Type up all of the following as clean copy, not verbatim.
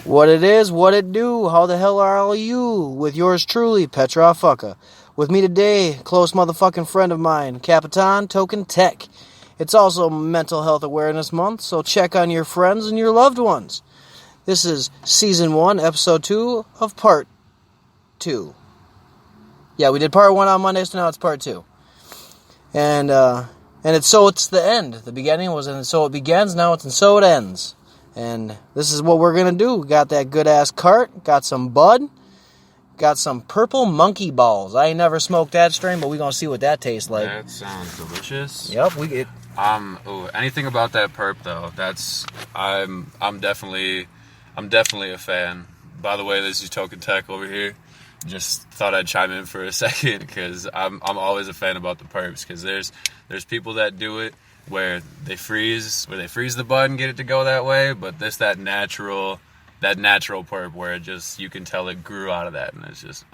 What it is, what it do, how the hell are all you? With yours truly, P2of2. With me today, close motherfucking friend of mine, Capitan Token Tech. It's also Mental Health Awareness Month, so check on your friends and your loved ones. This is Season 1, Episode 2 of Part 2. Yeah, we did Part 1 on Monday, so now it's Part 2. And it's the end. The beginning was and so it begins, now it's and so it ends. And this is what we're going to do. We got that good-ass cart, got some bud, got some purple monkey balls. I ain't never smoked that strain, but we're going to see what that tastes like. That sounds delicious. Yep, anything about that perp though, I'm definitely a fan. By the way, this is Token Tech over here. Just thought I'd chime in for a second because I'm always a fan about the perps, because there's people that do it where they freeze the bud and get it to go that way, but that natural perp where it just, you can tell it grew out of that, and it's just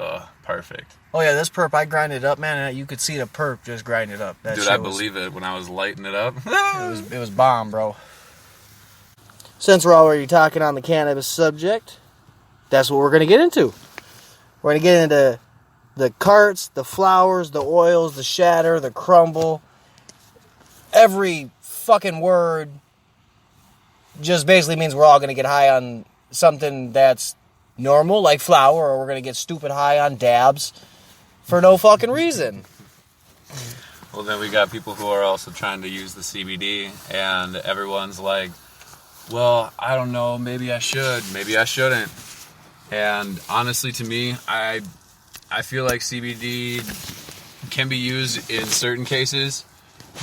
perfect. Oh yeah, this perp, I grind it up, man, and you could see the perp just grind it up. Dude, I believe it when I was lighting it up. it was bomb, bro. Since we're already talking on the cannabis subject, that's what we're going to get into. We're going to get into the carts, the flowers, the oils, the shatter, the crumble. Every fucking word just basically means we're all going to get high on something that's normal, like flour, or we're going to get stupid high on dabs for no fucking reason. Well, then we got people who are also trying to use the CBD, and everyone's like, well, I don't know, maybe I should, maybe I shouldn't. And honestly, to me, I feel like CBD can be used in certain cases,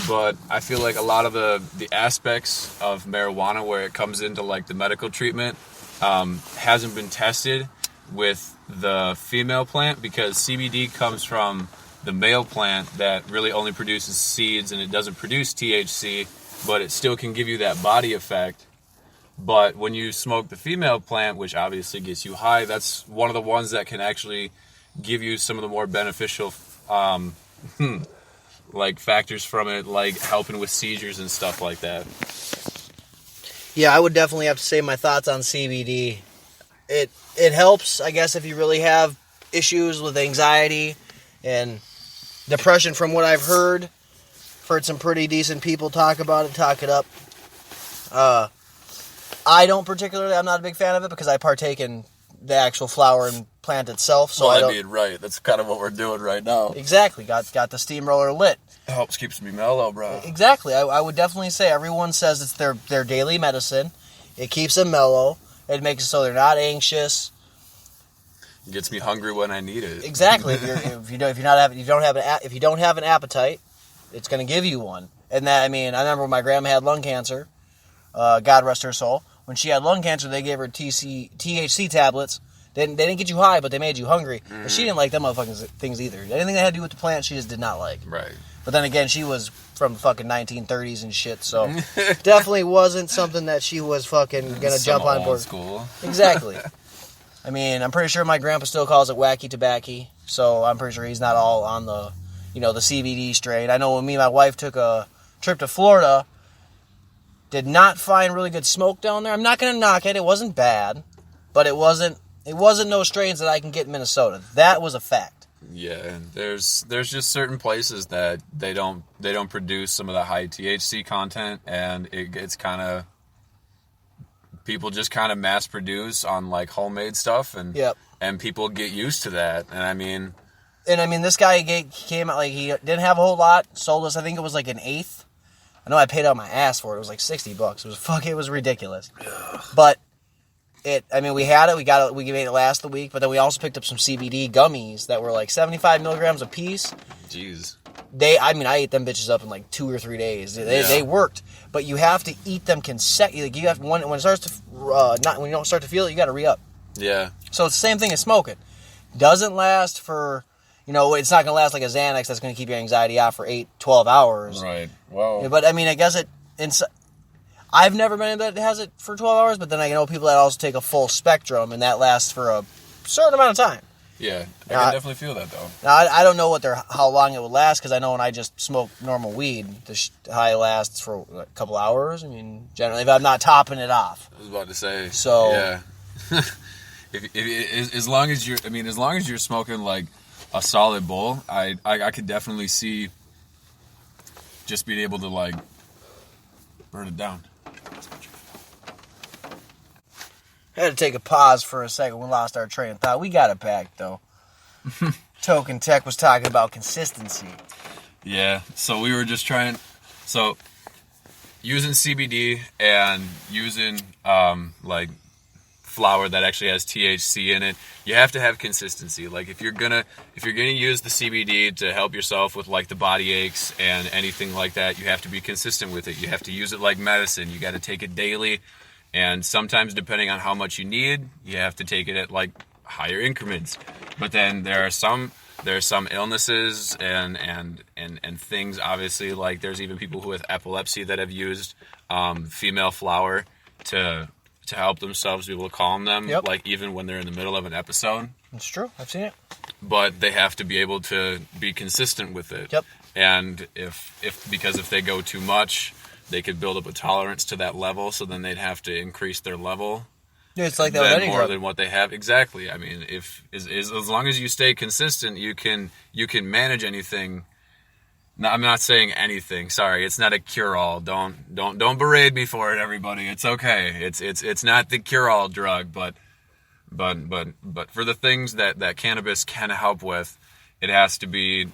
but I feel like a lot of the aspects of marijuana where it comes into like the medical treatment hasn't been tested with the female plant, because CBD comes from the male plant that really only produces seeds, and it doesn't produce THC, but it still can give you that body effect. But when you smoke the female plant, which obviously gets you high, that's one of the ones that can actually give you some of the more beneficial like factors from it, like helping with seizures and stuff like that. Yeah, I would definitely have to say my thoughts on CBD. It helps, I guess, if you really have issues with anxiety and depression. From what I've heard some pretty decent people talk about it, talk it up. I'm not a big fan of it because I partake in the actual flower and plant itself. So right. That's kind of what we're doing right now. Exactly. Got the steamroller lit. It helps keeps me mellow, bro. Exactly. I would definitely say everyone says it's their daily medicine. It keeps them mellow. It makes it so they're not anxious. It gets me hungry when I need it. Exactly. If you don't have an appetite, it's going to give you one. And I remember when my grandma had lung cancer. God rest her soul. When she had lung cancer, they gave her THC tablets. They didn't get you high, but they made you hungry. Mm. But she didn't like them motherfucking things either. Anything that had to do with the plant, she just did not like. Right. But then again, she was from fucking 1930s and shit, so definitely wasn't something that she was fucking gonna jump on board. School. Exactly. I'm pretty sure my grandpa still calls it wacky tobacco, so I'm pretty sure he's not all on the CBD strain. I know when me and my wife took a trip to Florida, did not find really good smoke down there. I'm not going to knock it. It wasn't bad, but it wasn't no strains that I can get in Minnesota. That was a fact. Yeah, there's just certain places that they don't produce some of the high THC content, and it's kind of, people just kind of mass produce on like homemade stuff, and yep. And people get used to that. And this guy came out like he didn't have a whole lot. Sold us, I think it was like an eighth. I know I paid out my ass for it. It was like $60. It was ridiculous. Ugh. But we had it. We made it last the week. But then we also picked up some CBD gummies that were like 75 milligrams a piece. Jeez. I ate them bitches up in like 2 or 3 days. They worked. But you have to eat them consecutively. Like you have when it starts to when you don't start to feel it, you got to re-up. Yeah. So it's the same thing as smoking. Doesn't last for. It's not going to last like a Xanax that's going to keep your anxiety out for 8-12 hours. Right. Wow. But, I guess I've never been that has it for 12 hours, but then I know people that also take a full spectrum, and that lasts for a certain amount of time. Yeah, I can definitely feel that though. Now I don't know how long it would last, because I know when I just smoke normal weed, the high lasts for a couple hours. I mean, generally, if I'm not topping it off. I was about to say. So yeah, as long as you're smoking like a solid bowl, I could definitely see just being able to like burn it down. I had to take a pause for a second. We lost our train of thought. We got it back, though. Token Tech was talking about consistency. Yeah, so we were just trying... So, using CBD and using, like, flower that actually has THC in it, you have to have consistency. Like, if you're gonna use the CBD to help yourself with, like, the body aches and anything like that, you have to be consistent with it. You have to use it like medicine. You got to take it daily. And sometimes, depending on how much you need, you have to take it at like higher increments. But then there are some illnesses and things. Obviously, like there's even people who with epilepsy that have used female flower to help themselves be able to calm them. Yep. Like even when they're in the middle of an episode. It's true. I've seen it. But they have to be able to be consistent with it. Yep. And if they go too much, they could build up a tolerance to that level, so then they'd have to increase their level. Yeah, it's like that with any more drug. than what they have. Exactly. I mean, as long as you stay consistent, you can manage anything. No, I'm not saying anything. Sorry, it's not a cure-all. Don't berate me for it, everybody. It's okay. It's not the cure-all drug, but for the things that cannabis can help with, it has to be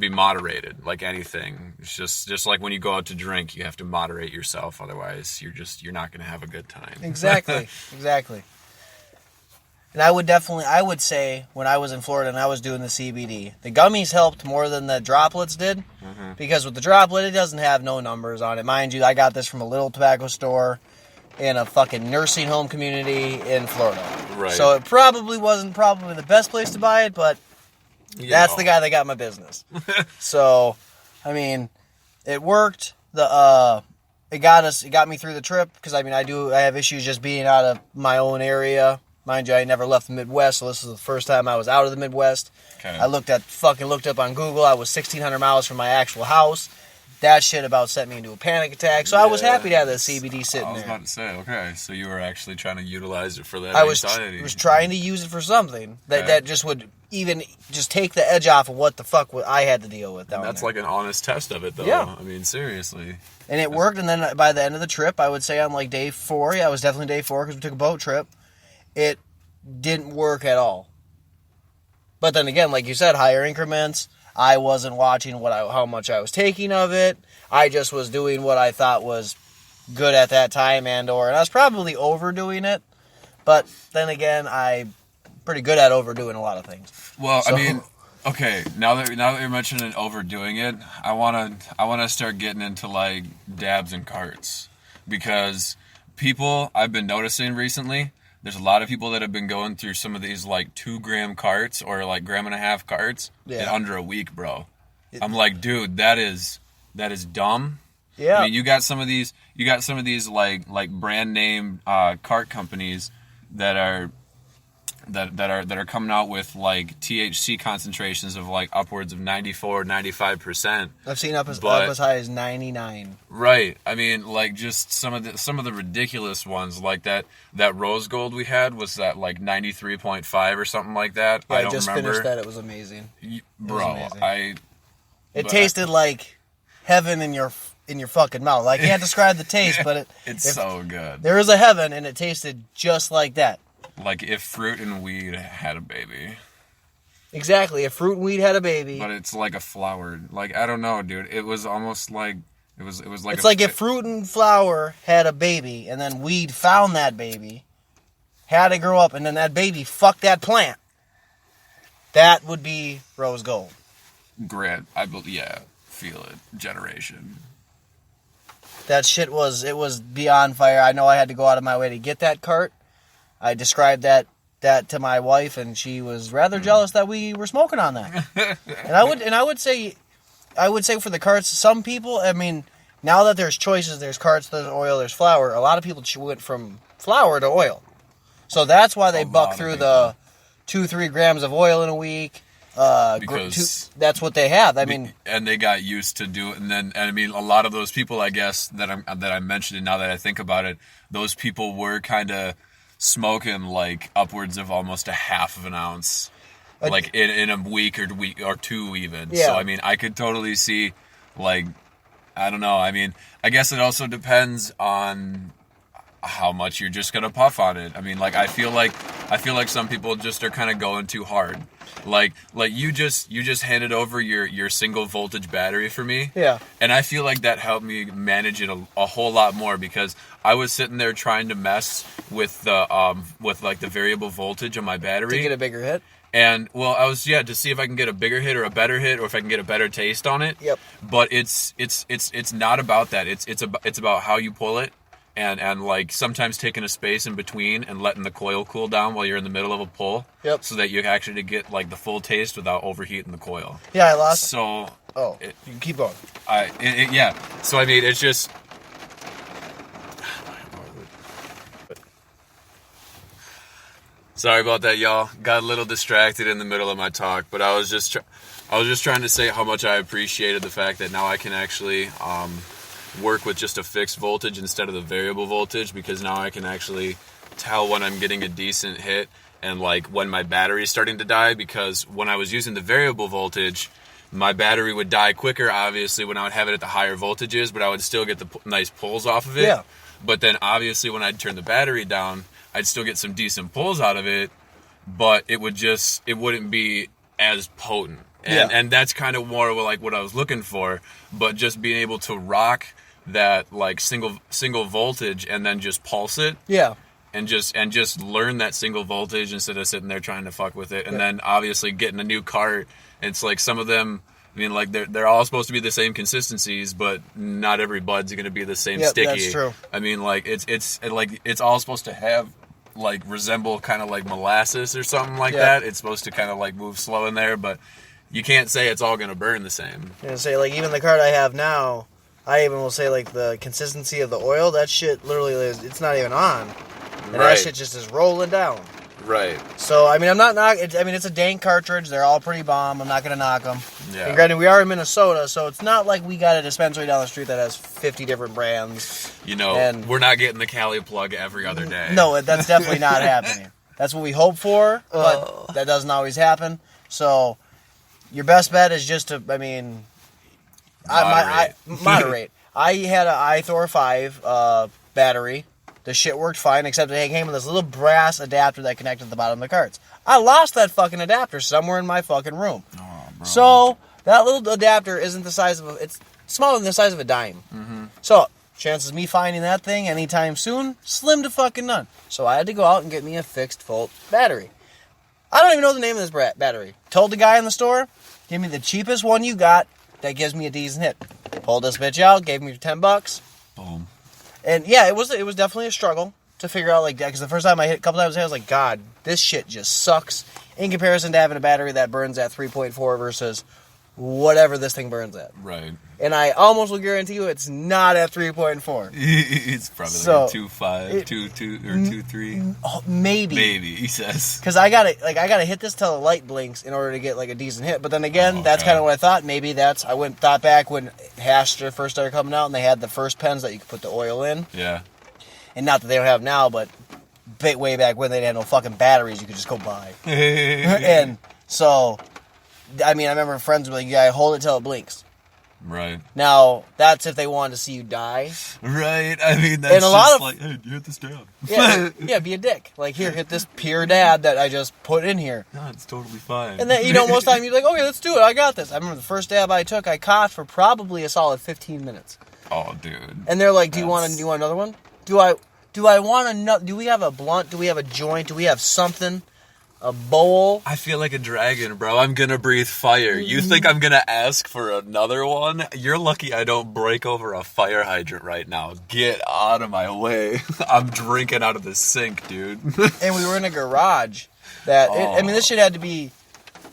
moderated, like anything. It's just like when you go out to drink, you have to moderate yourself. Otherwise, you're not going to have a good time. Exactly. And I would say when I was in Florida and I was doing the CBD, the gummies helped more than the droplets did. Mm-hmm. Because with the droplet, it doesn't have no numbers on it. Mind you, I got this from a little tobacco store in a fucking nursing home community in Florida. Right. So it probably wasn't the best place to buy it, but that's the guy that got my business. So, I mean, it worked. It got me through the trip, because I mean, I have issues just being out of my own area. Mind you, I never left the Midwest, so this is the first time I was out of the Midwest. Okay. I looked up on Google. I was 1,600 miles from my actual house. That shit about sent me into a panic attack. So I was happy to have the CBD sitting there. I was about to say, okay, so you were actually trying to utilize it for that anxiety. I was trying to use it for something that just would even just take the edge off of what the fuck I had to deal with down there. That's like an honest test of it, though. Yeah. I mean, seriously. And it worked, and then by the end of the trip, I would say on like day 4, it was definitely day 4 because we took a boat trip, it didn't work at all. But then again, like you said, higher increments. I wasn't watching how much I was taking of it. I just was doing what I thought was good at that time, and I was probably overdoing it. But then again, I'm pretty good at overdoing a lot of things. Well, so, I mean, okay, now that you're mentioning overdoing it, I wanna start getting into like dabs and carts, because people I've been noticing recently. There's a lot of people that have been going through some of these like 2-gram carts or like 1.5 gram carts in under a week, bro. I'm like, dude, that is dumb. Yeah. I mean, you got some of these like brand name cart companies that are coming out with like THC concentrations of like upwards of 94-95%. I've seen up as high as 99. Right. I mean, like just some of the ridiculous ones, like that rose gold we had was that like 93.5 or something like that. Yeah, I don't just remember. Finished that. It was amazing. It tasted like heaven in your fucking mouth. I can't describe the taste, but it's so good. There is a heaven, and it tasted just like that. Like if fruit and weed had a baby. Exactly, if fruit and weed had a baby. But it's like a flower. Like, I don't know, dude. It was almost like it was like it's like if fruit and flower had a baby, and then weed found that baby, had it grow up, and then that baby fucked that plant. That would be rose gold. Great. Feel it. Generation. That shit was beyond fire. I know I had to go out of my way to get that cart. I described that to my wife, and she was rather jealous that we were smoking on that. and I would say for the carts, some people, I mean, now that there's choices, there's carts, there's oil, there's flour. A lot of people went from flour to oil, so that's why they buck through the 2-3 grams of oil in a week. Because that's what they have. I mean, and they got used to do it. And I mean, a lot of those people, I guess, that I'm mentioning now that I think about it, those people were kind of smoking like upwards of almost a half of an ounce, like in a week or two even. Yeah. So I mean, I could totally see, like, I don't know. I mean, I guess it also depends on how much you're just gonna puff on it. I mean, like, I feel like some people just are kind of going too hard. Like you just handed over your single voltage battery for me. Yeah. And I feel like that helped me manage it a whole lot more, because I was sitting there trying to mess with the variable voltage on my battery to get a bigger hit. And well, I was to see if I can get a bigger hit or a better hit, or if I can get a better taste on it. Yep. But it's not about that. It's about how you pull it. And like sometimes taking a space in between and letting the coil cool down while you're in the middle of a pull. Yep. So that you actually get like the full taste without overheating the coil. Yeah, I lost. So. Oh, you can keep going. Yeah. So I mean, it's just. Sorry about that, y'all. Got a little distracted in the middle of my talk, but I was just trying to say how much I appreciated the fact that now I can actually work with just a fixed voltage instead of the variable voltage, because now I can actually tell when I'm getting a decent hit and like when my battery is starting to die, because when I was using the variable voltage, my battery would die quicker, obviously, when I would have it at the higher voltages, but I would still get the nice pulls off of it. Yeah. But then obviously when I'd turn the battery down, I'd still get some decent pulls out of it, but it wouldn't be as potent. And that's kind of more like what I was looking for, but just being able to rock that like single voltage and then just pulse it. Yeah. And just learn that single voltage instead of sitting there trying to fuck with it. And then obviously getting a new cart, it's like some of them, I mean, like they're all supposed to be the same consistencies, but not every bud's going to be the same sticky. That's true. I mean, like it's all supposed to have like resemble kind of like molasses or something like that. It's supposed to kind of like move slow in there, but you can't say it's all going to burn the same. And say like even the cart I have now, I even will say like the consistency of the oil, that shit literally it's not even on. And that shit just is rolling down. Right. So, I mean, I'm not knocking... I mean, it's a dank cartridge. They're all pretty bomb. I'm not going to knock them. Yeah. And granted, we are in Minnesota, so it's not like we got a dispensary down the street that has 50 different brands. You know, and we're not getting the Cali plug every other day. No, that's definitely not happening. That's what we hope for, but that doesn't always happen. So, your best bet is just to, I mean... Moderate. I had an iThor 5 battery. The shit worked fine, except it came with this little brass adapter that connected to the bottom of the carts. I lost that fucking adapter somewhere in my fucking room. Oh, bro. So, that little adapter isn't the size of it's smaller than the size of a dime. Mm-hmm. So, chances of me finding that thing anytime soon, slim to fucking none. So, I had to go out and get me a fixed volt battery. I don't even know the name of this battery. Told the guy in the store, give me the cheapest one you got that gives me a decent hit. Pulled this bitch out, gave me $10. Boom. And yeah, it was definitely a struggle to figure out like that, because the first time I hit, a couple times I was like, God, this shit just sucks in comparison to having a battery that burns at 3.4 versus whatever this thing burns at. Right. And I almost will guarantee you it's not at 3.4. It's probably like 2.5, 2.2 or 2.3. Oh, maybe. Maybe, he says. Because I gotta hit this till the light blinks in order to get like a decent hit. But then again, that's kind of what I thought. Maybe thought back when hash first started coming out and they had the first pens that you could put the oil in. Yeah. And not that they don't have now, but way back when they had no fucking batteries, you could just go buy. And so, I mean, I remember friends were like, yeah, hold it till it blinks. Right. Now, that's if they wanted to see you die. Right. I mean, that's just like, hey, you hit this dab. Yeah, be a dick. Like, here, hit this pure dab that I just put in here. No, it's totally fine. And then, most of the time you're like, okay, let's do it. I got this. I remember the first dab I took, I coughed for probably a solid 15 minutes. Oh, dude. And they're like, do you want another one? Do I want another? Do we have a blunt? Do we have a joint? Do we have something? A bowl? I feel like a dragon, bro. I'm gonna breathe fire. You think I'm gonna ask for another one? You're lucky I don't break over a fire hydrant right now. Get out of my way. I'm drinking out of the sink, dude. And we were in a garage. This shit had to be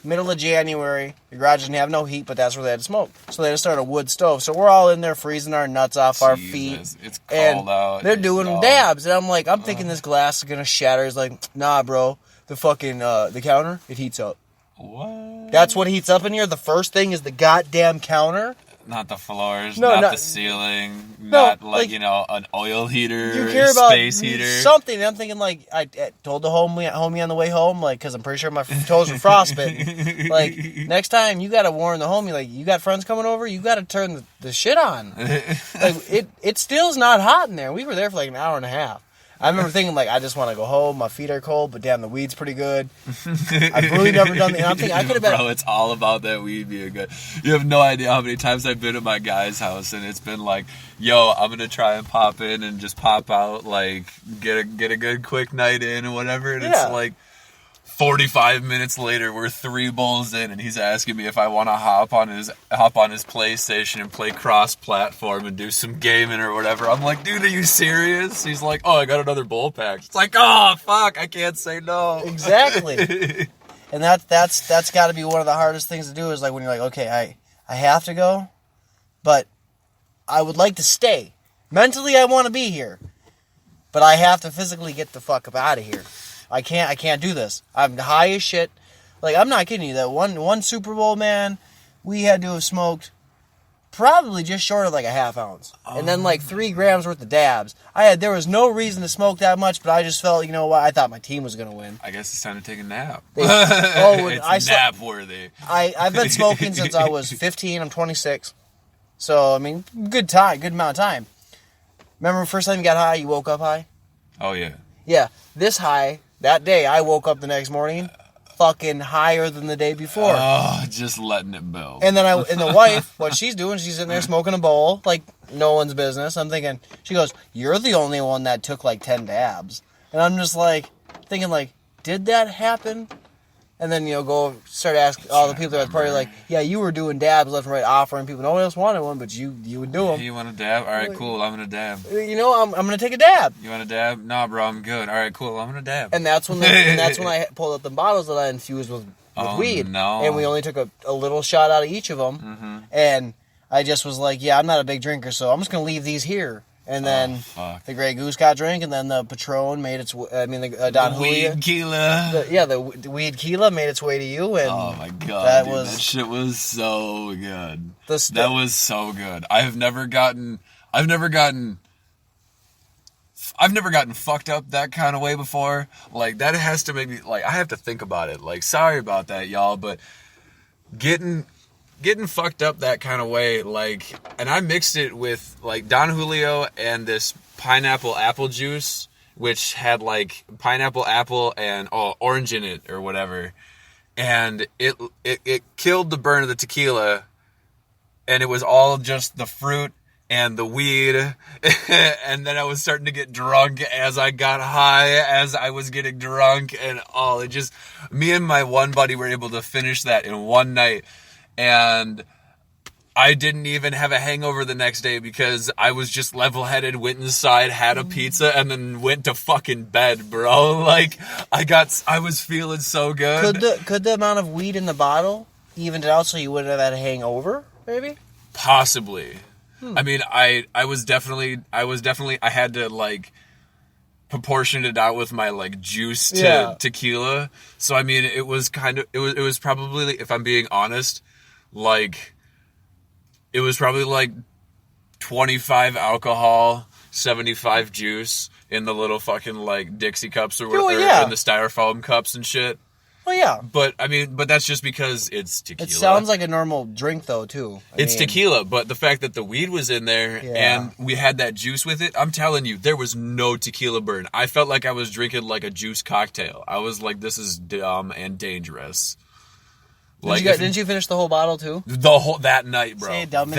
middle of January. The garage didn't have no heat, but that's where they had to smoke. So they had to start a wood stove. So we're all in there freezing our nuts off our feet. It's cold out. They're doing dabs. And I'm thinking this glass is gonna shatter. He's like, nah, bro. the fucking, the counter, it heats up. What? That's what heats up in here. The first thing is the goddamn counter. Not the floors, No, not the ceiling, not like an oil heater, you care about space heater. Something. And I'm thinking like I told the homie on the way home, like, because I'm pretty sure my toes were frostbitten. Like, next time you gotta warn the homie, like, you got friends coming over, you gotta turn the shit on. Like, it still's not hot in there. We were there for like an hour and a half. I remember thinking, like, I just want to go home. My feet are cold, but damn, the weed's pretty good. I've really never done that. And I'm thinking, I could have been... Bro, it's all about that weed being good. You have no idea how many times I've been at my guy's house, and it's been like, yo, I'm going to try and pop in and just pop out, like, get a good quick night in or whatever. And it's like 45 minutes later, we're 3 bowls in, and he's asking me if I want to hop on his PlayStation and play cross-platform and do some gaming or whatever. I'm like, dude, are you serious? He's like, oh, I got another bowl pack. It's like, oh, fuck, I can't say no. Exactly. And that's got to be one of the hardest things to do is, like, when you're like, okay, I have to go, but I would like to stay. Mentally, I want to be here, but I have to physically get the fuck up out of here. I can't do this. I'm high as shit. Like, I'm not kidding you. That one Super Bowl, man, we had to have smoked probably just short of like a half ounce. And then like 3 grams worth of dabs. There was no reason to smoke that much, but I just felt, you know what, I thought my team was going to win. I guess it's time to take a nap. It's nap worthy. I've been smoking since I was 15. I'm 26. So, I mean, good amount of time. Remember the first time you got high, you woke up high? Oh, yeah. Yeah, this high, that day, I woke up the next morning fucking higher than the day before. Oh, just letting it build. And then the wife, what she's doing, she's in there smoking a bowl, like no one's business. I'm thinking, she goes, you're the only one that took like 10 dabs. And I'm just like, thinking like, did that happen? And then, go start asking all the people at the party, like, yeah, you were doing dabs left and right, offering people. No one else wanted one, but you would do them. You want a dab? All right, cool, I'm going to dab. I'm going to take a dab. You want a dab? Nah, bro, I'm good. All right, cool, I'm going to dab. And that's when I pulled up the bottles that I infused with weed. No. And we only took a little shot out of each of them. Mm-hmm. And I just was like, yeah, I'm not a big drinker, so I'm just going to leave these here. And then the Grey Goose got drank, and then the Patron made its way. I mean, the Don Julio. Weed Gila. The Weed Gila made its way to you. And oh, my God. That shit was so good. That was so good. I've never gotten fucked up that kind of way before. Like, that has to make me, like, I have to think about it. Like, sorry about that, y'all, but getting fucked up that kind of way, like, and I mixed it with, like, Don Julio and this pineapple apple juice, which had, like, pineapple apple and orange in it or whatever, and it killed the burn of the tequila, and it was all just the fruit and the weed, and then I was starting to get drunk as I got high, as I was getting drunk, and me and my one buddy were able to finish that in one night. And I didn't even have a hangover the next day because I was just level-headed, went inside, had a pizza, and then went to fucking bed, bro. Like, I was feeling so good. Could the amount of weed in the bottle even it out so you wouldn't have had a hangover, maybe? Possibly. I mean, I had to, like, proportion it out with my, like, juice to tequila. So, I mean, it was probably, if I'm being honest, like, it was probably like 25 alcohol, 75 juice in the little fucking, like, Dixie cups or whatever, in the styrofoam cups and shit. Well, yeah. But, I mean, that's just because it's tequila. It sounds like a normal drink, though, too. It's tequila, but the fact that the weed was in there and we had that juice with it, I'm telling you, there was no tequila burn. I felt like I was drinking, like, a juice cocktail. I was like, this is dumb and dangerous. Didn't you finish the whole bottle, too? That night, bro. Say dumb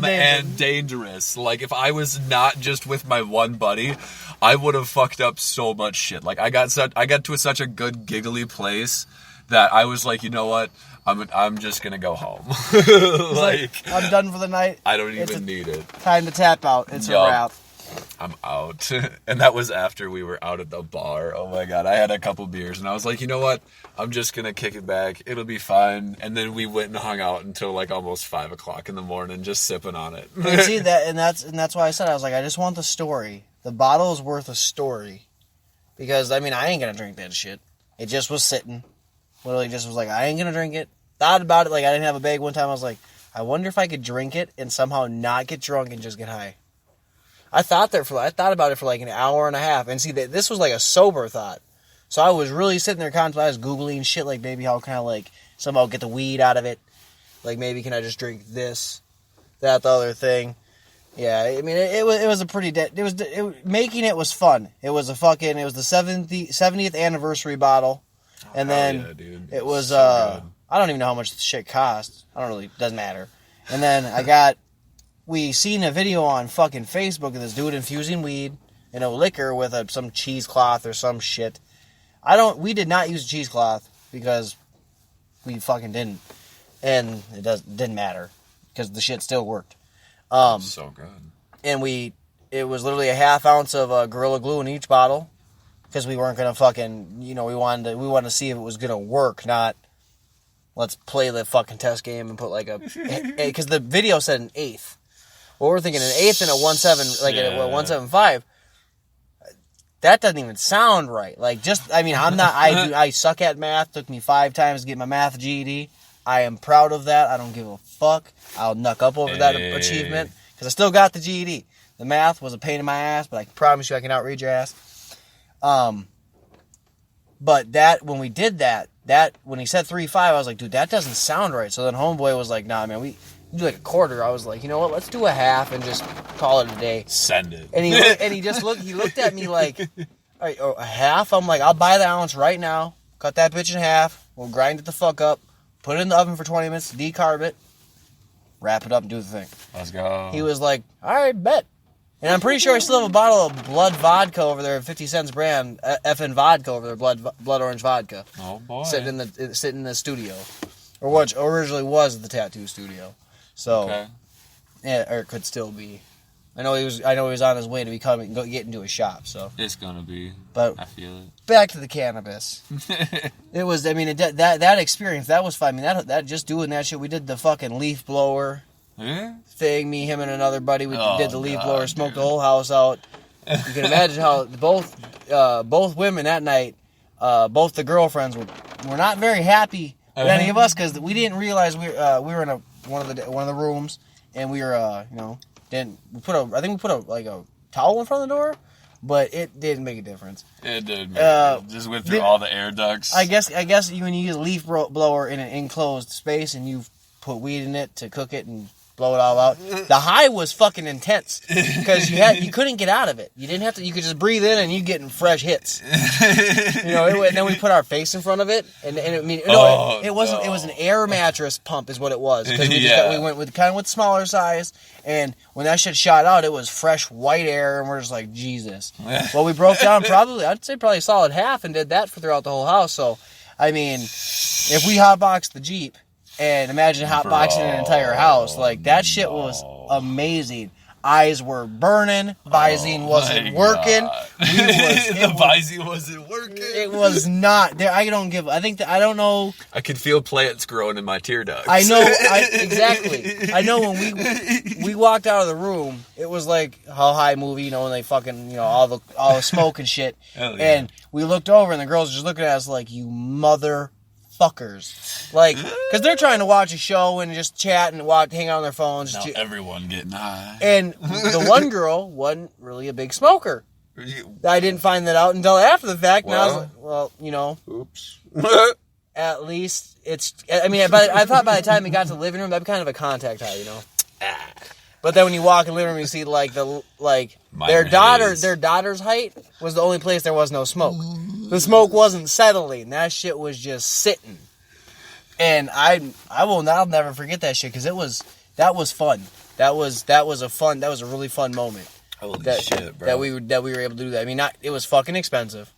and dangerous. Like, if I was not just with my one buddy, I would have fucked up so much shit. Like, I got to such a good giggly place that I was like, you know what? I'm just gonna go home. like, I'm done for the night. I don't even need it. Time to tap out. It's a wrap. I'm out. And that was after we were out at the bar. Oh my God. I had a couple beers and I was like, you know what? I'm just going to kick it back. It'll be fine. And then we went and hung out until like almost 5 o'clock in the morning, just sipping on it. And see that, and that's why I said, I was like, I just want the story. The bottle is worth a story. Because, I mean, I ain't gonna drink that shit. It just was sitting. Literally just was like, I ain't gonna drink it. Thought about it, like, I didn't have a bag one time. I was like, I wonder if I could drink it and somehow not get drunk and just get high. I thought about it for like an hour and a half. And see, this was like a sober thought. So I was really sitting there contemplating. I was Googling shit, like, maybe how can I, like, somehow get the weed out of it. Like, maybe can I just drink this, that, the other thing. Yeah, I mean, it was a pretty... making it was fun. It was the 70th anniversary bottle. And then it was... so I don't even know how much the shit cost. Doesn't matter. And then we seen a video on fucking Facebook of this dude infusing weed in a liquor with some cheesecloth or some shit. We did not use cheesecloth because we fucking didn't. And it didn't matter because the shit still worked. So good. And it was literally a half ounce of Gorilla Glue in each bottle because we weren't going to fucking, we wanted to see if it was going to work, not let's play the fucking test game and put like because the video said an eighth. Well, we're thinking an eighth and a 1.7, like a 1.75. That doesn't even sound right. Like, I suck at math. Took me 5 times to get my math GED. I am proud of that. I don't give a fuck. I'll knuck up over that achievement because I still got the GED. The math was a pain in my ass, but I can promise you I can outread your ass. But when we did that when he said 3.5, I was like, dude, that doesn't sound right. So then homeboy was like, nah, man, we do like a quarter. I was like, you know what? Let's do a half and just call it a day. Send it. And he looked at me like, all right, a half. I'm like, I'll buy the ounce right now. Cut that bitch in half. We'll grind it the fuck up. Put it in the oven for 20 minutes. Decarb it. Wrap it up and do the thing. Let's go. He was like, all right, bet. And I'm pretty sure I still have a bottle of blood vodka over there, 50 cents brand, FN vodka over there, blood orange vodka. Oh boy. Sitting in the studio, or what originally was the tattoo studio. So, okay. Yeah, or it could still be. I know he was on his way to get into a shop. So it's gonna be. But I feel it. Back to the cannabis. It was. I mean, that experience that was fun. I mean, that just doing that shit. We did the fucking leaf blower. Thing, me, him, and another buddy, we did the leaf blower, smoked the whole house out. You can imagine how both women that night, both the girlfriends were not very happy with any of us because we didn't realize we were in one of the rooms and we were I think we put a towel in front of the door, but it didn't make a difference. It did. Just went through all the air ducts. I guess when you use a leaf blower in an enclosed space and you put weed in it to cook it and blow it all out. The high was fucking intense because you couldn't get out of it. You didn't have to. You could just breathe in and you getting fresh hits. And then we put our face in front of it, and it wasn't. It was an air mattress pump, is what it was. Because we went with smaller size, and when that shit shot out, it was fresh white air, and we're just like Jesus. Well, we broke down probably a solid half and did that throughout the whole house. So, I mean, if we hotboxed the Jeep. And imagine hotboxing an entire house. Like, that shit was amazing. Eyes were burning. Visine wasn't working. The Visine wasn't working. It was not. I don't know. I could feel plants growing in my tear ducts. I know. Exactly. I know when we walked out of the room, it was like How High movie, and they fucking, all the smoke and shit. Yeah. And we looked over, and the girls just looking at us like, you mother... fuckers, like, because they're trying to watch a show and just chat and hang out on their phones. Now everyone getting high. And the one girl wasn't really a big smoker. I didn't find that out until after the fact. Well, and I was like, oops. At least it's. I mean, I thought by the time it got to the living room, that'd be kind of a contact high, But then when you walk in the living room, you see their daughter's height was the only place there was no smoke. The smoke wasn't settling. That shit was just sitting. And I'll never forget that shit because that was fun. That was a really fun moment. Holy shit, bro. That we were able to do that. I mean, it was fucking expensive.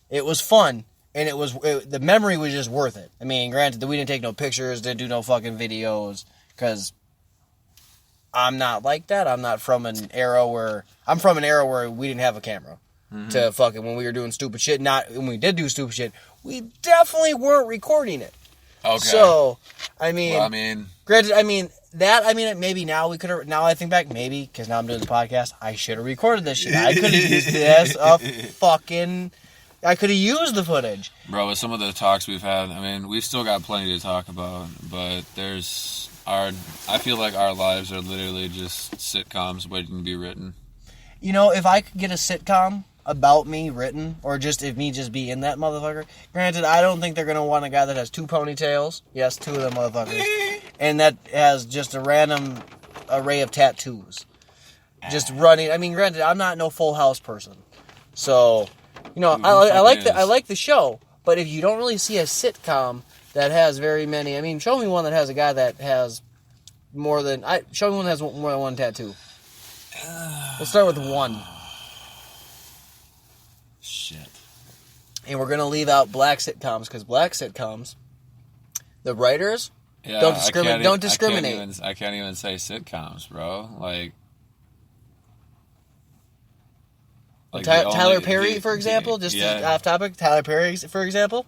It was fun. And the memory was just worth it. I mean, granted, we didn't take no pictures, didn't do no fucking videos, because I'm not like that. I'm from an era where we didn't have a camera to fucking when we were doing stupid shit. Not when we did do stupid shit, we definitely weren't recording it. Okay. So, granted, maybe now we could have. Now I think back, maybe because now I'm doing the podcast, I should have recorded this shit. I could have used it as a fucking I could have used the footage. Bro, with some of the talks we've had, I mean, we've still got plenty to talk about, but I feel like our lives are literally just sitcoms waiting to be written. You know, if I could get a sitcom about me written, or just if me just be in that motherfucker, granted, I don't think they're going to want a guy that has 2 ponytails. Yes, 2 of them motherfuckers. And that has just a random array of tattoos. Just running. I mean, granted, I'm not no Full House person. So, you know, I like the show, but if you don't really see a sitcom that has very many, I mean, show me one that has a guy that has show me one that has more than 1 tattoo. Let's start with 1. Shit. And we're going to leave out black sitcoms, because black sitcoms, the writers don't discriminate. I can't even say sitcoms, bro. Like Tyler Perry, for example, off topic, Tyler Perry, for example,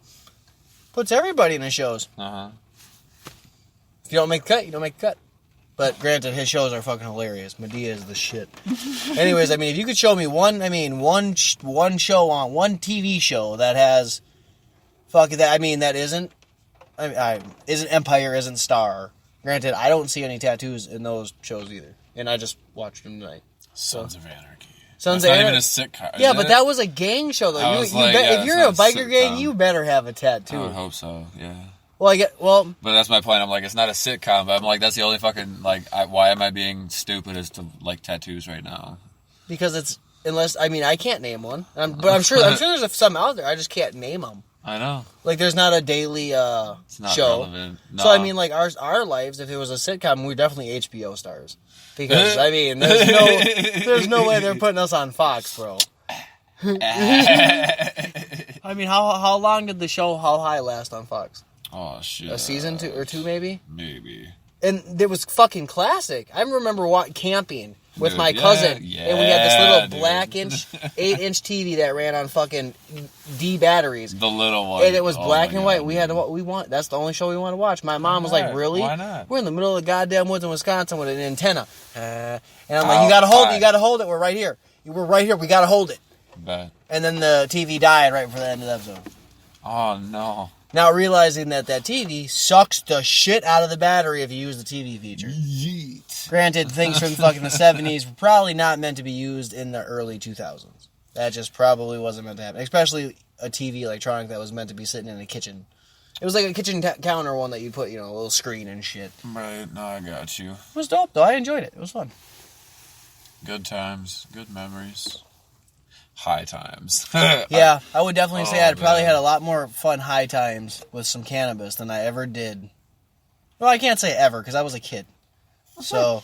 puts everybody in his shows. Uh-huh. If you don't make the cut, you don't make the cut. But granted, his shows are fucking hilarious. Medea is the shit. Anyways, I mean, if you could show me one show on one TV show that has that isn't Empire, isn't Star. Granted, I don't see any tattoos in those shows either, and I just watched them tonight. Sons of Anarchy. That's not even a sitcom. Yeah, but that was a gang show though. If you're a biker gang, you better have a tattoo. I would hope so. Yeah. But that's my point. I'm like, it's not a sitcom, but I'm like, that's the only fucking, like, why am I being stupid as to, like, tattoos right now? Because I can't name one. But I'm sure there's some out there. I just can't name them. I know. Like, there's not a daily it's not show. Relevant. No. So, I mean, like, our lives, if it was a sitcom, we're definitely HBO stars. Because, I mean, there's no way they're putting us on Fox, bro. I mean, how long did the show How High last on Fox? Oh, shit. A season 2 or 2, maybe? Maybe. And it was fucking classic. I remember camping with my cousin, and we had this little black 8-inch TV that ran on fucking D batteries. The little one. And it was black and white. That's the only show we wanted to watch. My mom was like, really? Why not? We're in the middle of the goddamn woods in Wisconsin with an antenna. And I'm like, you gotta hold it. We're right here. We gotta hold it. Bet. And then the TV died right before the end of the episode. Oh, no. Now realizing that TV sucks the shit out of the battery if you use the TV feature. Yeet. Granted, things from fucking the 70s were probably not meant to be used in the early 2000s. That just probably wasn't meant to happen. Especially a TV electronic that was meant to be sitting in a kitchen. It was like a kitchen counter one that you put, a little screen and shit. Right, no, I got you. It was dope, though. I enjoyed it. It was fun. Good times. Good memories. High times. Yeah, I would definitely say I probably had a lot more fun high times with some cannabis than I ever did. Well, I can't say ever, because I was a kid. So,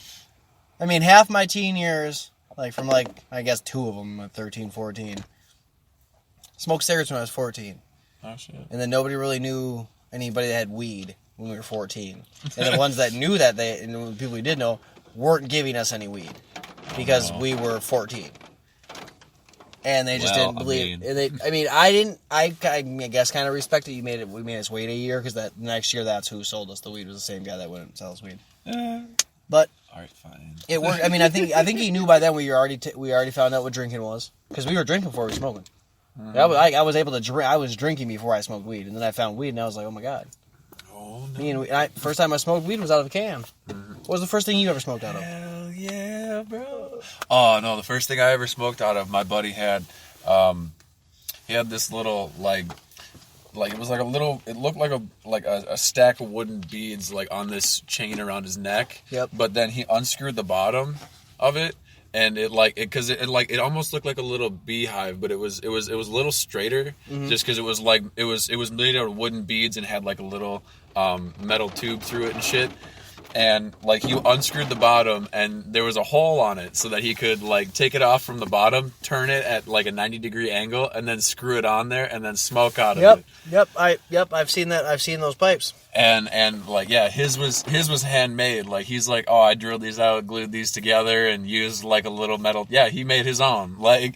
I mean, half my teen years, from I guess 2 of them at 13, 14, smoked cigarettes when I was 14. Oh, shit. And then nobody really knew anybody that had weed when we were 14. And the ones that knew that, and the people we did know, weren't giving us any weed. Because we were 14. And they just didn't believe. I guess kind of respect it. We made us wait a year because that next year that's who sold us the weed was the same guy that wouldn't sell us weed. But all right, fine. It worked. I mean, I think he knew by then we already found out what drinking was because we were drinking before we were smoking. Mm-hmm. I was able to drink. I was drinking before I smoked weed, and then I found weed, and I was like, oh my god. Oh no. First time I smoked weed was out of a can. Mm-hmm. What was the first thing you ever smoked out of? Hell yeah, bro. Oh no, the first thing I ever smoked out of, my buddy had, he had this little like it was like a little. It looked like a stack of wooden beads like on this chain around his neck. Yep. But then he unscrewed the bottom of it. And it almost looked like a little beehive, but it was a little straighter, mm-hmm. just because it was made out of wooden beads and had like a little metal tube through it and shit. And like he unscrewed the bottom, and there was a hole on it so that he could like take it off from the bottom, turn it at like a 90-degree angle, and then screw it on there, and then smoke out of it. Yep. I've seen that. I've seen those pipes. And like yeah, his was handmade. Like he's like, oh, I drilled these out, glued these together, and used like a little metal. Yeah, he made his own. Like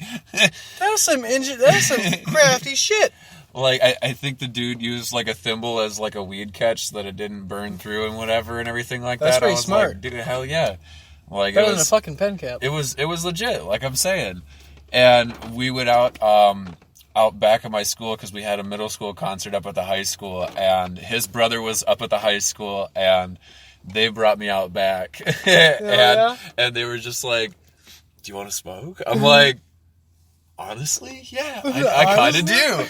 that's some crafty shit. Like, I think the dude used, like, a thimble as, like, a weed catch so that it didn't burn through and whatever and everything like That's that. pretty I was smart. like, dude, hell yeah. Like, better than a fucking pen cap. It was legit, like I'm saying. And we went out, out back of my school because we had a middle school concert up at the high school, and his brother was up at the high school, and they brought me out back. And they were just like, do you want to smoke? I'm like, honestly, yeah, I kind of do.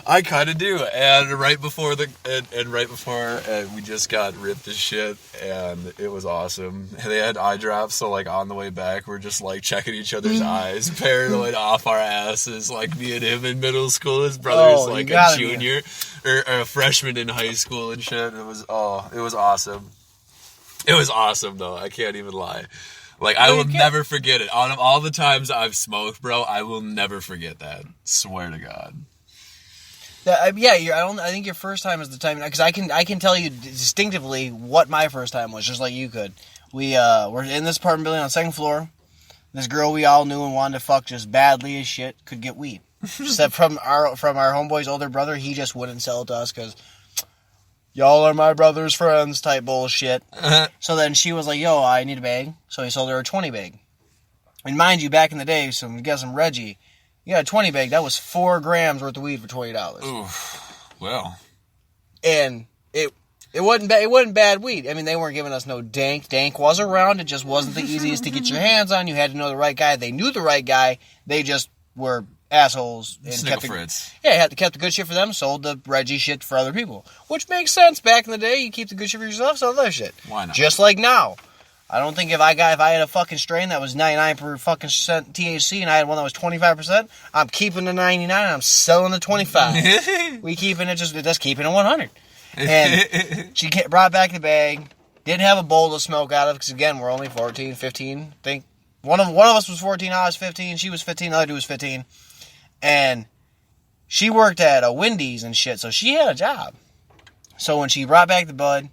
I kind of do. And right before we just got ripped as shit, and it was awesome. And they had eye drops, so like on the way back, we're just like checking each other's eyes, paranoid off our asses, like me and him in middle school. His brother's like a junior or a freshman in high school and shit. It was awesome. It was awesome though. I can't even lie. Like, I will never forget it. Out of all the times I've smoked, bro, I will never forget that. Swear to God. I think your first time is the time, because I can tell you distinctively what my first time was, just like you could. We were in this apartment building on the second floor. This girl we all knew and wanted to fuck just badly as shit could get weed. Except from our homeboy's older brother, he just wouldn't sell it to us because y'all are my brother's friends type bullshit. So then she was like, yo, I need a bag. So he sold her a 20 bag. And mind you, back in the day, so we got some Reggie. You got a 20 bag, that was 4 grams worth of weed for $20. Oof. Well. And it wasn't bad weed. I mean, they weren't giving us no dank. Dank was around. It just wasn't the easiest to get your hands on. You had to know the right guy. They knew the right guy. They just were assholes. And kept the good shit for them, sold the Reggie shit for other people. Which makes sense. Back in the day, you keep the good shit for yourself, sell other shit. Why not? Just like now. I don't think if I had a fucking strain that was 99% fucking THC and I had one that was 25%, I'm keeping the 99 and I'm selling the 25. We keeping it just keeping it 100. And she brought back the bag, didn't have a bowl to smoke out of because again we're only 14, 15. I think one of us was 14, I was 15. She was 15, the other dude was 15, and she worked at a Wendy's and shit, so she had a job. So when she brought back the bud,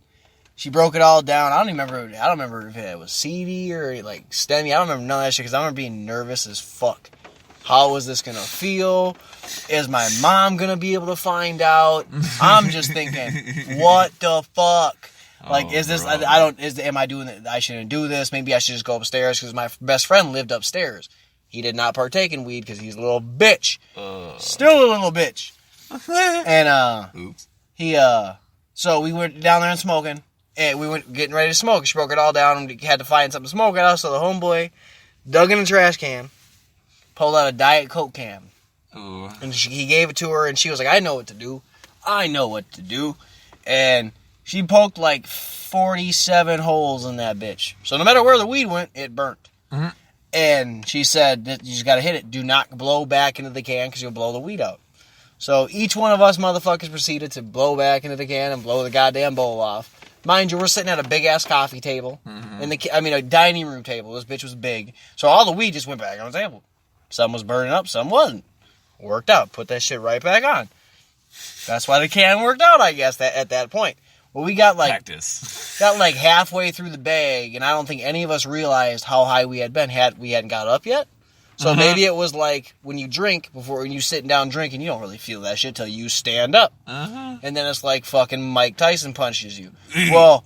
she broke it all down. I don't remember if it was seedy or like stemmy. I don't remember none of that shit because I remember being nervous as fuck. How was this gonna feel? Is my mom gonna be able to find out? I'm just thinking, what the fuck? Like, is this? Am I doing it? I shouldn't do this. Maybe I should just go upstairs because my best friend lived upstairs. He did not partake in weed because he's a little bitch. Still a little bitch. And oops. So we went down there and smoking. And we went getting ready to smoke. She broke it all down and had to find something to smoke out. So the homeboy dug in a trash can, pulled out a Diet Coke can. Ooh. And he gave it to her, and she was like, I know what to do. And she poked like 47 holes in that bitch. So no matter where the weed went, it burnt. Mm-hmm. And she said, you just got to hit it. Do not blow back into the can because you'll blow the weed out. So each one of us motherfuckers proceeded to blow back into the can and blow the goddamn bowl off. Mind you, we're sitting at a big-ass coffee table. Mm-hmm. A dining room table. This bitch was big. So all the weed just went back on the table. Some was burning up, some wasn't. Worked out. Put that shit right back on. That's why the can worked out, I guess, at that point. Well, we got practice. Got like halfway through the bag, and I don't think any of us realized how high we had been. We hadn't got up yet. So maybe it was like when you drink, when you sitting down drinking, you don't really feel that shit till you stand up. And then it's like fucking Mike Tyson punches you. Well,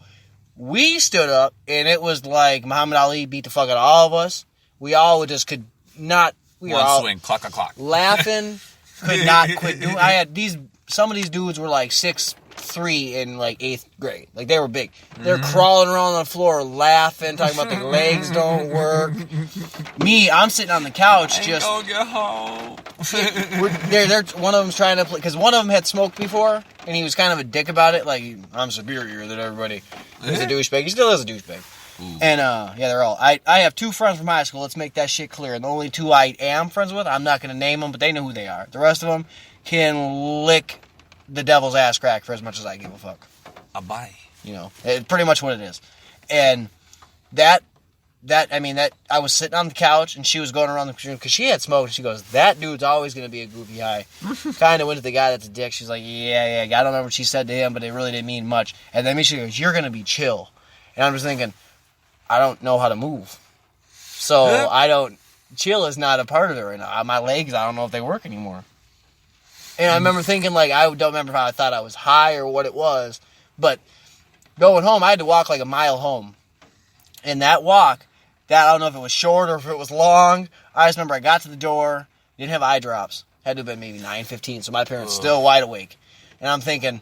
we stood up, and it was like Muhammad Ali beat the fuck out of all of us. We all just could not... We were all swing, clock, clock. Laughing, could not quit doing... Some of these dudes were like 6'3" in like 8th grade. Like, they were big. They're crawling around on the floor laughing, talking about their legs don't work. Me, I'm sitting on the couch just... Go get home. One of them's trying to play... Because one of them had smoked before, and he was kind of a dick about it. Like, I'm superior than everybody. He's a douchebag. He still is a douchebag. Ooh. And, they're all... I have 2 friends from high school. Let's make that shit clear. And the only 2 I am friends with, I'm not going to name them, but they know who they are. The rest of them can lick the devil's ass crack for as much as I give a fuck. Bye. You know, it's pretty much what it is. And I was sitting on the couch, and she was going around the room, because she had smoked, and she goes, that dude's always going to be a goofy high. Kind of went to the guy that's a dick. She's like, yeah, I don't remember what she said to him, but it really didn't mean much. And then she goes, you're going to be chill. And I'm just thinking, I don't know how to move. So chill is not a part of it right now. My legs, I don't know if they work anymore. And I remember thinking, like, I don't remember how I thought I was high or what it was, but going home, I had to walk like a mile home. And that walk, I don't know if it was short or if it was long. I just remember I got to the door, didn't have eye drops. Had to have been maybe 9:15, so my parents still wide awake. And I'm thinking,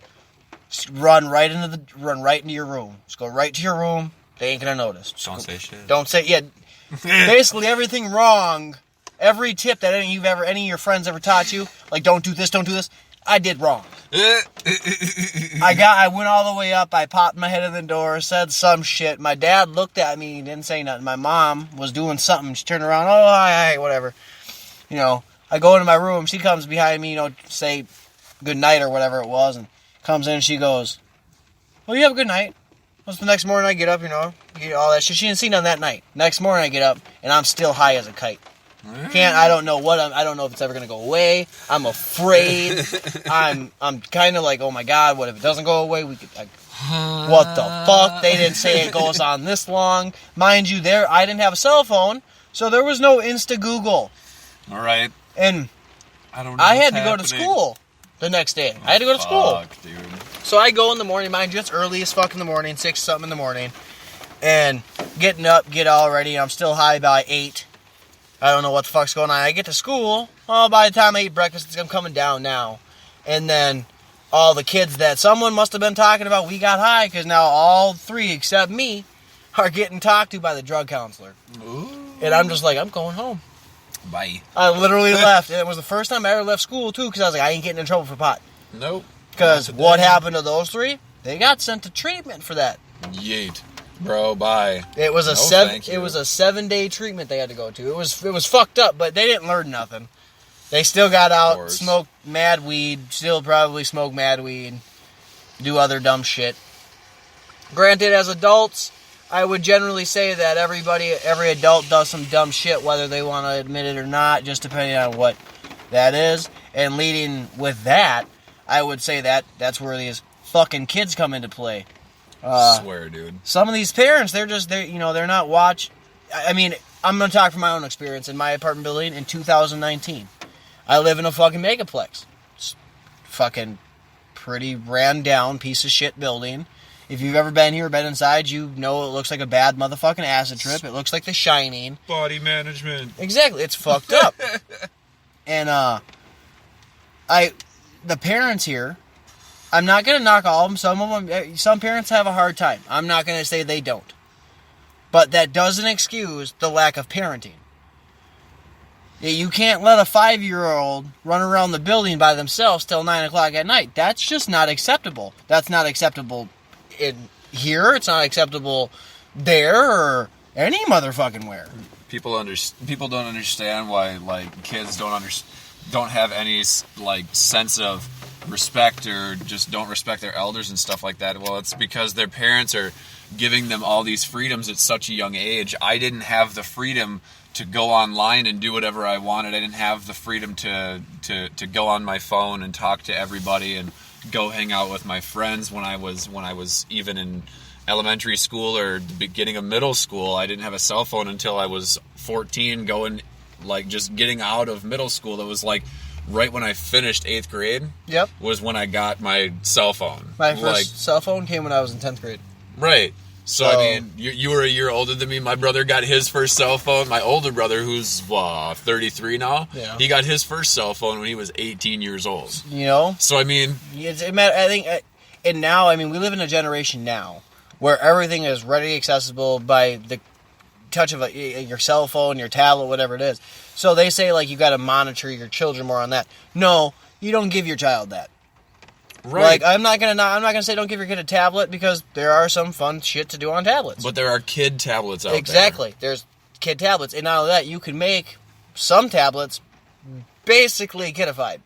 run right into your room. Just go right to your room. They ain't gonna notice. Don't say shit. Don't say, yeah. Basically everything wrong, every tip that any of your friends ever taught you, like don't do this, I did wrong. I went all the way up, I popped my head in the door, said some shit. My dad looked at me, didn't say nothing. My mom was doing something, she turned around, oh, hi, whatever. You know, I go into my room, she comes behind me, you know, say good night or whatever it was, and comes in and she goes, well, you have a good night. What's the next morning I get up, you know, all that shit. She didn't see none that night. Next morning I get up, and I'm still high as a kite. I don't know if it's ever going to go away. I'm afraid. I'm kind of like, oh my God, what if it doesn't go away? What the fuck? They didn't say it goes on this long. Mind you, I didn't have a cell phone, so there was no Insta Google. All right. And I had to go to school the next day. I had to go to school. Dude. So I go in the morning, mind you, it's early as fuck in the morning, 6-something in the morning, and getting up, get all ready, I'm still high by 8. I don't know what the fuck's going on. I get to school, by the time I eat breakfast, I'm coming down now. And then all the kids that someone must have been talking about, we got high, because now all 3 except me are getting talked to by the drug counselor. Ooh. And I'm just like, I'm going home. Bye. I literally left, and it was the first time I ever left school, too, because I was like, I ain't getting in trouble for pot. Nope. Because what happened to those 3? They got sent to treatment for that. Yeet. Bro, bye. It was a It was a 7-day treatment they had to go to. It was fucked up, but they didn't learn nothing. They still got out, smoked mad weed, still probably smoke mad weed, do other dumb shit. Granted, as adults, I would generally say that every adult does some dumb shit, whether they want to admit it or not, just depending on what that is. And leading with that, I would say that that's where these fucking kids come into play. Swear, dude. Some of these parents, they're not watch. I mean, I'm going to talk from my own experience in my apartment building in 2019. I live in a fucking megaplex. It's fucking pretty ran down piece of shit building. If you've ever been here or been inside, you know it looks like a bad motherfucking acid trip. It looks like The Shining. Body management. Exactly. It's fucked up. And, the parents here, I'm not going to knock all of them. Some parents have a hard time. I'm not going to say they don't. But that doesn't excuse the lack of parenting. You can't let a 5-year-old run around the building by themselves till 9 o'clock at night. That's just not acceptable. That's not acceptable in here. It's not acceptable there or any motherfucking where. People don't understand why, like, kids don't have any, like, sense of respect or just don't respect their elders and stuff like that. Well, it's because their parents are giving them all these freedoms at such a young age. I didn't have the freedom to go online and do whatever I wanted. I didn't have the freedom to go on my phone and talk to everybody and go hang out with my friends when I was even in elementary school or the beginning of middle school. I didn't have a cell phone until I was 14, just getting out of middle school. That was like right when I finished 8th grade. Yep. Was when I got my cell phone. My first cell phone came when I was in 10th grade. Right. So, I mean, you were a year older than me. My brother got his first cell phone. My older brother, who's 33 now, he got his first cell phone when he was 18 years old. You know? So, I mean... I think, and now, I mean, we live in a generation now where everything is readily accessible by the touch of your cell phone, your tablet, whatever it is. So they say, like, you got to monitor your children more on that. No, you don't give your child that. Right. Like, I'm not gonna say don't give your kid a tablet because there are some fun shit to do on tablets. But there are kid tablets out there. Exactly. There's kid tablets. And not only that, you can make some tablets basically kidified.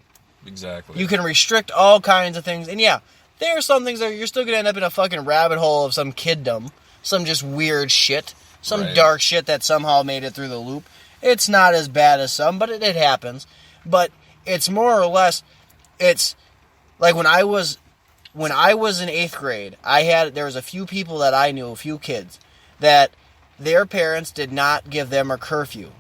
Exactly. You can restrict all kinds of things. And yeah, there are some things that you're still gonna end up in a fucking rabbit hole of some kiddom. Some just weird shit. Some dark shit that somehow made it through the loop. It's not as bad as some, but it happens. But it's more or less, it's... Like, when I was in 8th grade, there was a few people that I knew, a few kids, that their parents did not give them a curfew.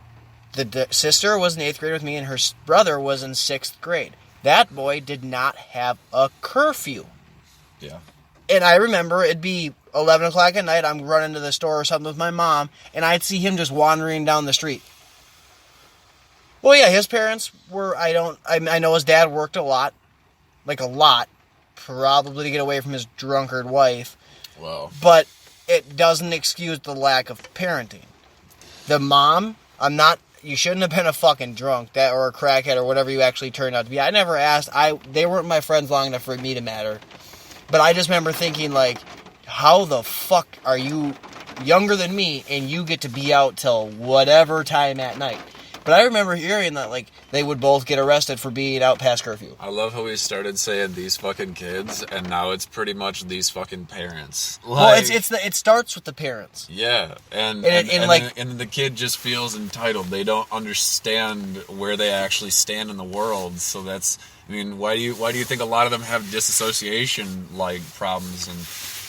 The sister was in 8th grade with me, and her brother was in 6th grade. That boy did not have a curfew. Yeah. And I remember it'd be 11 o'clock at night, I'm running to the store or something with my mom, and I'd see him just wandering down the street. Well, yeah, his parents were, I know his dad worked a lot, probably to get away from his drunkard wife. Well. But it doesn't excuse the lack of parenting. The mom, you shouldn't have been a fucking drunk, or a crackhead, or whatever you actually turned out to be. I never asked, they weren't my friends long enough for me to matter. But I just remember thinking, like, how the fuck are you younger than me, and you get to be out till whatever time at night? But I remember hearing that, like, they would both get arrested for being out past curfew. I love how we started saying these fucking kids, and now it's pretty much these fucking parents. Well, it starts with the parents. Yeah, and the kid just feels entitled. They don't understand where they actually stand in the world. So that's, I mean, why do you think a lot of them have disassociation like problems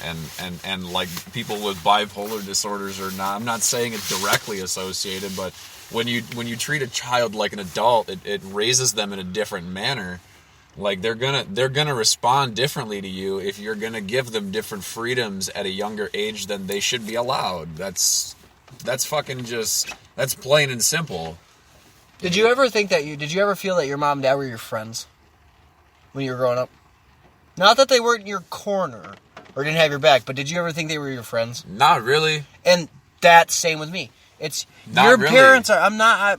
and like people with bipolar disorders or not? I'm not saying it's directly associated, but when you treat a child like an adult, it raises them in a different manner. Like they're gonna respond differently to you if you're gonna give them different freedoms at a younger age than they should be allowed. That's fucking just, that's plain and simple. Did you ever feel that your mom and dad were your friends when you were growing up? Not that they weren't in your corner or didn't have your back, but did you ever think they were your friends? Not really. And that's same with me. It's not your really. Parents are.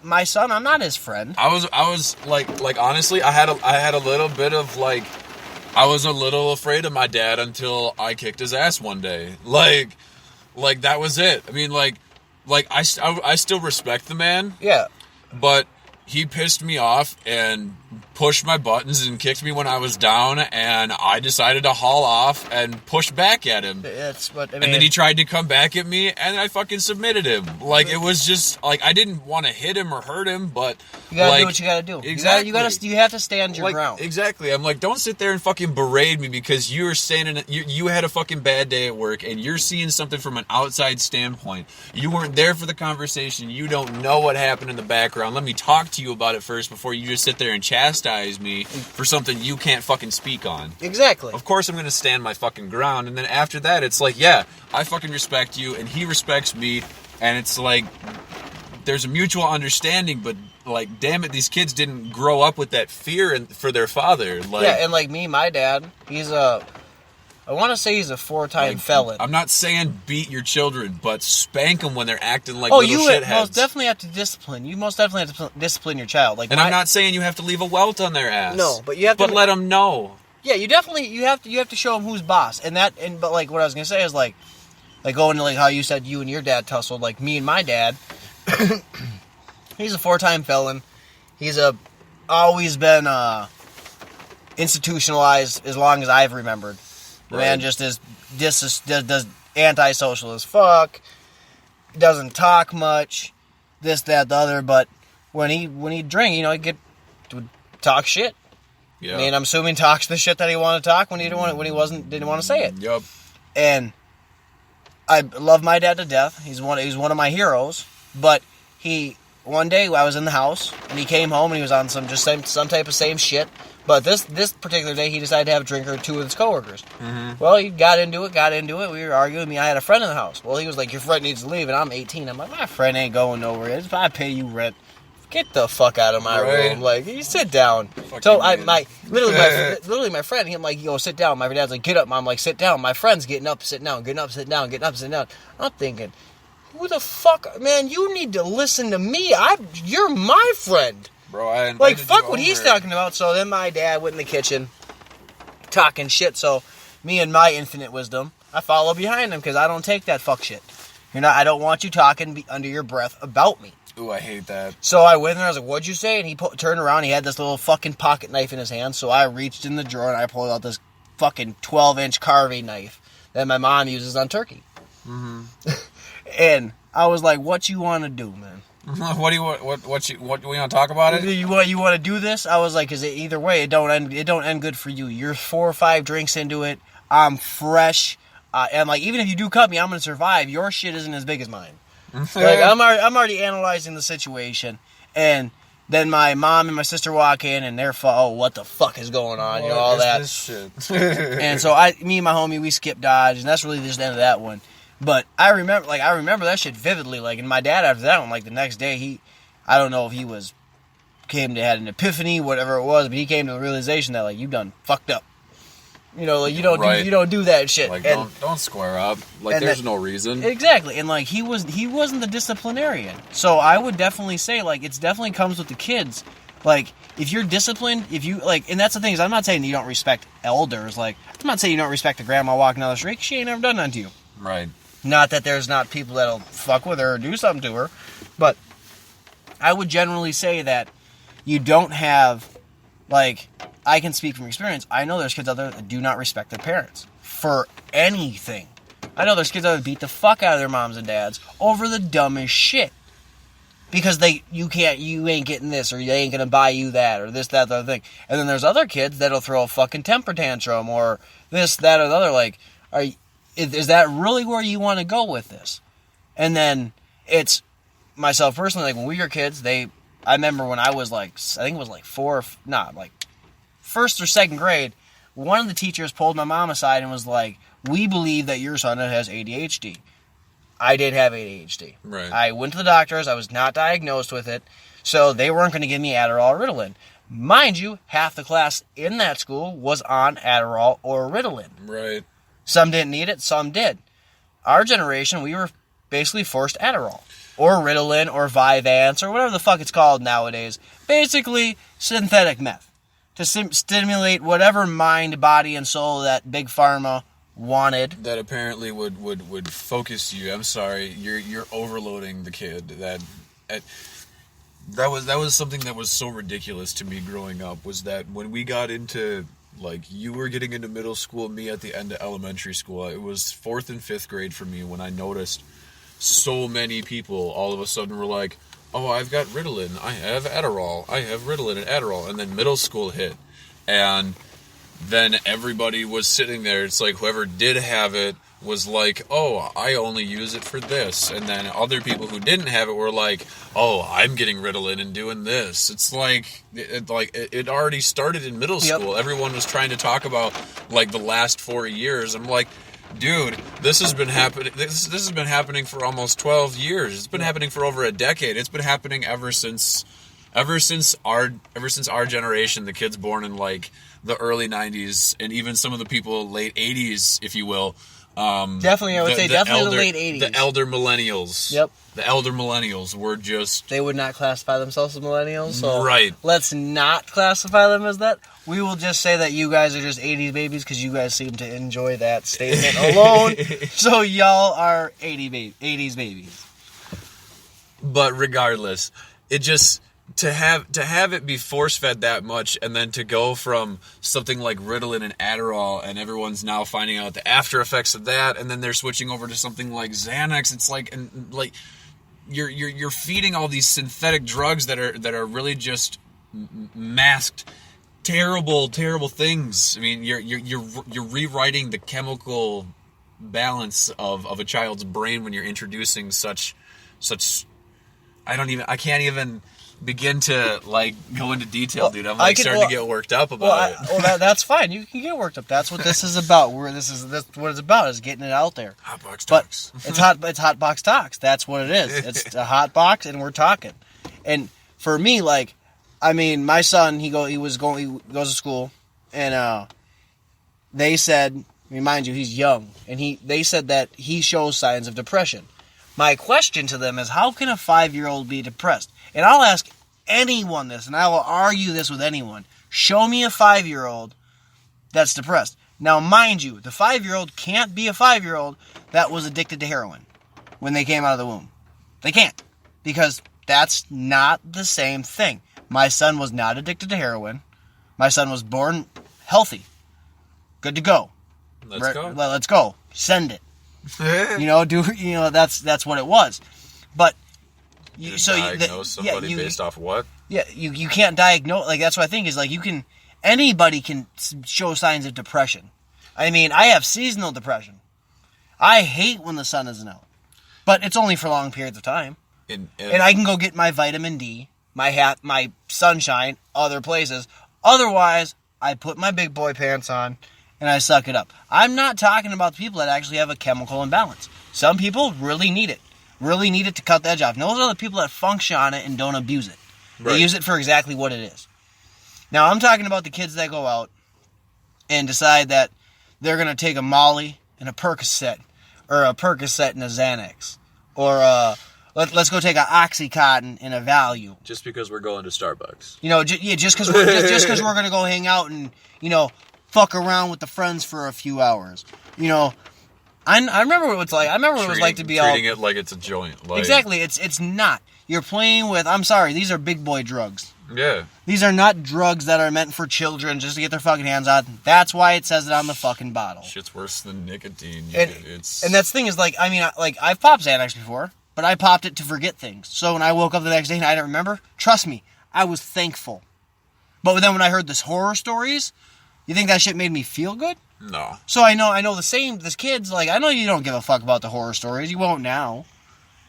My son. I'm not his friend. I was like honestly, I had a little bit of like, I was a little afraid of my dad until I kicked his ass one day. Like that was it. I mean, like I still respect the man. Yeah. But he pissed me off and pushed my buttons and kicked me when I was down, and I decided to haul off and push back at him. That's what I mean. And then he tried to come back at me, and I fucking submitted him. Like, it was just, like, I didn't want to hit him or hurt him, but... You gotta do what you gotta do. Exactly. You have to stand your ground. Exactly. I'm like, don't sit there and fucking berate me because you were standing... You had a fucking bad day at work, and you're seeing something from an outside standpoint. You weren't there for the conversation. You don't know what happened in the background. Let me talk to you about it first before you just sit there and chastise me for something you can't fucking speak on. Exactly. Of course I'm going to stand my fucking ground, and then after that, it's like, yeah, I fucking respect you, and he respects me, and it's like, there's a mutual understanding, but, like, damn it, these kids didn't grow up with that fear for their father. Like, yeah, and like me, my dad, I want to say he's a 4-time felon. I'm not saying beat your children, but spank them when they're acting like little shitheads. You most definitely have to discipline. You most definitely have to discipline your child. Like, and I'm not saying you have to leave a welt on their ass. No, but you have to. But let them know. Yeah, you have to show them who's boss. But like what I was gonna say is like going to like how you said you and your dad tussled. Like me and my dad, he's a 4-time felon. He's always been institutionalized as long as I've remembered. The man just does antisocial as fuck. Doesn't talk much. This, that, the other. But when he drink, he would talk shit. Yeah. I mean, I'm assuming talks the shit that he wanted to talk when he didn't want to say it. Yep. And I love my dad to death. He's one of my heroes. But one day I was in the house and he came home and he was on some type of same shit. But this particular day, he decided to have a drink or two with his coworkers. Mm-hmm. Well, he got into it. We were arguing. I had a friend in the house. Well, he was like, your friend needs to leave, and I'm 18. I'm like, my friend ain't going nowhere. If I pay you rent, get the fuck out of my room. Like, you sit down. So my friend, him like, yo, sit down. My dad's like, get up. I'm like, sit down. My friend's getting up, sitting down, getting up, sitting down, getting up, sitting down. I'm thinking, who the fuck, man? You need to listen to me. You're my friend. Bro, fuck what he's talking about. So then my dad went in the kitchen talking shit. So me and my infinite wisdom, I follow behind him because I don't take that fuck shit. I don't want you talking under your breath about me. Ooh, I hate that. So I went in there, I was like, what'd you say? And he turned around, he had this little fucking pocket knife in his hand. So I reached in the drawer and I pulled out this fucking 12-inch carving knife that my mom uses on turkey. Mm-hmm. And I was like, what you want to do, man? What do you want? What we want to talk about it? You want to do this? I was like, because either way, it don't end good for you. You're 4 or 5 drinks into it. I'm fresh, and like even if you do cut me, I'm gonna survive. Your shit isn't as big as mine. Like I'm already analyzing the situation, and then my mom and my sister walk in, and they're what the fuck is going on? All that shit. And so me and my homie, we skip Dodge, and that's really just the end of that one. But I remember that shit vividly. Like, and my dad after that one, like the next day, I don't know if he was had an epiphany, whatever it was, but he came to the realization that, like, you done fucked up. You know, like, you don't do that shit. Like, don't square up. Like, there's no reason. Exactly. And, like, he wasn't the disciplinarian. So I would definitely say, like, it definitely comes with the kids. Like, if you're disciplined, if you, like, and that's the thing is, I'm not saying that you don't respect elders. Like, I'm not saying you don't respect a grandma walking down the street, 'cause she ain't never done nothing to you. Right. Not that there's not people that'll fuck with her or do something to her, but I would generally say that you don't have, like, I can speak from experience. I know there's kids out there that do not respect their parents for anything. I know there's kids out there that beat the fuck out of their moms and dads over the dumbest shit. Because you ain't getting this, or they ain't gonna buy you that, or this, that, the other thing. And then there's other kids that'll throw a fucking temper tantrum, or this, that, or the other. Like, is that really where you want to go with this? And then it's myself personally, like, when we were kids, I remember when I was like, I think it was like first or second grade, one of the teachers pulled my mom aside and was like, we believe that your son has ADHD. I did have ADHD. Right. I went to the doctors. I was not diagnosed with it. So they weren't going to give me Adderall or Ritalin. Mind you, half the class in that school was on Adderall or Ritalin. Right. Some didn't need it, some did. Our generation, we were basically forced Adderall or Ritalin or Vyvanse or whatever the fuck it's called nowadays. Basically, synthetic meth to stimulate whatever mind, body, and soul that Big Pharma wanted. That apparently would focus you. I'm sorry, you're overloading the kid. That was something that was so ridiculous to me growing up, was that when we got into, like, you were getting into middle school, me at the end of elementary school, it was 4th and 5th grade for me when I noticed so many people all of a sudden were like, oh, I've got Ritalin, I have Adderall, I have Ritalin and Adderall, and then middle school hit, and then everybody was sitting there. It's like whoever did have it was like, oh, I only use it for this. And then other people who didn't have it were like, oh, I'm getting Ritalin and doing this. It's like it already started in middle school. Yep. Everyone was trying to talk about, like, the last 4 years. I'm like, dude, this has been happening. This has been happening for almost 12 years. It's been happening for over a decade. It's been happening ever since our generation, the kids born in, like, the early 90s, and even some of the people late 80s, if you will. Definitely, I would say definitely the late 80s. The elder millennials. Yep. The elder millennials were just... They would not classify themselves as millennials, so right. Let's not classify them as that. We will just say that you guys are just 80s babies, because you guys seem to enjoy that statement alone. So y'all are 80s babies. But regardless, it just... To have it be force-fed that much, and then to go from something like Ritalin and Adderall, and everyone's now finding out the after effects of that, and then they're switching over to something like Xanax. It's like, and like, you're feeding all these synthetic drugs that are really just masked terrible things. I mean, you're rewriting the chemical balance of a child's brain when you're introducing such. I can't even begin to, like, go into detail, dude. I'm starting to get worked up about it. Well, that's fine. You can get worked up. That's what this is about. That's what it's about, is getting it out there. Hotbox Talks. But it's Hotbox Talks. That's what it is. It's a hot box, and we're talking. And for me, like, I mean, my son, he goes to school, and they said, I mean, mind you, he's young, and they said that he shows signs of depression. My question to them is, how can a 5-year-old be depressed? And I'll ask anyone this, and I will argue this with anyone. Show me a 5-year-old that's depressed. Now, mind you, the 5-year-old can't be a 5-year-old that was addicted to heroin when they came out of the womb. They can't, because that's not the same thing. My son was not addicted to heroin. My son was born healthy. Good to go. Let's go. Send it. That's what it was. But diagnose somebody based off what? Yeah, you can't diagnose. Like, that's what I think is, like, anybody can show signs of depression. I mean, I have seasonal depression. I hate when the sun isn't out, but it's only for long periods of time. And I can go get my vitamin D, my sunshine, other places. Otherwise, I put my big boy pants on and I suck it up. I'm not talking about the people that actually have a chemical imbalance. Some people really need it. Really need it to cut the edge off. And those are the people that function on it and don't abuse it. They use it for exactly what it is. Now, I'm talking about the kids that go out and decide that they're going to take a Molly and a Percocet, or a Percocet and a Xanax, or let's go take an Oxycontin and a Value. Just because we're going to Starbucks. You know, just because we're going to go hang out and, you know, fuck around with the friends for a few hours. You know, I remember what it's like. I remember what it was like to be treating it like it's a joint. Like, exactly. It's not. You're playing with. I'm sorry. These are big boy drugs. Yeah. These are not drugs that are meant for children just to get their fucking hands on. That's why it says it on the fucking bottle. Shit's worse than nicotine. And that's the thing is, like, I mean, like, I've popped Xanax before, but I popped it to forget things. So when I woke up the next day and I didn't remember, trust me, I was thankful. But then when I heard this horror stories, you think that shit made me feel good? No. So I know the same, this kid's like, I know you don't give a fuck about the horror stories. You won't now.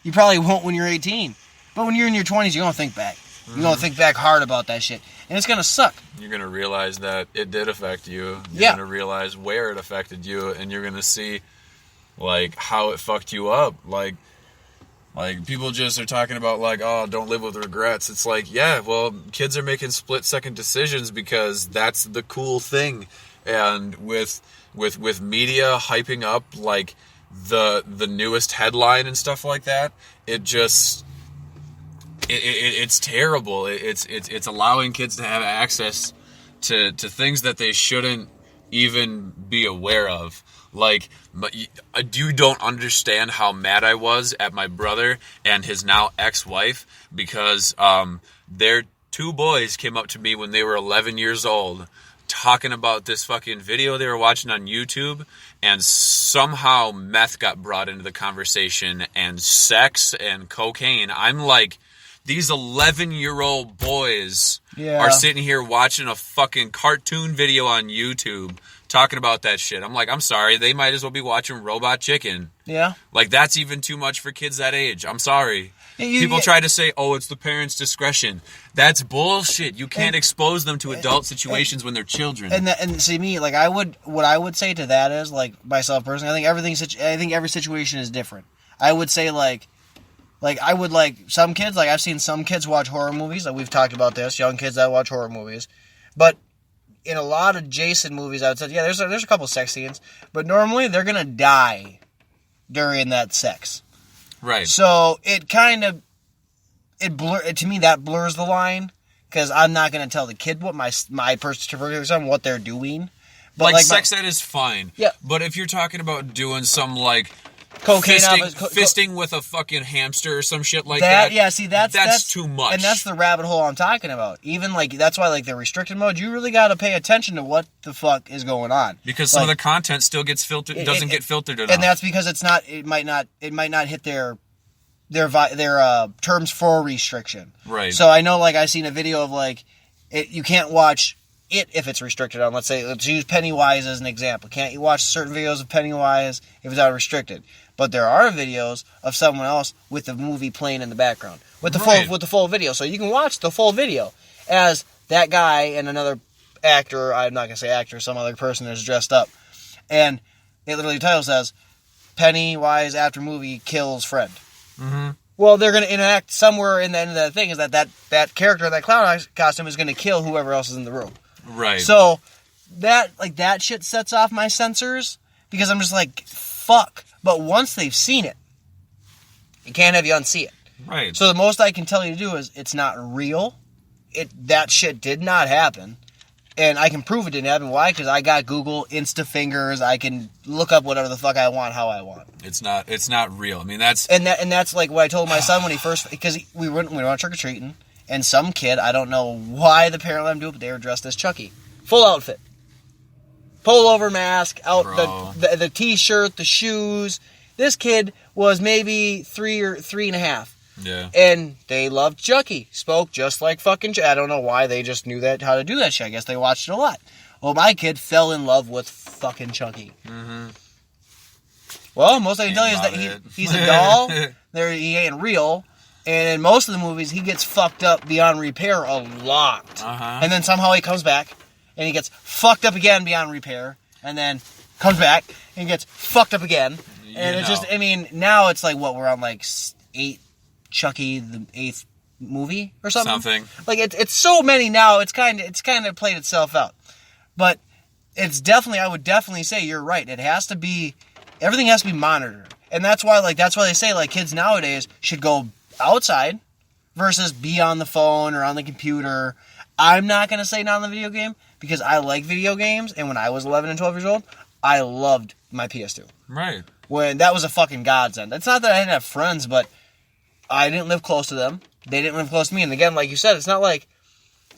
You probably won't when you're 18. But when you're in your 20s, you're going to think back. You're going to think back hard about that shit. And it's going to suck. You're going to realize that it did affect you. You're going to realize where it affected you. And you're going to see, like, how it fucked you up. Like, people just are talking about, like, oh, don't live with regrets. It's like, yeah, well, kids are making split-second decisions because that's the cool thing. And with media hyping up, like, the newest headline and stuff like that, it just... It's terrible. It's allowing kids to have access to things that they shouldn't even be aware of. Like, you don't understand how mad I was at my brother and his now ex-wife because their two boys came up to me when they were 11 years old talking about this fucking video they were watching on YouTube, and somehow meth got brought into the conversation and sex and cocaine. I'm like... These 11-year-old boys are sitting here watching a fucking cartoon video on YouTube talking about that shit. I'm like, I'm sorry. They might as well be watching Robot Chicken. Yeah. Like, that's even too much for kids that age. I'm sorry. People try to say, oh, it's the parents' discretion. That's bullshit. You can't expose them to adult situations when they're children. And see, me, like, what I would say to that is, like, myself personally, I think every situation is different. I would say, like, I would like some kids, like I've seen some kids watch horror movies, like we've talked about this, young kids that watch horror movies. But in a lot of Jason movies, I would say, yeah, there's a couple sex scenes, but normally they're going to die during that sex. Right. So it kind of, to me, that blurs the line, because I'm not going to tell the kid what my person, what they're doing. But like sex ed is fine. Yeah. But if you're talking about doing some, like, cocaine fisting with a fucking hamster or some shit like that. Yeah, see, that's too much. And that's the rabbit hole I'm talking about. Even, like, that's why, like, the restricted mode, you really got to pay attention to what the fuck is going on. Because some of the content still gets filtered, doesn't get filtered enough. And that's because it might not hit their terms for restriction. Right. So I know, like, I seen a video of, like, you can't watch it if it's restricted on. Let's use Pennywise as an example. Can't you watch certain videos of Pennywise if it's not restricted? But there are videos of someone else with the movie playing in the background with the full video, so you can watch the full video as that guy and another actor. I'm not gonna say actor, some other person is dressed up, and it literally title says Pennywise after movie kills friend. Mm-hmm. Well, they're gonna interact somewhere in the end of that thing. Is that character, that clown costume, is gonna kill whoever else is in the room. Right. So that shit sets off my sensors because I'm just like, fuck. But once they've seen it, you can't have you unsee it. Right. So the most I can tell you to do is it's not real. That shit did not happen. And I can prove it didn't happen. Why? Because I got Google Insta fingers. I can look up whatever the fuck I want, how I want. It's not real. I mean, that's... And that's like what I told my son when he first... Because we went trick-or-treating, and some kid, I don't know why the parent let him do it, but they were dressed as Chucky. Full outfit. Pullover mask, out the t-shirt, the shoes. This kid was maybe 3 or 3.5. Yeah. And they loved Chucky. Spoke just like fucking Chucky. I don't know why, they just knew how to do that shit. I guess they watched it a lot. Well, my kid fell in love with fucking Chucky. Mm-hmm. Well, most I can tell you is that he's a doll. He ain't real. And in most of the movies, he gets fucked up beyond repair a lot. Uh-huh. And then somehow he comes back. And he gets fucked up again beyond repair, and then comes back, and gets fucked up again. And it's just, I mean, now it's like, what, we're on like 8, Chucky, the 8th movie or something. Like it's so many now. It's kind of played itself out. But it's definitely, I would definitely say you're right. It has to be, everything has to be monitored. And that's why they say, like, kids nowadays should go outside versus be on the phone or on the computer. I'm not going to say not on the video game because I like video games. And when I was 11 and 12 years old, I loved my PS2. Right. When that was a fucking godsend. It's not that I didn't have friends, but I didn't live close to them. They didn't live close to me. And again, like you said, it's not like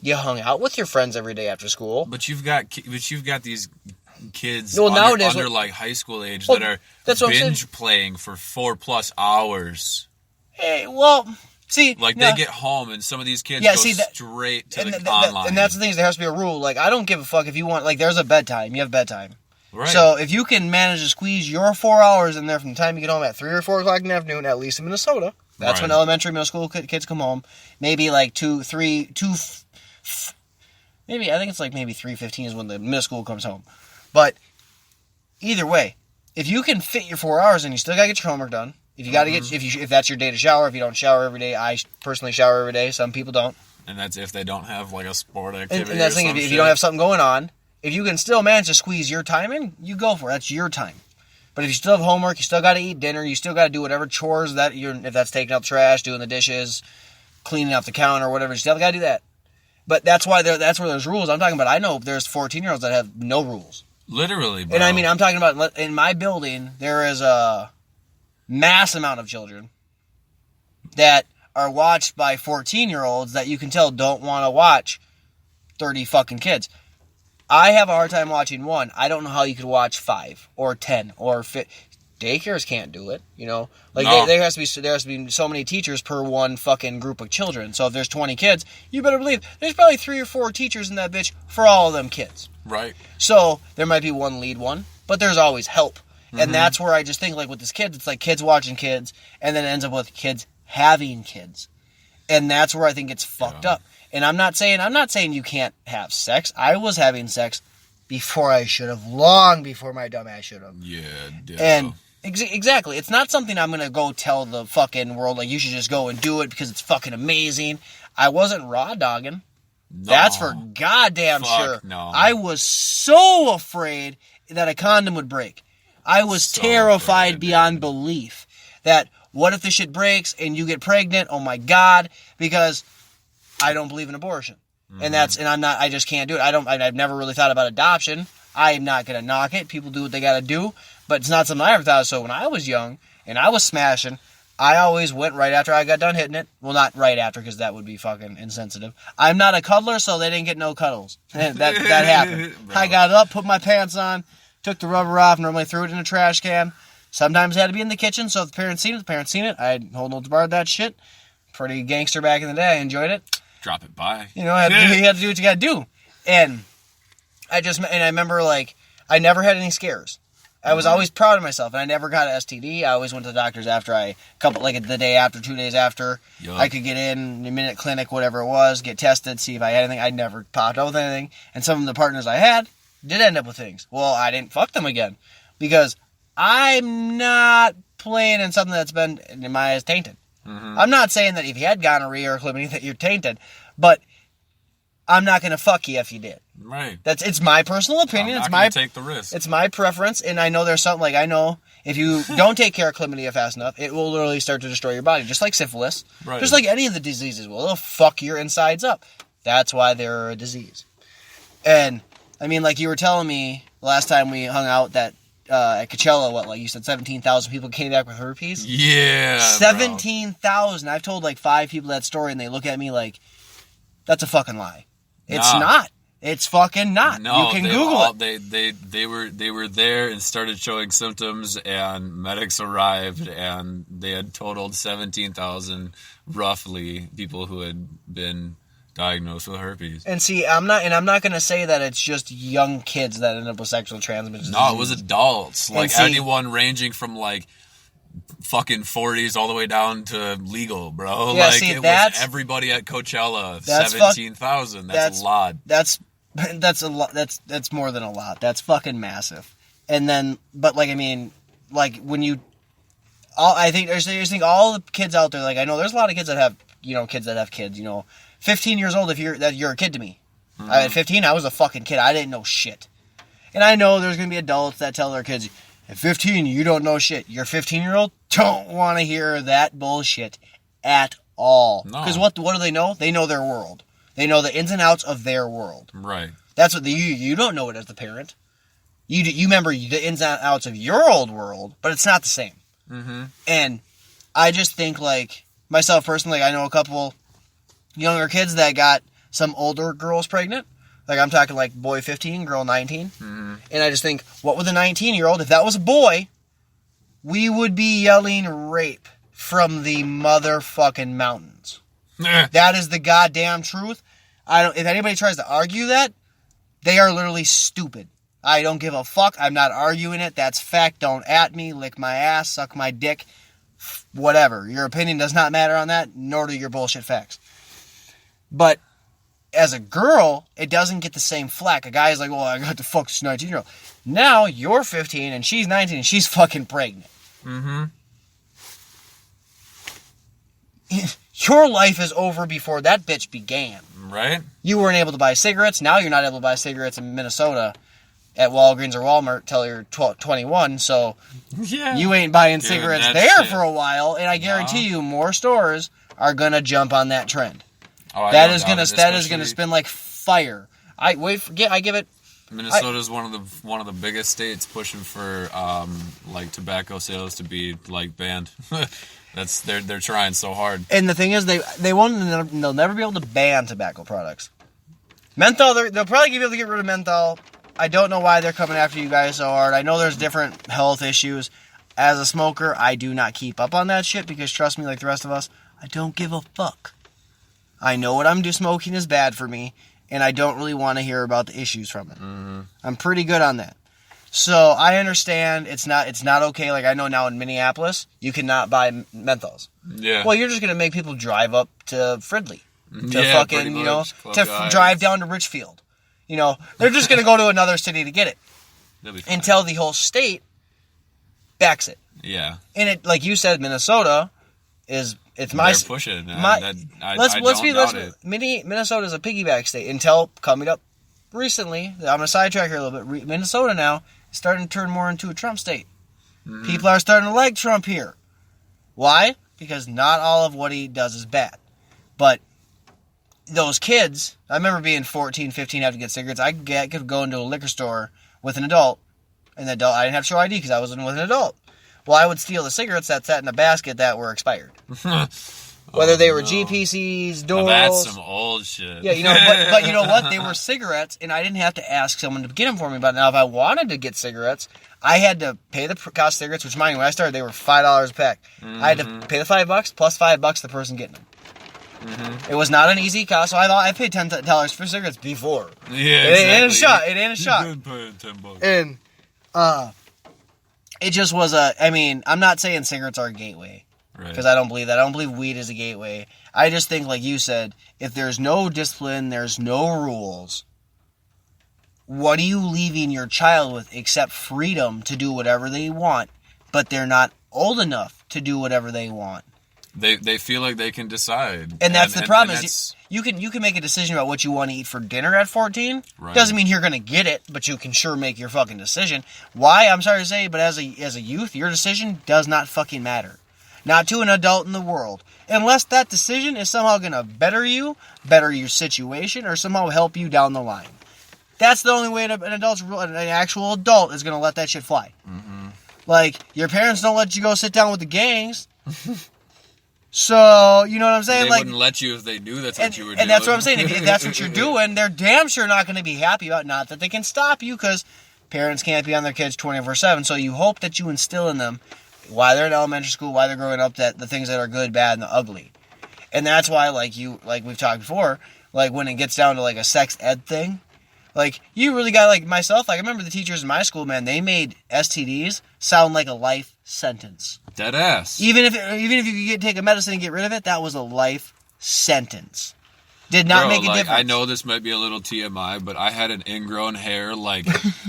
you hung out with your friends every day after school. But you've got these kids nowadays, under like high school age that are binge playing for 4+ hours. Hey, well, see, like they get home and some of these kids go straight to the online. And that's the thing, is there has to be a rule. Like, I don't give a fuck if you want, like, there's a bedtime. You have bedtime. Right. So if you can manage to squeeze your 4 hours in there from the time you get home at 3 or 4 o'clock in the afternoon, at least in Minnesota. That's when elementary, middle school kids come home. Maybe like maybe I think it's like maybe 3:15 is when the middle school comes home. But either way, if you can fit your 4 hours in, you still gotta get your homework done. If you gotta get, if that's your day to shower, if you don't shower every day, I personally shower every day. Some people don't. And that's if they don't have like a sport activity. And that's the thing. If you don't have something going on, if you can still manage to squeeze your time in, you go for it. That's your time. But if you still have homework, you still got to eat dinner, you still got to do whatever chores that if that's taking out the trash, doing the dishes, cleaning up the counter, whatever, you still got to do that. But that's why that's where there's rules. I'm talking about, I know there's 14-year-olds that have no rules. Literally, bro. And I mean, I'm talking about, in my building, there is a mass amount of children that are watched by 14-year-olds that you can tell don't want to watch 30 fucking kids. I have a hard time watching one. I don't know how you could watch 5 or 10 or 50. Daycares can't do it, you know. Like no. there has to be so many teachers per one fucking group of children. So if there's 20 kids, you better believe there's probably 3 or 4 teachers in that bitch for all of them kids. Right. So there might be one lead one, but there's always help. Mm-hmm. And that's where I just think, like with this kids, it's like kids watching kids, and then it ends up with kids having kids, and that's where I think it's fucked up. And I'm not saying you can't have sex. I was having sex before I should have, long before my dumb ass should have. Yeah, dude. And exactly, it's not something I'm gonna go tell the fucking world, like, you should just go and do it because it's fucking amazing. I wasn't raw dogging. No. That's for goddamn sure. No. I was so afraid that a condom would break. I was terrified beyond belief that what if the shit breaks and you get pregnant? Oh my God, because I don't believe in abortion. Mm-hmm. I just can't do it. I've never really thought about adoption. I'm not going to knock it. People do what they got to do, but it's not something I ever thought of. So when I was young and I was smashing, I always went right after I got done hitting it. Well, not right after, because that would be fucking insensitive. I'm not a cuddler, so they didn't get no cuddles. That happened. I got up, put my pants on, took the rubber off, normally threw it in a trash can. Sometimes it had to be in the kitchen, so if the parents seen it, I'd hold no bar that shit. Pretty gangster back in the day. I enjoyed it. Drop it by. You know, you have to do what you got to do. And I remember, like, I never had any scares. I was always proud of myself, and I never got an STD. I always went to the doctors after the day after, 2 days after. Yup. I could get in a minute clinic, whatever it was, get tested, see if I had anything. I never popped up with anything. And some of the partners I had did end up with things. Well, I didn't fuck them again because I'm not playing in something that's been, in my eyes, tainted. Mm-hmm. I'm not saying that if you had gonorrhea or chlamydia that you're tainted, but I'm not going to fuck you if you did. Right. It's my personal opinion. I'm not going to take the risk. It's my preference, and I know there's something, like, I know if you don't take care of chlamydia fast enough, it will literally start to destroy your body, just like syphilis. Right. Just like any of the diseases will. It'll fuck your insides up. That's why they're a disease. And, I mean, like you were telling me last time we hung out that at Coachella, like you said, 17,000 people came back with herpes? Yeah, 17,000. I've told like 5 people that story, and they look at me like, that's a fucking lie. It's not. It's fucking not. No, you can Google it. They were there and started showing symptoms, and medics arrived, and they had totaled 17,000 roughly people who had been diagnosed with herpes. And see, I'm not going to say that it's just young kids that end up with sexual transmission. No, it was adults. Like, anyone ranging from like fucking 40s all the way down to legal, bro. Yeah, like, see, it was everybody at Coachella. 17,000. That's a lot. That's a lot. That's more than a lot. That's fucking massive. And then, but like, I mean, like when you, I think all the kids out there, like, I know there's a lot of kids that have kids that have kids, 15 years old, you're a kid to me. At 15, I was a fucking kid. I didn't know shit. And I know there's going to be adults that tell their kids, at 15, you don't know shit. Your 15-year-old don't want to hear that bullshit at all. Because what do they know? They know their world. They know the ins and outs of their world. Right. That's what you don't know it as the parent. You remember the ins and outs of your old world, but it's not the same. Mm-hmm. And I just think, like, myself personally, I know a couple younger kids that got some older girls pregnant. Like, I'm talking, like, boy 15, girl 19. Mm-hmm. And I just think, what would the 19-year-old, if that was a boy, we would be yelling rape from the motherfucking mountains. That is the goddamn truth. If anybody tries to argue that, they are literally stupid. I don't give a fuck. I'm not arguing it. That's fact. Don't at me. Lick my ass. Suck my dick. Whatever. Your opinion does not matter on that, nor do your bullshit facts. But as a girl, it doesn't get the same flack. A guy's like, well, I got to fuck this 19-year-old. Now, you're 15, and she's 19, and she's fucking pregnant. Mm-hmm. Your life is over before that bitch began. Right. You weren't able to buy cigarettes. Now you're not able to buy cigarettes in Minnesota at Walgreens or Walmart till you're 21. So you ain't buying cigarettes there for a while. And I guarantee you more stores are going to jump on that trend. Oh, that is going to spin like fire. I give it. Minnesota's one of the biggest states pushing for like tobacco sales to be like banned. They're trying so hard. And the thing is, they'll never be able to ban tobacco products. Menthol, they'll probably be able to get rid of menthol. I don't know why they're coming after you guys so hard. I know there's different health issues. As a smoker, I do not keep up on that shit because, trust me, like the rest of us, I don't give a fuck. I know what I'm doing. Smoking is bad for me, and I don't really want to hear about the issues from it. Mm-hmm. I'm pretty good on that. So I understand it's not okay. Like, I know now in Minneapolis, you cannot buy menthols. Yeah. Well, you're just gonna make people drive up to Fridley to drive down to Richfield. They're just gonna go to another city to get it until the whole state backs it. Yeah. And it, like you said, Minnesota is they're pushing. Minnesota is a piggyback state until coming up recently. I'm gonna sidetrack here a little bit. Minnesota now is starting to turn more into a Trump state. Mm-hmm. People are starting to like Trump here. Why? Because not all of what he does is bad. But those kids, I remember being 14, 15, having to get cigarettes. I could go into a liquor store with an adult, and the adult, I didn't have to show ID because I was with an adult. Well, I would steal the cigarettes that sat in a basket that were expired. Whether they were GPCs, Doors. That's some old shit. Yeah, but you know what? They were cigarettes, and I didn't have to ask someone to get them for me. But now, if I wanted to get cigarettes, I had to pay the cost of cigarettes, which, mind you, when I started, they were $5 a pack. Mm-hmm. I had to pay the $5 plus $5 the person getting them. Mm-hmm. It was not an easy cost, so I paid $10 for cigarettes before. Yeah, exactly. It ain't a shot. You did pay $10. And it just was I'm not saying cigarettes are a gateway. Because I don't believe that. I don't believe weed is a gateway. I just think, like you said, if there's no discipline, there's no rules, what are you leaving your child with except freedom to do whatever they want, but they're not old enough to do whatever they want? They feel like they can decide. And that's the problem. You can make a decision about what you want to eat for dinner at 14. Right. Doesn't mean you're going to get it, but you can sure make your fucking decision. Why? I'm sorry to say, but as a youth, your decision does not fucking matter. Not to an adult in the world. Unless that decision is somehow going to better your situation, or somehow help you down the line. That's the only way an actual adult is going to let that shit fly. Mm-hmm. Like, your parents don't let you go sit down with the gangs. So, you know what I'm saying? They wouldn't let you if they knew that's what you were doing. And that's what I'm saying. If that's what you're doing, they're damn sure not going to be happy about it. Not that they can stop you, because parents can't be on their kids 24/7. So you hope that you instill in them, while they're in elementary school, while they're growing up, that the things that are good, bad, and the ugly. And that's why, like we've talked before, like when it gets down to like a sex ed thing, like you really got, like myself, like I remember the teachers in my school, man, they made STDs sound like a life sentence. Dead ass. Even if you could take a medicine and get rid of it, that was a life sentence. Did not make a difference. I know this might be a little TMI, but I had an ingrown hair like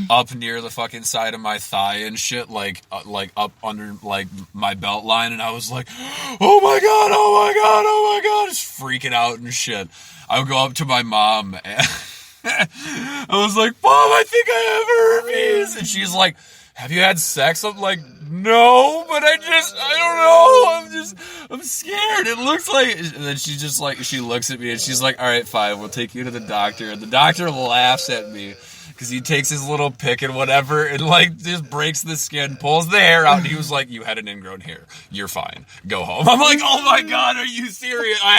up near the fucking side of my thigh and shit, like up under like my belt line, and I was like, oh my god, just freaking out and shit. I would go up to my mom and I was like, Mom, I think I have herpes, and she's like, have you had sex? I'm like, no, but I don't know. I'm scared. It looks like, and then she looks at me and she's like, all right, fine, we'll take you to the doctor. And the doctor laughs at me because he takes his little pick and whatever and like just breaks the skin, pulls the hair out, and he was like, you had an ingrown hair. You're fine. Go home. I'm like, oh my God, are you serious? I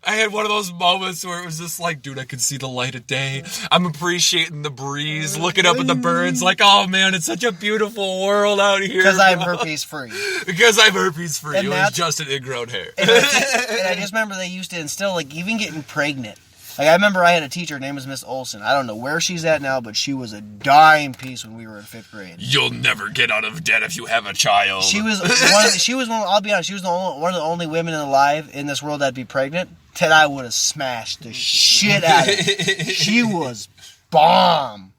had one of those moments where it was just like, dude, I could see the light of day. I'm appreciating the breeze, looking up at the birds, like, oh man, it's such a beautiful world out here. Because I'm herpes free. Because I'm herpes free. And it was just an ingrown hair. And I just remember they used to instill, like, even getting pregnant. Like, I remember I had a teacher, her name was Miss Olson. I don't know where she's at now, but she was a dime piece when we were in 5th grade. You'll never get out of debt if you have a child. I'll be honest, she was one of the only women alive in this world that'd be pregnant. Ted, I would have smashed the shit out of it. She was bomb.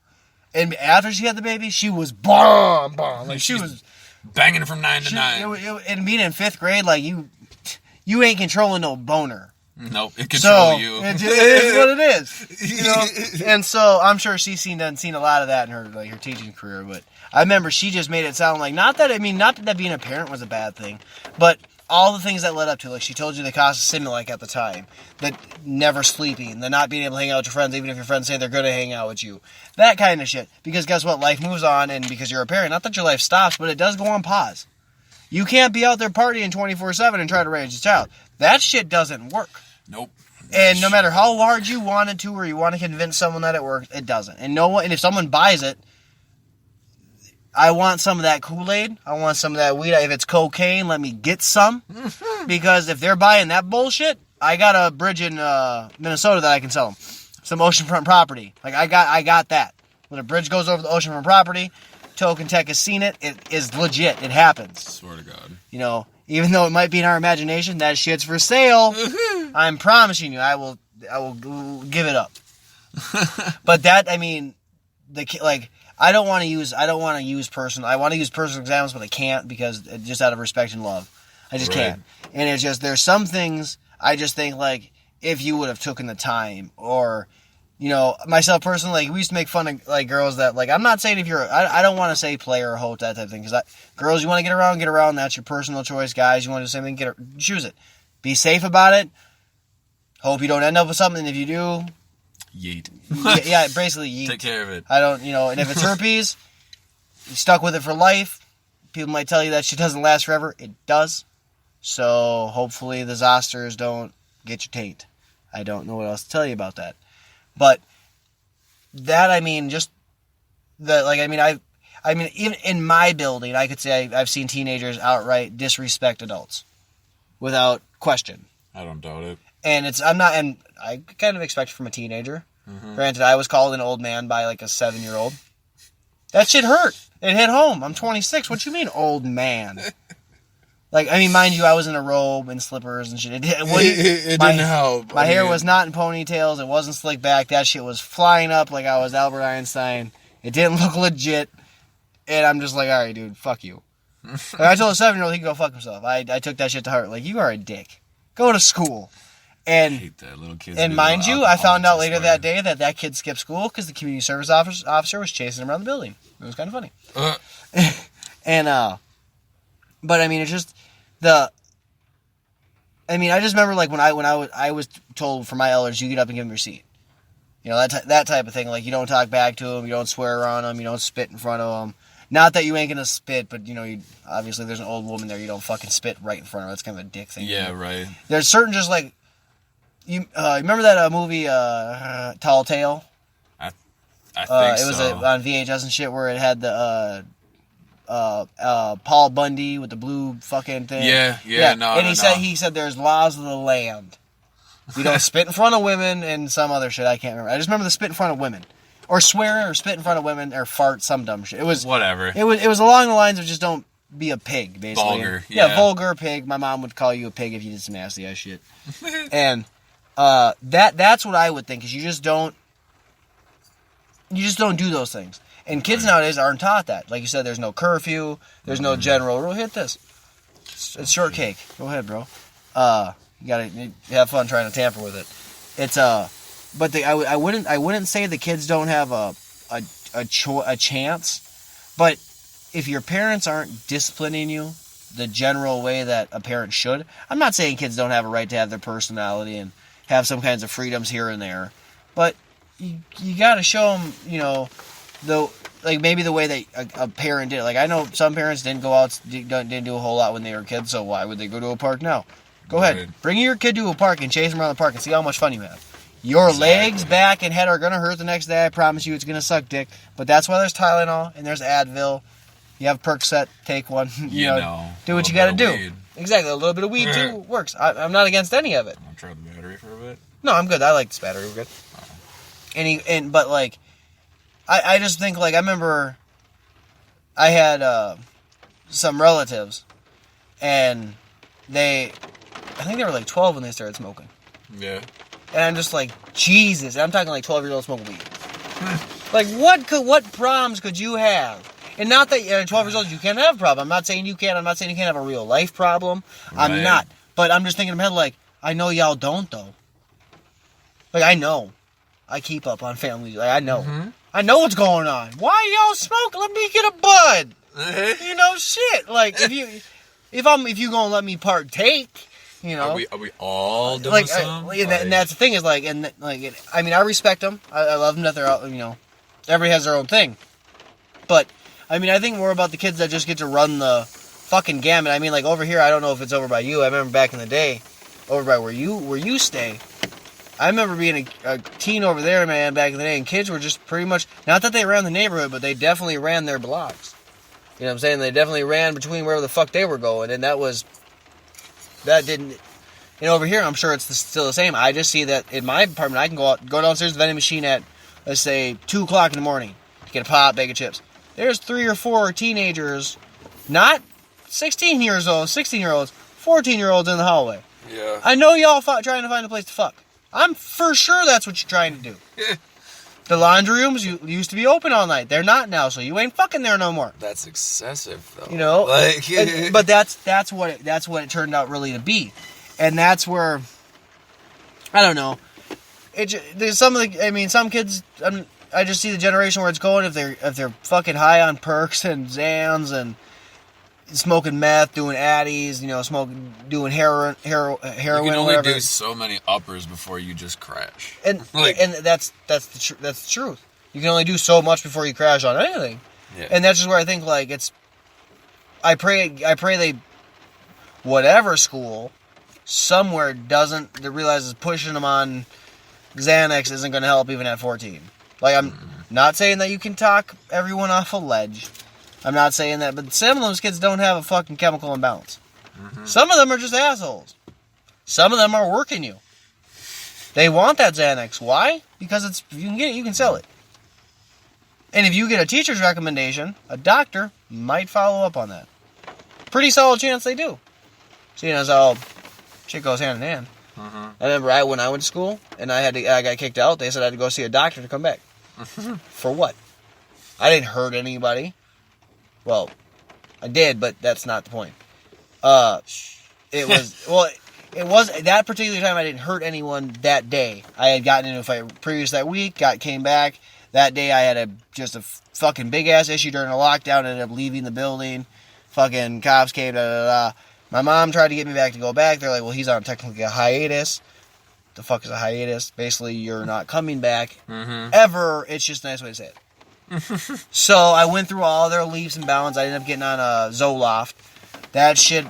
And after she had the baby, she was bomb. Like, she was banging from 9 to 9. And being in 5th grade, like, you ain't controlling no boner. Nope, it controls you. It is what it is, you know. And so I'm sure she's seen a lot of that in her teaching career. But I remember she just made it sound like not that being a parent was a bad thing, but all the things that led up to it. Like, she told you the cost of Similac at the time, that never sleeping, the not being able to hang out with your friends, even if your friends say they're going to hang out with you, that kind of shit. Because guess what, life moves on, and because you're a parent, not that your life stops, but it does go on pause. You can't be out there partying 24/7 and try to raise a child. That shit doesn't work. Nope. And no matter how hard you wanted to, or you want to convince someone that it works, it doesn't. And and if someone buys it, I want some of that Kool-Aid. I want some of that weed. If it's cocaine, let me get some. Because if they're buying that bullshit, I got a bridge in Minnesota that I can sell them. Some oceanfront property. Like, I got that. When a bridge goes over the oceanfront property, Token Tech has seen it. It is legit. It happens. Swear to God. You know, even though it might be in our imagination, that shit's for sale. I'm promising you, I will give it up. But that, I mean, I want to use personal examples, but I can't because just out of respect and love, I just can't. And it's just, there's some things I just think, like, if you would have taken the time, or, you know, myself personally, like, we used to make fun of, like, girls that, like, I'm not saying if you're, I don't want to say player or hoe, that type of thing, because girls, you want to get around, that's your personal choice. Guys, you want to do the same thing, choose it. Be safe about it. Hope you don't end up with something. If you do, yeet. Yeah, basically yeet. Take care of it. I don't, and if it's herpes, you're stuck with it for life. People might tell you that shit doesn't last forever. It does. So hopefully the zosters don't get your taint. I don't know what else to tell you about that. But that, I mean, just the, like, I mean, even in my building, I could say I've seen teenagers outright disrespect adults without question. I don't doubt it. And I kind of expect it from a teenager. Mm-hmm. Granted, I was called an old man by, like, a 7-year-old. That shit hurt. It hit home. I'm 26. What you mean, old man? Like, I mean, mind you, I was in a robe and slippers and shit. It didn't help. My hair was not in ponytails. It wasn't slicked back. That shit was flying up like I was Albert Einstein. It didn't look legit. And I'm just like, all right, dude, fuck you. Like, I told a 7-year-old he could go fuck himself. I took that shit to heart. Like, you are a dick. Go to school. And, I hate that. Little kids. And mind you, I found out later that day that kid skipped school because the community service officer was chasing him around the building. It was kind of funny. And, but I mean, it's just I just remember, like, when I was told from my elders, you get up and give them your seat. You know, that type of thing. Like, you don't talk back to them, you don't swear on them, you don't spit in front of them. Not that you ain't gonna spit, but, you know, obviously there's an old woman there, you don't fucking spit right in front of her. That's kind of a dick thing. Yeah, right. There's certain, just like, you remember that movie, Tall Tale? I think so. It was on VHS and shit, where it had the Paul Bundy with the blue fucking thing. Yeah. No, and he said there's laws of the land. You don't spit in front of women and some other shit I can't remember. I just remember the spit in front of women, or swear, or spit in front of women, or fart, some dumb shit. It was whatever. It was along the lines of just don't be a pig, basically. Vulgar. Yeah, vulgar pig. My mom would call you a pig if you did some nasty ass shit. And That's what I would think, is you just don't do those things. And kids nowadays aren't taught that. Like you said, there's no curfew, there's no general rule. Hit this. It's shortcake. Go ahead, bro. You gotta have fun trying to tamper with it. It's but I wouldn't say the kids don't have a chance. But if your parents aren't disciplining you the general way that a parent should, I'm not saying kids don't have a right to have their personality and have some kinds of freedoms here and there, but you got to show them, maybe the way that a parent did. Like, I know some parents didn't go out, didn't do a whole lot when they were kids, so why would they go to a park now? Go ahead, bring your kid to a park and chase him around the park and see how much fun you have. Your legs, back, and head are going to hurt the next day. I promise you it's going to suck dick. But that's why there's Tylenol and there's Advil. You have Percocet, take one. Do what you got to do. Weed. Exactly, a little bit of weed too works. I'm not against any of it. Want to try the battery for a bit? No, I'm good. I like this battery. We're good. But like, I just think, like, I remember I had some relatives, and I think they were like 12 when they started smoking. Yeah. And I'm just like, Jesus. And I'm talking like 12-year-olds smoking weed. Like, what problems could you have? And not that 12 years old you can't have a problem. I'm not saying you can't. I'm not saying you can't have a real life problem. Right. I'm not. But I'm just thinking in my head, like, I know y'all don't, though. Like, I know. I keep up on family. Like, I know. Mm-hmm. I know what's going on. Why y'all smoke? Let me get a bud. Shit. Like, if you gonna let me partake, Are we all doing something? And that's the thing, is like, I respect them. I love them that they're out, everybody has their own thing. But, I think more about the kids that just get to run the fucking gamut. Like, over here, I don't know if it's over by you. I remember back in the day, over by where you stay, I remember being a teen over there, man, back in the day, and kids were just pretty much, not that they ran the neighborhood, but they definitely ran their blocks. You know what I'm saying? They definitely ran between wherever the fuck they were going, and that didn't, over here, I'm sure it's still the same. I just see that in my apartment, I can go downstairs to the vending machine at, let's say, 2 o'clock in the morning to get a pop, bag of chips. There's 3 or 4 teenagers, not 16-year-olds, 14-year-olds in the hallway. Yeah. I know y'all trying to find a place to fuck. I'm for sure that's what you're trying to do. The laundry rooms used to be open all night. They're not now, so you ain't fucking there no more. That's excessive, though. But that's what it turned out really to be, and that's where, I don't know. There's some kids. I just see the generation where it's going. If they're fucking high on perks and Xans and smoking meth, doing Addies, doing heroin. You can only do so many uppers before you just crash. And that's the truth. You can only do so much before you crash on anything. Yeah. And that's just where I think, like, it's. I pray they, whatever school, somewhere that realizes pushing them on Xanax isn't going to help even at 14. Like, I'm not saying that you can talk everyone off a ledge. I'm not saying that, but some of those kids don't have a fucking chemical imbalance. Mm-hmm. Some of them are just assholes. Some of them are working you. They want that Xanax. Why? Because if you can get it, you can sell it. And if you get a teacher's recommendation, a doctor might follow up on that. Pretty solid chance they do. Seeing as how shit goes hand in hand. Mm-hmm. I remember when I went to school and I got kicked out, they said I had to go see a doctor to come back. For what? I didn't hurt anybody. Well, I did, but that's not the point. It was that particular time I didn't hurt anyone that day. I had gotten into a fight previous that week, came back. That day I had just a fucking big ass issue during a lockdown, ended up leaving the building. Fucking cops came, My mom tried to get me back to go back. They're like, well, he's on technically a hiatus. The fuck is a hiatus? Basically, you're not coming back ever. It's just a nice way to say it. So I went through all their leaps and bounds. I ended up getting on a Zoloft. That shit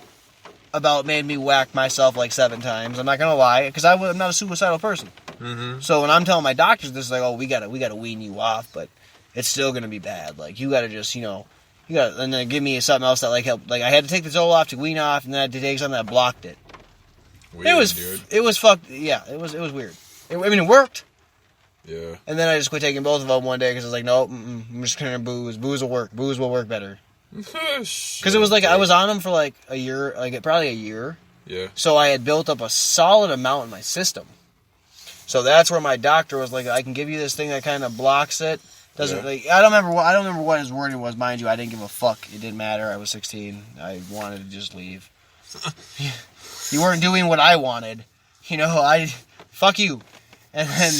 about made me whack myself like 7 times. I'm not gonna lie, because I'm not a suicidal person. Mm-hmm. So when I'm telling my doctors this, is like, oh, we gotta wean you off, but it's still gonna be bad. Like, you gotta just, and then give me something else that like helped. Like, I had to take the Zoloft to wean off, and then I had to take something that blocked it. Weird, it was fucked. Yeah, it was weird. It worked. Yeah. And then I just quit taking both of them one day because I was like, nope, I'm just gonna booze. Booze will work. Booze will work better. Because it was like I was on them for like a year, probably a year. Yeah. So I had built up a solid amount in my system. So that's where my doctor was like, I can give you this thing that kind of blocks it. Doesn't like I don't remember what his wording was, mind you. I didn't give a fuck. It didn't matter. I was 16. I wanted to just leave. You weren't doing what I wanted. Fuck you. And then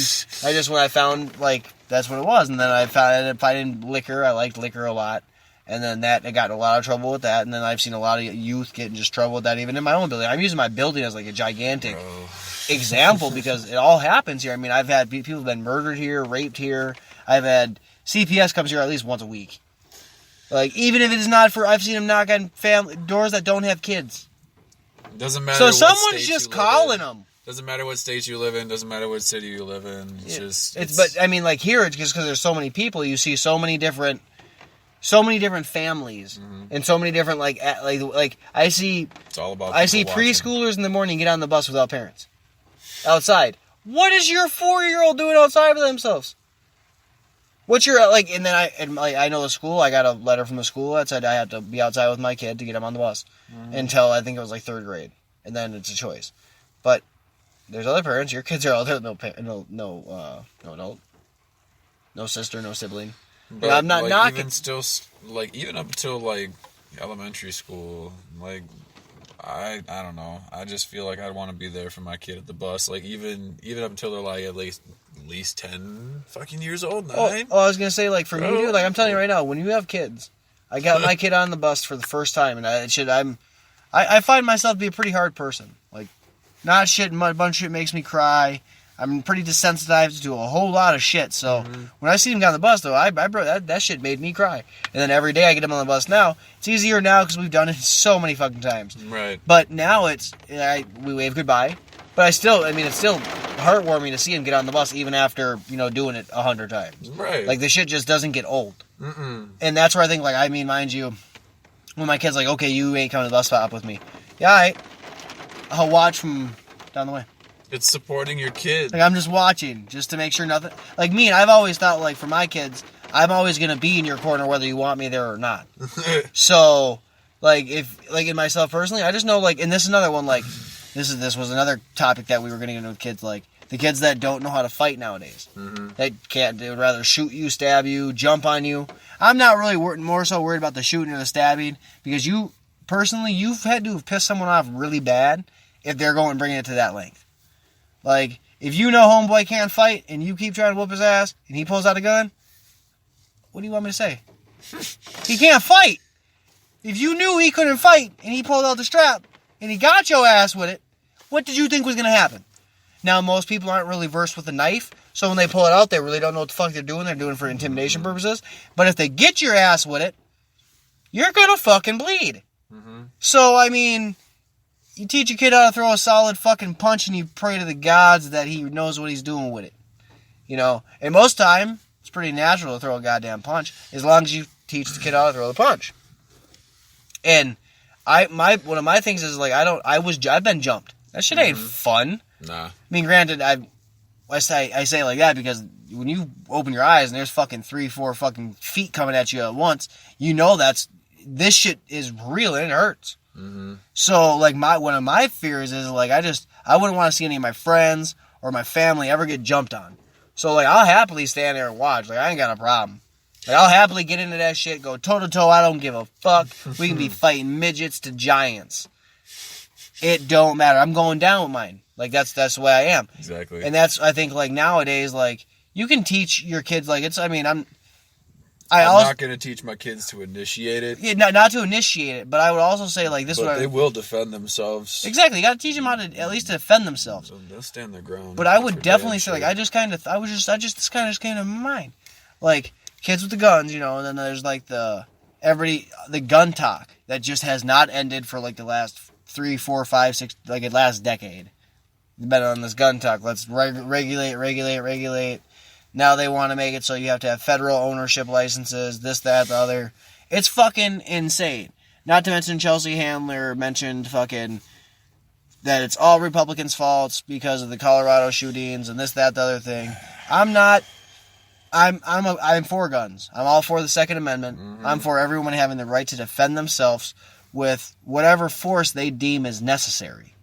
when I found, like, that's what it was. And then I found if I didn't liquor, I liked liquor a lot. And then I got in a lot of trouble with that. And then I've seen a lot of youth get in just trouble with that, even in my own building. I'm using my building as, like, a gigantic example because it all happens here. I mean, I've had people have been murdered here, raped here. I've had CPS comes here at least once a week. Like, even if it is not for, I've seen them knock on family doors that don't have kids. Doesn't matter. So someone's just calling them. Doesn't matter what state you live in. Doesn't matter what city you live in. But I mean, like here, it's just because there's so many people. You see so many different families and so many different like I see. It's all about. I see preschoolers in the morning get on the bus without parents, outside. What is your 4-year-old doing outside by themselves? What's your like? And then I know the school. I got a letter from the school that said I had to be outside with my kid to get him on the bus until I think it was like 3rd grade, and then it's a choice. But there's other parents. Your kids are out there with no adult, no sister, no sibling. But I'm not knocking. Even still, like even up until like elementary school, like I don't know. I just feel like I'd want to be there for my kid at the bus. Like even up until they're like at least 10 fucking years old. 9. Oh, I was gonna say like for me, dude. Like I'm telling you right now, when you have kids, I got my kid on the bus for the first time, and I find myself to be a pretty hard person. Like, not shit, a bunch of shit makes me cry. I'm pretty desensitized to a whole lot of shit. So when I see him get on the bus, though, that shit made me cry. And then every day I get him on the bus now. It's easier now because we've done it so many fucking times. Right. But now we wave goodbye. But it's still heartwarming to see him get on the bus even after, doing it 100 times. Right. Like, the shit just doesn't get old. Mm-mm. And that's where I think, like, I mean, mind you, when my kid's like, okay, you ain't coming to the bus stop with me. Yeah, all right. I'll watch from down the way. It's supporting your kid. Like, I'm just watching, just to make sure nothing... Like, me, I've always thought, like, for my kids, I'm always going to be in your corner whether you want me there or not. So, like, in myself personally, I just know, like, and this is another one, like, this was another topic that we were getting into with kids, like, the kids that don't know how to fight nowadays. They would rather shoot you, stab you, jump on you. I'm not really more so worried about the shooting or the stabbing, because you've had to have pissed someone off really bad if they're going and bringing it to that length. Like, if you know homeboy can't fight and you keep trying to whoop his ass and he pulls out a gun, what do you want me to say? He can't fight. If you knew he couldn't fight and he pulled out the strap and he got your ass with it, what did you think was going to happen? Now, most people aren't really versed with a knife, so when they pull it out, they really don't know what the fuck they're doing. They're doing it for intimidation purposes. But if they get your ass with it, you're going to fucking bleed. So, I mean... You teach your kid how to throw a solid fucking punch and you pray to the gods that he knows what he's doing with it. And most time, it's pretty natural to throw a goddamn punch as long as you teach the kid how to throw the punch. And one of my things is like, I've been jumped. That shit ain't fun. Nah. I mean, granted, I say it like that because when you open your eyes and there's fucking 3-4 fucking feet coming at you at once, this shit is real and it hurts. So, like, one of my fears is, like, I wouldn't want to see any of my friends or my family ever get jumped on. So, like, I'll happily stand there and watch. Like, I ain't got a problem. Like, I'll happily get into that shit, go toe-to-toe, I don't give a fuck. We can be fighting midgets to giants. It don't matter. I'm going down with mine. Like, that's the way I am. Exactly. And that's, I think, like, nowadays, like, you can teach your kids, like, I'm not going to teach my kids to initiate it. Yeah, not to initiate it, but I would also say, like, they will defend themselves. Exactly, you got to teach them how to at least defend themselves. So they'll stand their ground. But I would definitely say, like, this kind of came to my mind, like kids with the guns, and then there's like the gun talk that just has not ended for like the last 3, 4, 5, 6, like the last decade. You've been on this gun talk. Let's regulate. Now they want to make it so you have to have federal ownership licenses, this, that, the other. It's fucking insane. Not to mention Chelsea Handler mentioned fucking that it's all Republicans' faults because of the Colorado shootings and this, that, the other thing. I'm for guns. I'm all for the Second Amendment. I'm for everyone having the right to defend themselves with whatever force they deem is necessary.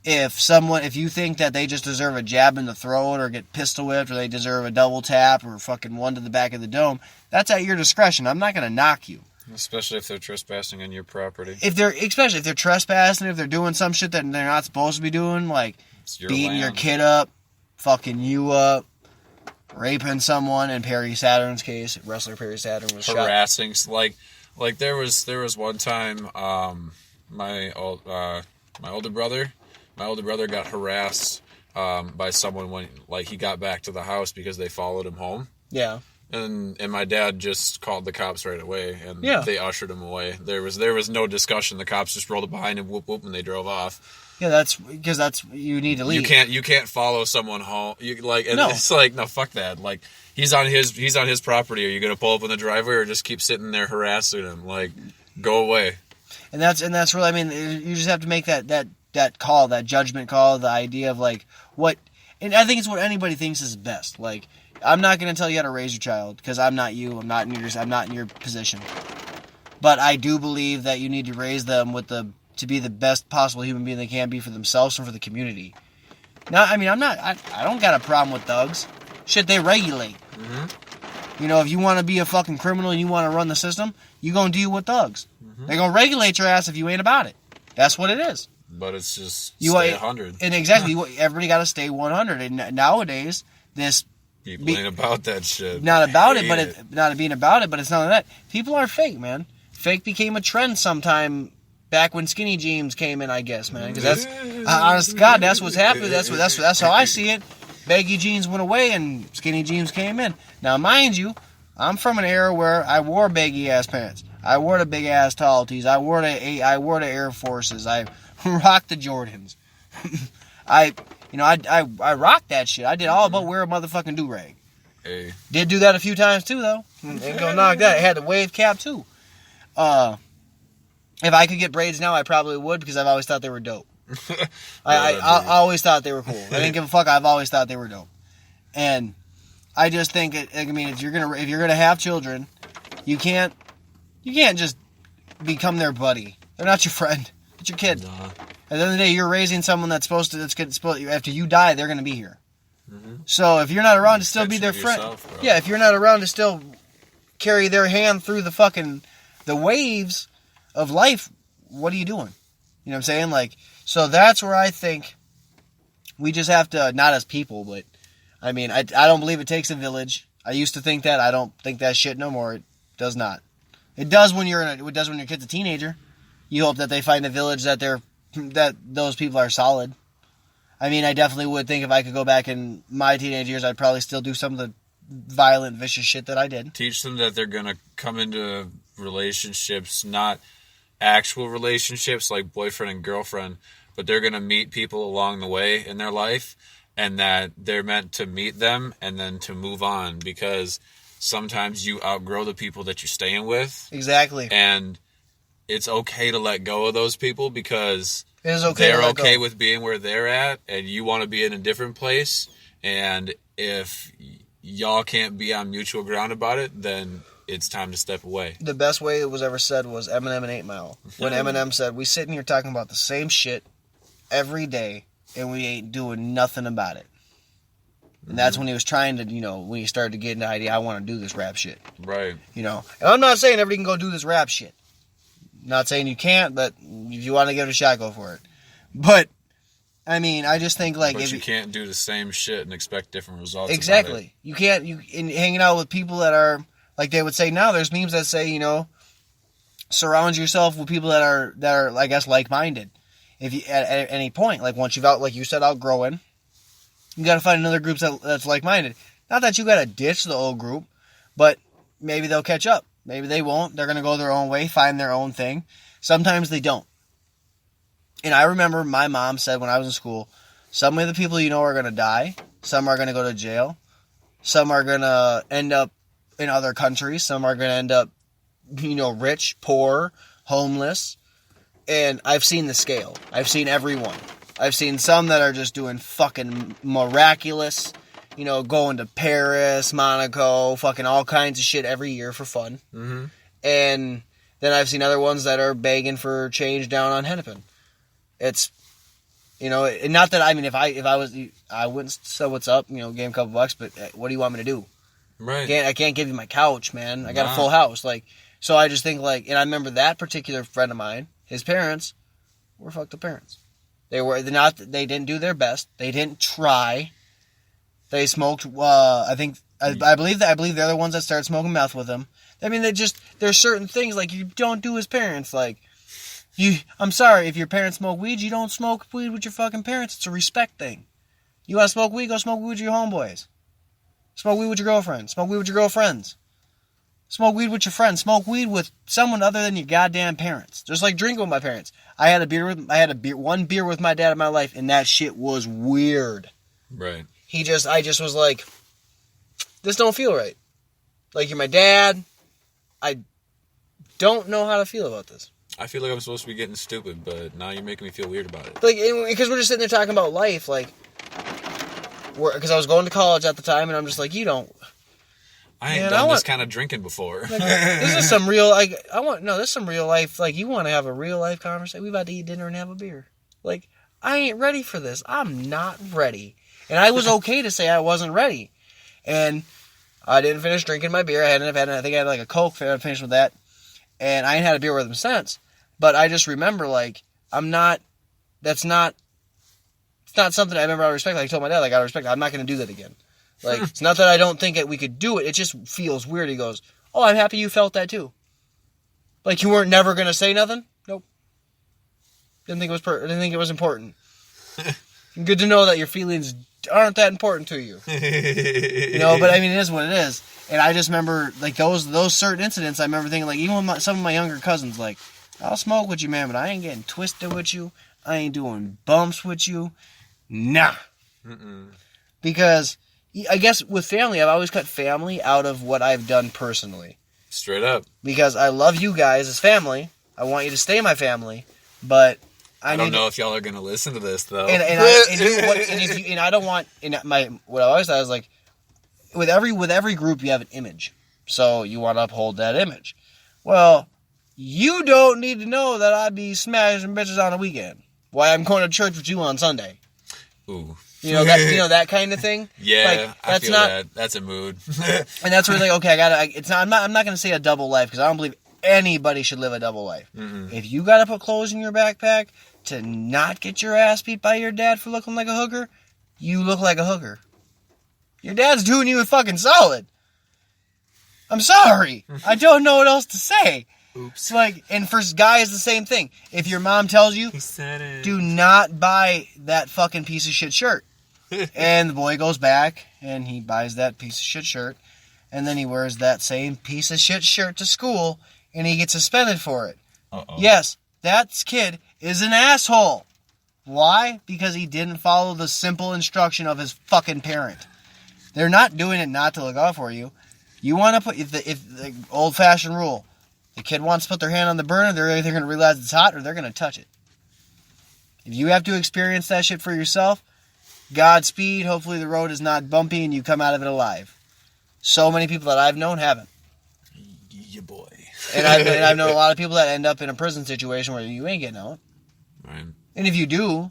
if you think that they just deserve a jab in the throat or get pistol whipped or they deserve a double tap or fucking one to the back of the dome, that's at your discretion. I'm not going to knock you. Especially if they're trespassing on your property. Especially if they're trespassing, if they're doing some shit that they're not supposed to be doing, like beating your kid up, fucking you up, raping someone. In Perry Saturn's case, wrestler Perry Saturn was harassing. Like there was one time, my older brother got harassed by someone when he got back to the house because they followed him home. Yeah. And my dad just called the cops right away, and they ushered him away. There was no discussion. The cops just rolled up behind him, whoop whoop, and they drove off. Yeah, that's because you need to leave. You can't follow someone home. It's like, no, fuck that. Like he's on his property. Are you gonna pull up in the driveway or just keep sitting there harassing him? Like, go away. And that's really. I mean, you just have to make that call, that judgment call, the idea of like what. And I think it's what anybody thinks is best. Like, I'm not going to tell you how to raise your child because I'm not you. I'm not in your position. But I do believe that you need to raise them to be the best possible human being they can be for themselves and for the community. Now, I mean, I don't got a problem with thugs. Shit, they regulate. Mm-hmm. You know, if you want to be a fucking criminal and you want to run the system, you gonna deal with thugs. Mm-hmm. They're gonna regulate your ass if you ain't about it. That's what it is. But it's just stay 100. And exactly, everybody got to stay 100. And nowadays, people ain't about that shit. Not about it, but not being about it, but it's not like that. People are fake, man. Fake became a trend sometime back when skinny jeans came in, I guess, man. Because honest to God, that's what's happening. That's how I see it. Baggy jeans went away and skinny jeans came in. Now, mind you, I'm from an era where I wore baggy ass pants. I wore the big ass tall tees. I wore the Air Forces. I rocked the Jordans. I rocked that shit. I did all but wear a motherfucking do-rag. Hey. Did do that a few times too, though. Ain't gonna knock that. I had the wave cap too. If I could get braids now, I probably would because I've always thought they were dope. I always thought they were cool. I didn't give a fuck. I've always thought they were dope. And I just think, if you're gonna have children, you can't just become their buddy. They're not your friend. It's your kid. Nah. At the end of the day, you're raising someone that's supposed after you die, they're going to be here. Mm-hmm. So if you're not around to still be their friend, if you're not around to still carry their hand through the waves of life, what are you doing? You know what I'm saying? Like, so that's where I think we just have to, not as people, but I mean, I don't believe it takes a village. I used to think that. I don't think that shit no more. It does not. It does when your kid's a teenager. You hope that they find a village that those people are solid. I mean, I definitely would think if I could go back in my teenage years, I'd probably still do some of the violent, vicious shit that I did. Teach them that they're going to come into relationships, not actual relationships like boyfriend and girlfriend, but they're going to meet people along the way in their life, and that they're meant to meet them and then to move on, because sometimes you outgrow the people that you're staying with. Exactly. And it's okay to let go of those people because they're okay with being where they're at, and you want to be in a different place. And if y'all can't be on mutual ground about it, then it's time to step away. The best way it was ever said was Eminem and 8 Mile. When Eminem said, "We sitting here talking about the same shit every day, and we ain't doing nothing about it." And that's when he was trying to, when he started to get into the idea, I want to do this rap shit. Right. And I'm not saying everybody can go do this rap shit. Not saying you can't, but if you want to give it a shot, go for it. But, I mean, I just think, like... But you can't do the same shit and expect different results. Exactly. You can't... In hanging out with people that are, like they would say now, there's memes that say, surround yourself with people that are I guess, like-minded. If you at any point, like once you've like you said, outgrowing, you got to find another group that's like-minded. Not that you got to ditch the old group, but maybe they'll catch up. Maybe they won't. They're going to go their own way, find their own thing. Sometimes they don't. And I remember my mom said when I was in school, some of the people are going to die. Some are going to go to jail. Some are going to end up in other countries. Some are going to end up, rich, poor, homeless. And I've seen the scale. I've seen everyone. I've seen some that are just doing fucking miraculous, going to Paris, Monaco, fucking all kinds of shit every year for fun. Mm-hmm. And then I've seen other ones that are begging for change down on Hennepin. You know, and not that, I mean, if I was, I wouldn't say what's up, you know, give him a couple bucks, but what do you want me to do? Right. I can't give you my couch, man. I got a full house. Like, so I just think, like, and I remember that particular friend of mine, his parents were fucked up parents. They didn't do their best. They didn't try. They smoked, I believe they're the ones that started smoking meth with him. I mean, there's certain things, like, you don't do as parents, like, I'm sorry, if your parents smoke weed, you don't smoke weed with your fucking parents. It's a respect thing. You want to smoke weed, go smoke weed with your homeboys. Smoke weed with your girlfriend. Smoke weed with your girlfriends. Smoke weed with your friends. Smoke weed with someone other than your goddamn parents. Just like drinking with my parents. I had one beer with my dad in my life, and that shit was weird. Right. I just was like, this don't feel right. Like, you're my dad. I don't know how to feel about this. I feel like I'm supposed to be getting stupid, but now you're making me feel weird about it. Like, because we're just sitting there talking about life, like, because I was going to college at the time, and I'm just like, you don't. I ain't done this kind of drinking before. Like, this is some real, like, this is some real life, like, you want to have a real life conversation? We about to eat dinner and have a beer. Like, I ain't ready for this. I'm not ready. And I was okay to say I wasn't ready. And I didn't finish drinking my beer. I think I had like a Coke, I finished with that. And I ain't had a beer with him since. But I just remember, like, it's not something I remember I respect. Like, I told my dad, like, I respect it. I'm not going to do that again. Like, it's not that I don't think that we could do it. It just feels weird. He goes, oh, I'm happy you felt that too. Like, you weren't never going to say nothing? Nope. Didn't think it was important. Good to know that your feelings aren't that important to you. You know, but I mean, it is what it is. And I just remember, like, those certain incidents, I remember thinking, like, even with some of my younger cousins, like, I'll smoke with you, man, but I ain't getting twisted with you. I ain't doing bumps with you. Nah. Mm-mm. Because I guess with family, I've always cut family out of what I've done personally. Straight up. Because I love you guys as family. I want you to stay my family, but I don't know if y'all are gonna listen to this though. And I don't want. What I always thought is, like, with every group you have an image, so you want to uphold that image. Well, you don't need to know that I be smashing bitches on the weekend. Why I'm going to church with you on Sunday. Ooh. That kind of thing. Yeah, like, I feel that. That's a mood. And that's where, like, okay, I'm not going to say a double life, because I don't believe anybody should live a double life. Mm-mm. If you got to put clothes in your backpack to not get your ass beat by your dad for looking like a hooker, you look like a hooker. Your dad's doing you a fucking solid. I'm sorry. I don't know what else to say. Oops. Like, and for guys, the same thing. If your mom tells you, do not buy that fucking piece of shit shirt. And the boy goes back and he buys that piece of shit shirt. And then he wears that same piece of shit shirt to school and he gets suspended for it. Uh-oh. Yes, that kid is an asshole. Why? Because he didn't follow the simple instruction of his fucking parent. They're not doing it not to look out for you. You want to put, if the old-fashioned rule, the kid wants to put their hand on the burner, they're either going to realize it's hot or they're going to touch it. If you have to experience that shit for yourself, Godspeed. Hopefully the road is not bumpy and you come out of it alive. So many people that I've known haven't. Yeah, boy. And I've known a lot of people that end up in a prison situation where you ain't getting out. Right. And if you do,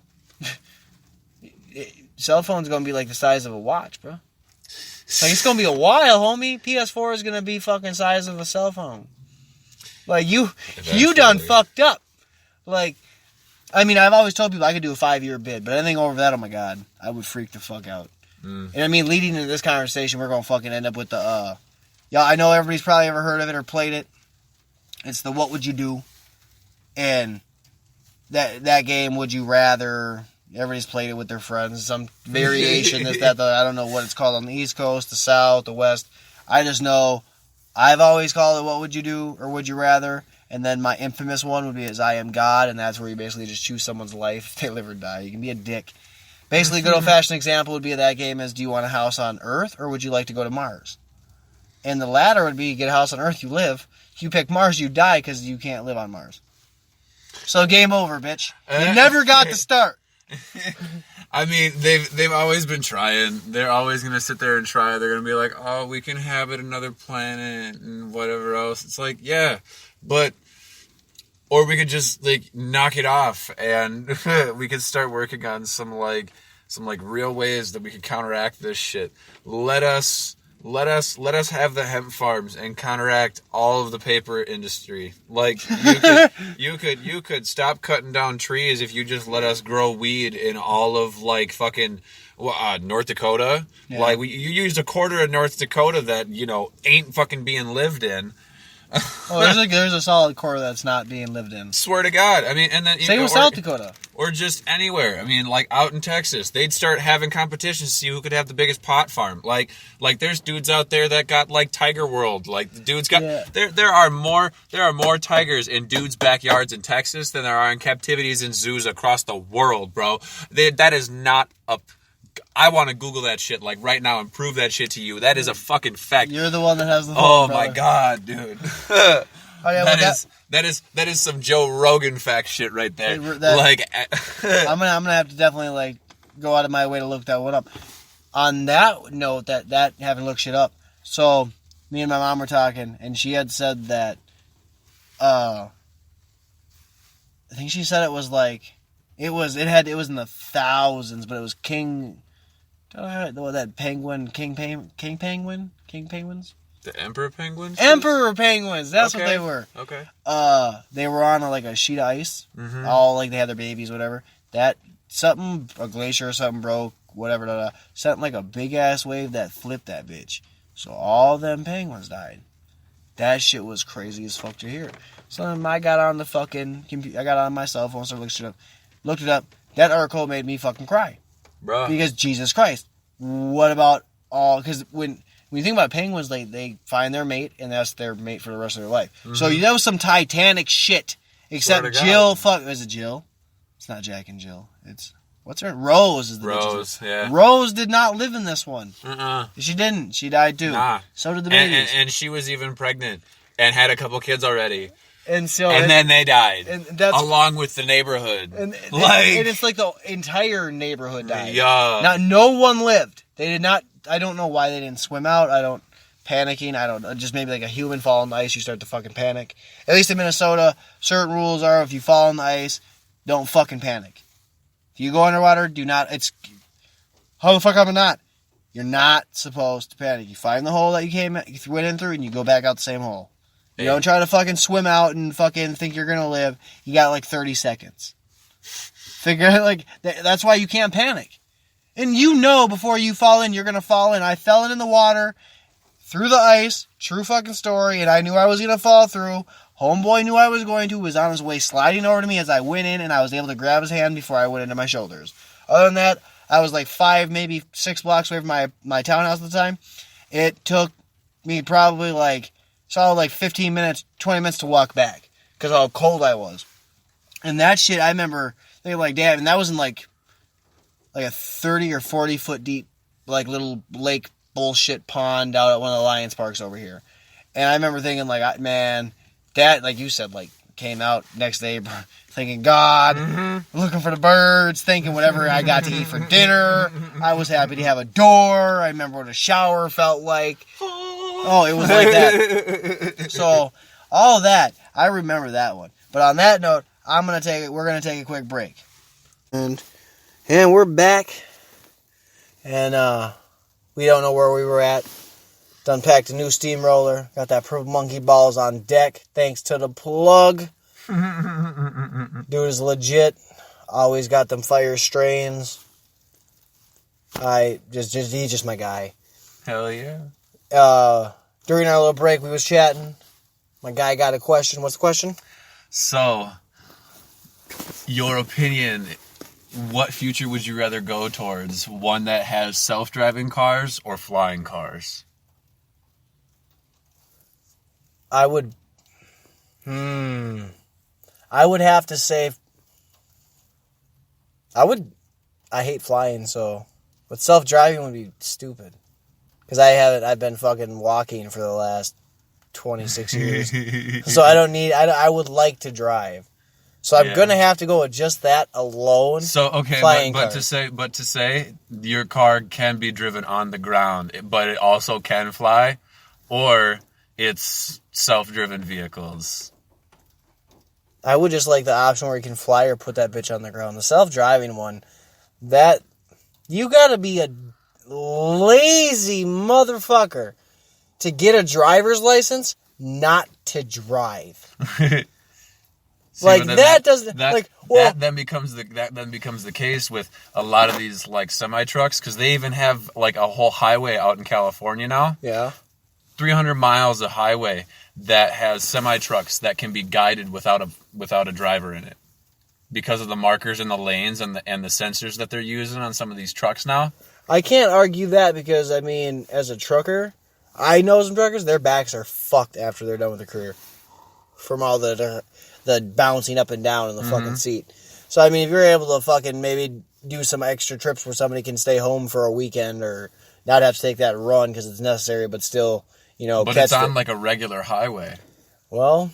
cell phone's going to be like the size of a watch, bro. Like, it's going to be a while, homie. PS4 is going to be fucking size of a cell phone. Like, you done fucked up. Like, I mean, I've always told people I could do a 5-year bid, but anything over that, oh my God, I would freak the fuck out. Mm. And I mean, leading into this conversation, we're going to fucking end up with the, I know everybody's probably ever heard of it or played it. It's the What Would You Do? And that game, Would You Rather? Everybody's played it with their friends. Some variation, that. I don't know what it's called on the East Coast, the South, the West. I just know I've always called it What Would You Do or Would You Rather? And then my infamous one would be As I Am God, and that's where you basically just choose someone's life if they live or die. You can be a dick. Basically, a good old-fashioned example would be of that game is, do you want a house on Earth or would you like to go to Mars? And the latter would be, get a house on Earth, you live. If you pick Mars, you die because you can't live on Mars. So game over, bitch. You never got to start. I mean, they've always been trying. They're always going to sit there and try. They're going to be like, oh, we can inhabit another planet and whatever else. It's like, yeah, but Or we could just like knock it off, and we could start working on some real ways that we could counteract this shit. Let us have the hemp farms and counteract all of the paper industry. Like you could stop cutting down trees if you just let us grow weed in all of like fucking North Dakota. Yeah. Like you used a quarter of North Dakota that ain't fucking being lived in. There's a solid core that's not being lived in. Swear to God. I mean, and then same with South Dakota, or just anywhere. I mean, like out in Texas, they'd start having competitions to see who could have the biggest pot farm. Like there's dudes out there that got like Tiger World. Like the dudes got there are more tigers in dudes' backyards in Texas than there are in captivities in zoos across the world, bro. That is not a. I want to Google that shit like right now and prove that shit to you. That is a fucking fact. You're the one that has the phone, Oh brother. My God, dude. That is some Joe Rogan fact shit right there. I'm gonna have to definitely like go out of my way to look that one up. On that note, that having looked shit up. So me and my mom were talking, and she had said that. I think she said it was like it was in the thousands, but it was king. That penguins? The emperor penguins? Emperor penguins. That's what they were. Okay. They were on like a sheet of ice. Mm-hmm. All like they had their babies, whatever. A glacier or something broke, whatever. Sent like a big ass wave that flipped that bitch. So all them penguins died. That shit was crazy as fuck to hear. So then I got on the fucking computer. I got on my cell phone, started looking shit up. Looked it up. That article made me fucking cry. Bruh. Because Jesus Christ. What about all... Because when you think about penguins, they find their mate, and that's their mate for the rest of their life. Mm-hmm. So that was some Titanic shit. Except Jill... Is it Jill? It's not Jack and Jill. It's... What's her... Rose is the Rose, yeah. Rose did not live in this one. She didn't. She died too. Nah. So did the babies. And she was even pregnant and had a couple kids already. And then they died, and that's, along with the neighborhood. And it's like the entire neighborhood died. Yeah. No one lived. They did not. I don't know why they didn't swim out. Panicking. Just maybe like a human fall on the ice, you start to fucking panic. At least in Minnesota, certain rules are if you fall on the ice, don't fucking panic. If you go underwater, do not. It's how the fuck am I not? You're not supposed to panic. You find the hole that you went in through, and you go back out the same hole. You don't try to fucking swim out and fucking think you're gonna live. You got like 30 seconds. That's why you can't panic. And before you fall in, you're gonna fall in. I fell in the water, through the ice, true fucking story, and I knew I was gonna fall through. Homeboy knew I was going to, was on his way sliding over to me as I went in, and I was able to grab his hand before I went into my shoulders. Other than that, I was like 5, maybe 6 blocks away from my townhouse at the time. It took me probably like 15 minutes, 20 minutes to walk back because how cold I was. And that shit, I remember thinking like, damn, and that was in like a 30 or 40 foot deep, like little lake bullshit pond out at one of the Lions parks over here. And I remember thinking like, man, that, like you said, like came out next day thinking, God, looking for the birds, thinking whatever I got to eat for dinner. I was happy to have a door. I remember what a shower felt like. Oh, it was like that. So, all that, I remember that one. But on that note, we're gonna take a quick break. And we're back. And we don't know where we were at. Done packed a new steamroller. Got that purple monkey balls on deck. Thanks to the plug. Dude is legit. Always got them fire strains. He's just my guy. Hell yeah. During our little break, we was chatting. My guy got a question. What's the question? So, your opinion, what future would you rather go towards? One that has self-driving cars or flying cars? I would have to say, I hate flying, but self-driving would be stupid. Because I've been fucking walking for the last 26 years. So I would like to drive. So I'm going to have to go with just that alone. So, okay, but to say your car can be driven on the ground, but it also can fly, or it's self-driven vehicles. I would just like the option where you can fly or put that bitch on the ground. The self-driving one, that, you gotta be a lazy motherfucker to get a driver's license not to drive. See, like that doesn't like well, that then becomes the case with a lot of these like semi trucks, because they even have like a whole highway out in California now. Yeah, 300 miles of highway that has semi trucks that can be guided without a driver in it, because of the markers in the lanes and the sensors that they're using on some of these trucks now. I can't argue that, because I mean, as a trucker, I know some truckers, their backs are fucked after they're done with their career from all the bouncing up and down in the fucking seat. So, I mean, if you're able to fucking maybe do some extra trips where somebody can stay home for a weekend or not have to take that run because it's necessary, but still, you know, but it's on like a regular highway. Well,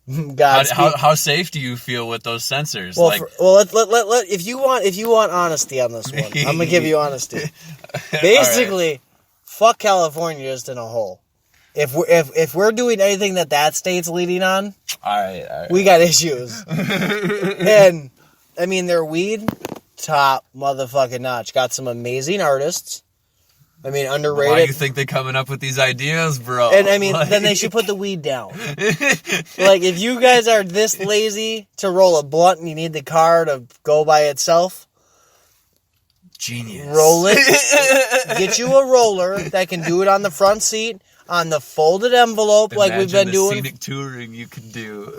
how safe do you feel with those sensors? Well, like, let if you want honesty on this one, I'm gonna give you honesty. Basically, right. Fuck California just in a hole. If we're doing anything that state's leading on, all right. We got issues. And I mean, their weed, top motherfucking notch. Got some amazing artists. I mean, underrated. Why do you think they're coming up with these ideas, bro? And I mean, then they should put the weed down. Like, if you guys are this lazy to roll a blunt and you need the car to go by itself, genius. Roll it. Get you a roller that can do it on the front seat, on the folded envelope. Imagine like we've been doing. Scenic touring you could do.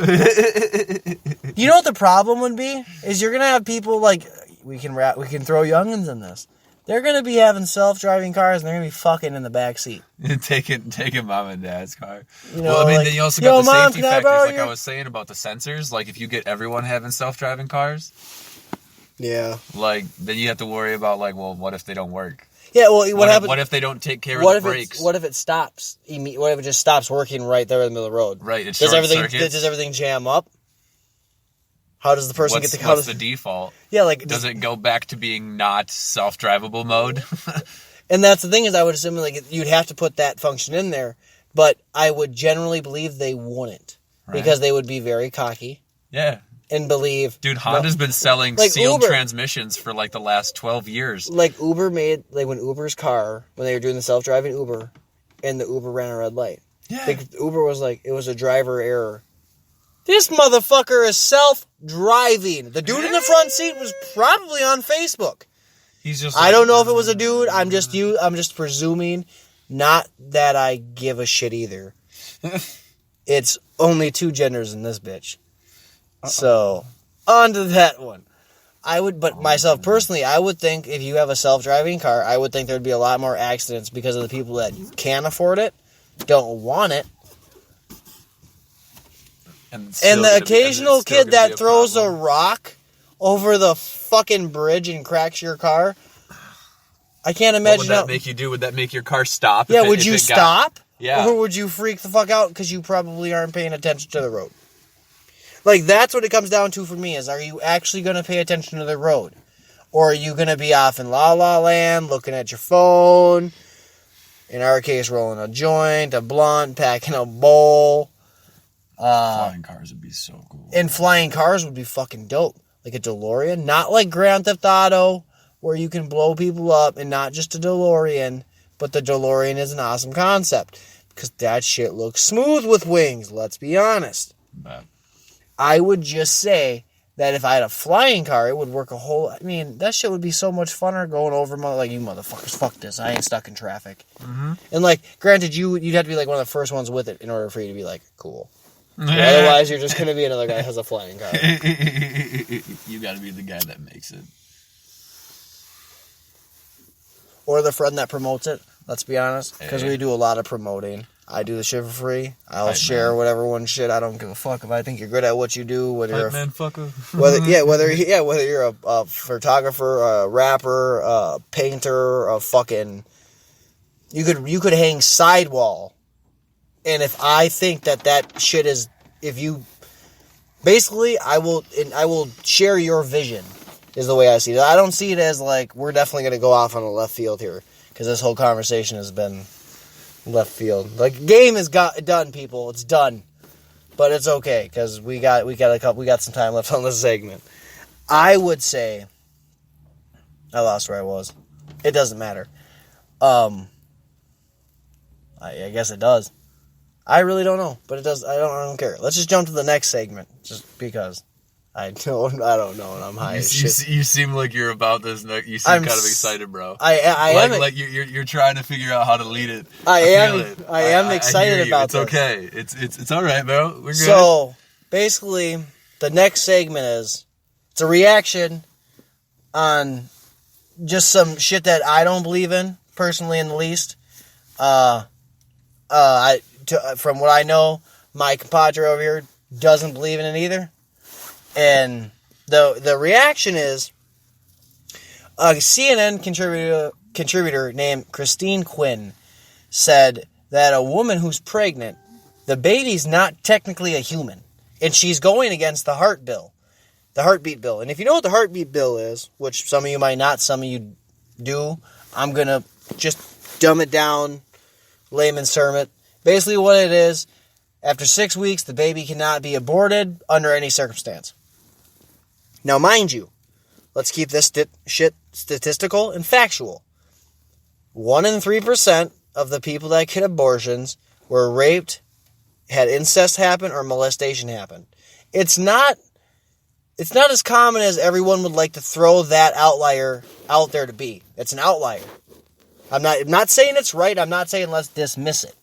You know what the problem would be? Is you're gonna have people like we can throw youngins in this. They're gonna be having self-driving cars and they're gonna be fucking in the back seat. taking mom and dad's car. You know, well, I mean, like, then you also got the safety factors, like I was saying about the sensors. Like if you get everyone having self-driving cars, yeah, like then you have to worry about like, well, what if they don't work? Yeah, well, what happens? What if they don't take care of the brakes? What if it stops? What if it just stops working right there in the middle of the road? Right, does everything jam up? How does the person get the car? What's the default? Yeah, like does it go back to being not self-drivable mode? And that's the thing is, I would assume like you'd have to put that function in there, but I would generally believe they wouldn't because they would be very cocky. Yeah. And believe... Dude, Honda's been selling like sealed transmissions for like the last 12 years. Like Uber made... Like when Uber's car... When they were doing the self-driving Uber... And the Uber ran a red light. Yeah. Like Uber was like... It was a driver error. This motherfucker is self-driving. The dude in the front seat was probably on Facebook. He's just... I don't know if it was a dude. I'm just presuming. Not that I give a shit either. It's only two genders in this bitch. So, on to that one. But myself personally, I would think if you have a self-driving car, I would think there'd be a lot more accidents because of the people that can afford it, don't want it. And the occasional kid that throws a rock over the fucking bridge and cracks your car. I can't imagine. What would that make you do? Would that make your car stop? Yeah, would you stop? Yeah. Or would you freak the fuck out because you probably aren't paying attention to the road? Like, that's what it comes down to for me, is are you actually going to pay attention to the road? Or are you going to be off in la-la land, looking at your phone, in our case, rolling a joint, a blunt, packing a bowl. Flying cars would be so cool. And flying cars would be fucking dope. Like a DeLorean. Not like Grand Theft Auto, where you can blow people up, and not just a DeLorean, but the DeLorean is an awesome concept. Because that shit looks smooth with wings, let's be honest. But I would just say that if I had a flying car, it would work a whole... I mean, that shit would be so much funner going over... Like, you motherfuckers, fuck this. I ain't stuck in traffic. Mm-hmm. And, like, granted, you'd have to be, like, one of the first ones with it in order for you to be, like, cool. Otherwise, you're just going to be another guy who has a flying car. You got to be the guy that makes it. Or the friend that promotes it, let's be honest. Because we do a lot of promoting. I do the shit for free. I'll share whatever one shit. I don't give a fuck if I think you're good at what you do. Whether you're whether you're a photographer, a rapper, a painter, a fucking... You could hang sidewall. And if I think that shit is... If you... Basically, I will share your vision, is the way I see it. I don't see it as like, we're definitely going to go off on a left field here. Because this whole conversation has been... left field. Like, game is done, people. It's done. but it's okay because we got some time left on this segment. I would say I lost where I was. It doesn't matter. I guess it does. I really don't know, but it does. I don't care. Let's just jump to the next segment, just because I don't know, and I'm high as shit. You seem like you're about this. You seem kind of excited, bro. I am. Like you're trying to figure out how to lead it. I am excited about this. It's okay. It's all right, bro. We're good. So basically, the next segment is it's a reaction on just some shit that I don't believe in personally, in the least. From what I know, my compadre over here doesn't believe in it either. And the reaction is a CNN contributor named Christine Quinn said that a woman who's pregnant, the baby's not technically a human, and she's going against the heartbeat bill. And if you know what the heartbeat bill is, which some of you might not, some of you do, I'm gonna just dumb it down, layman's term it. Basically what it is, after 6 weeks, the baby cannot be aborted under any circumstance. Now, mind you, let's keep this shit statistical and factual. 1 in 3% of the people that get abortions were raped, had incest happen, or molestation happen. It's not as common as everyone would like to throw that outlier out there to be. It's an outlier. I'm not saying it's right. I'm not saying let's dismiss it.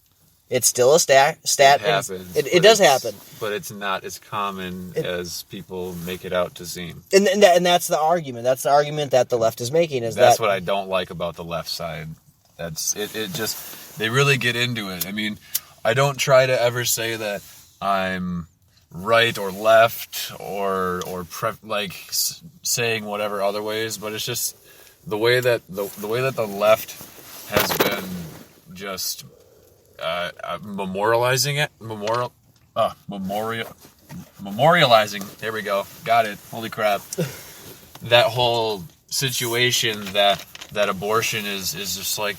It's still a stat. It happens. It does happen. But it's not as common as people make it out to seem. And that's the argument. That's the argument that the left is making. That's what I don't like about the left side. That's it. It just, they really get into it. I mean, I don't try to ever say that I'm right or left or saying whatever other ways, but it's just the way that the left has been just memorializing. There we go. Got it. Holy crap. That whole situation that abortion is just like,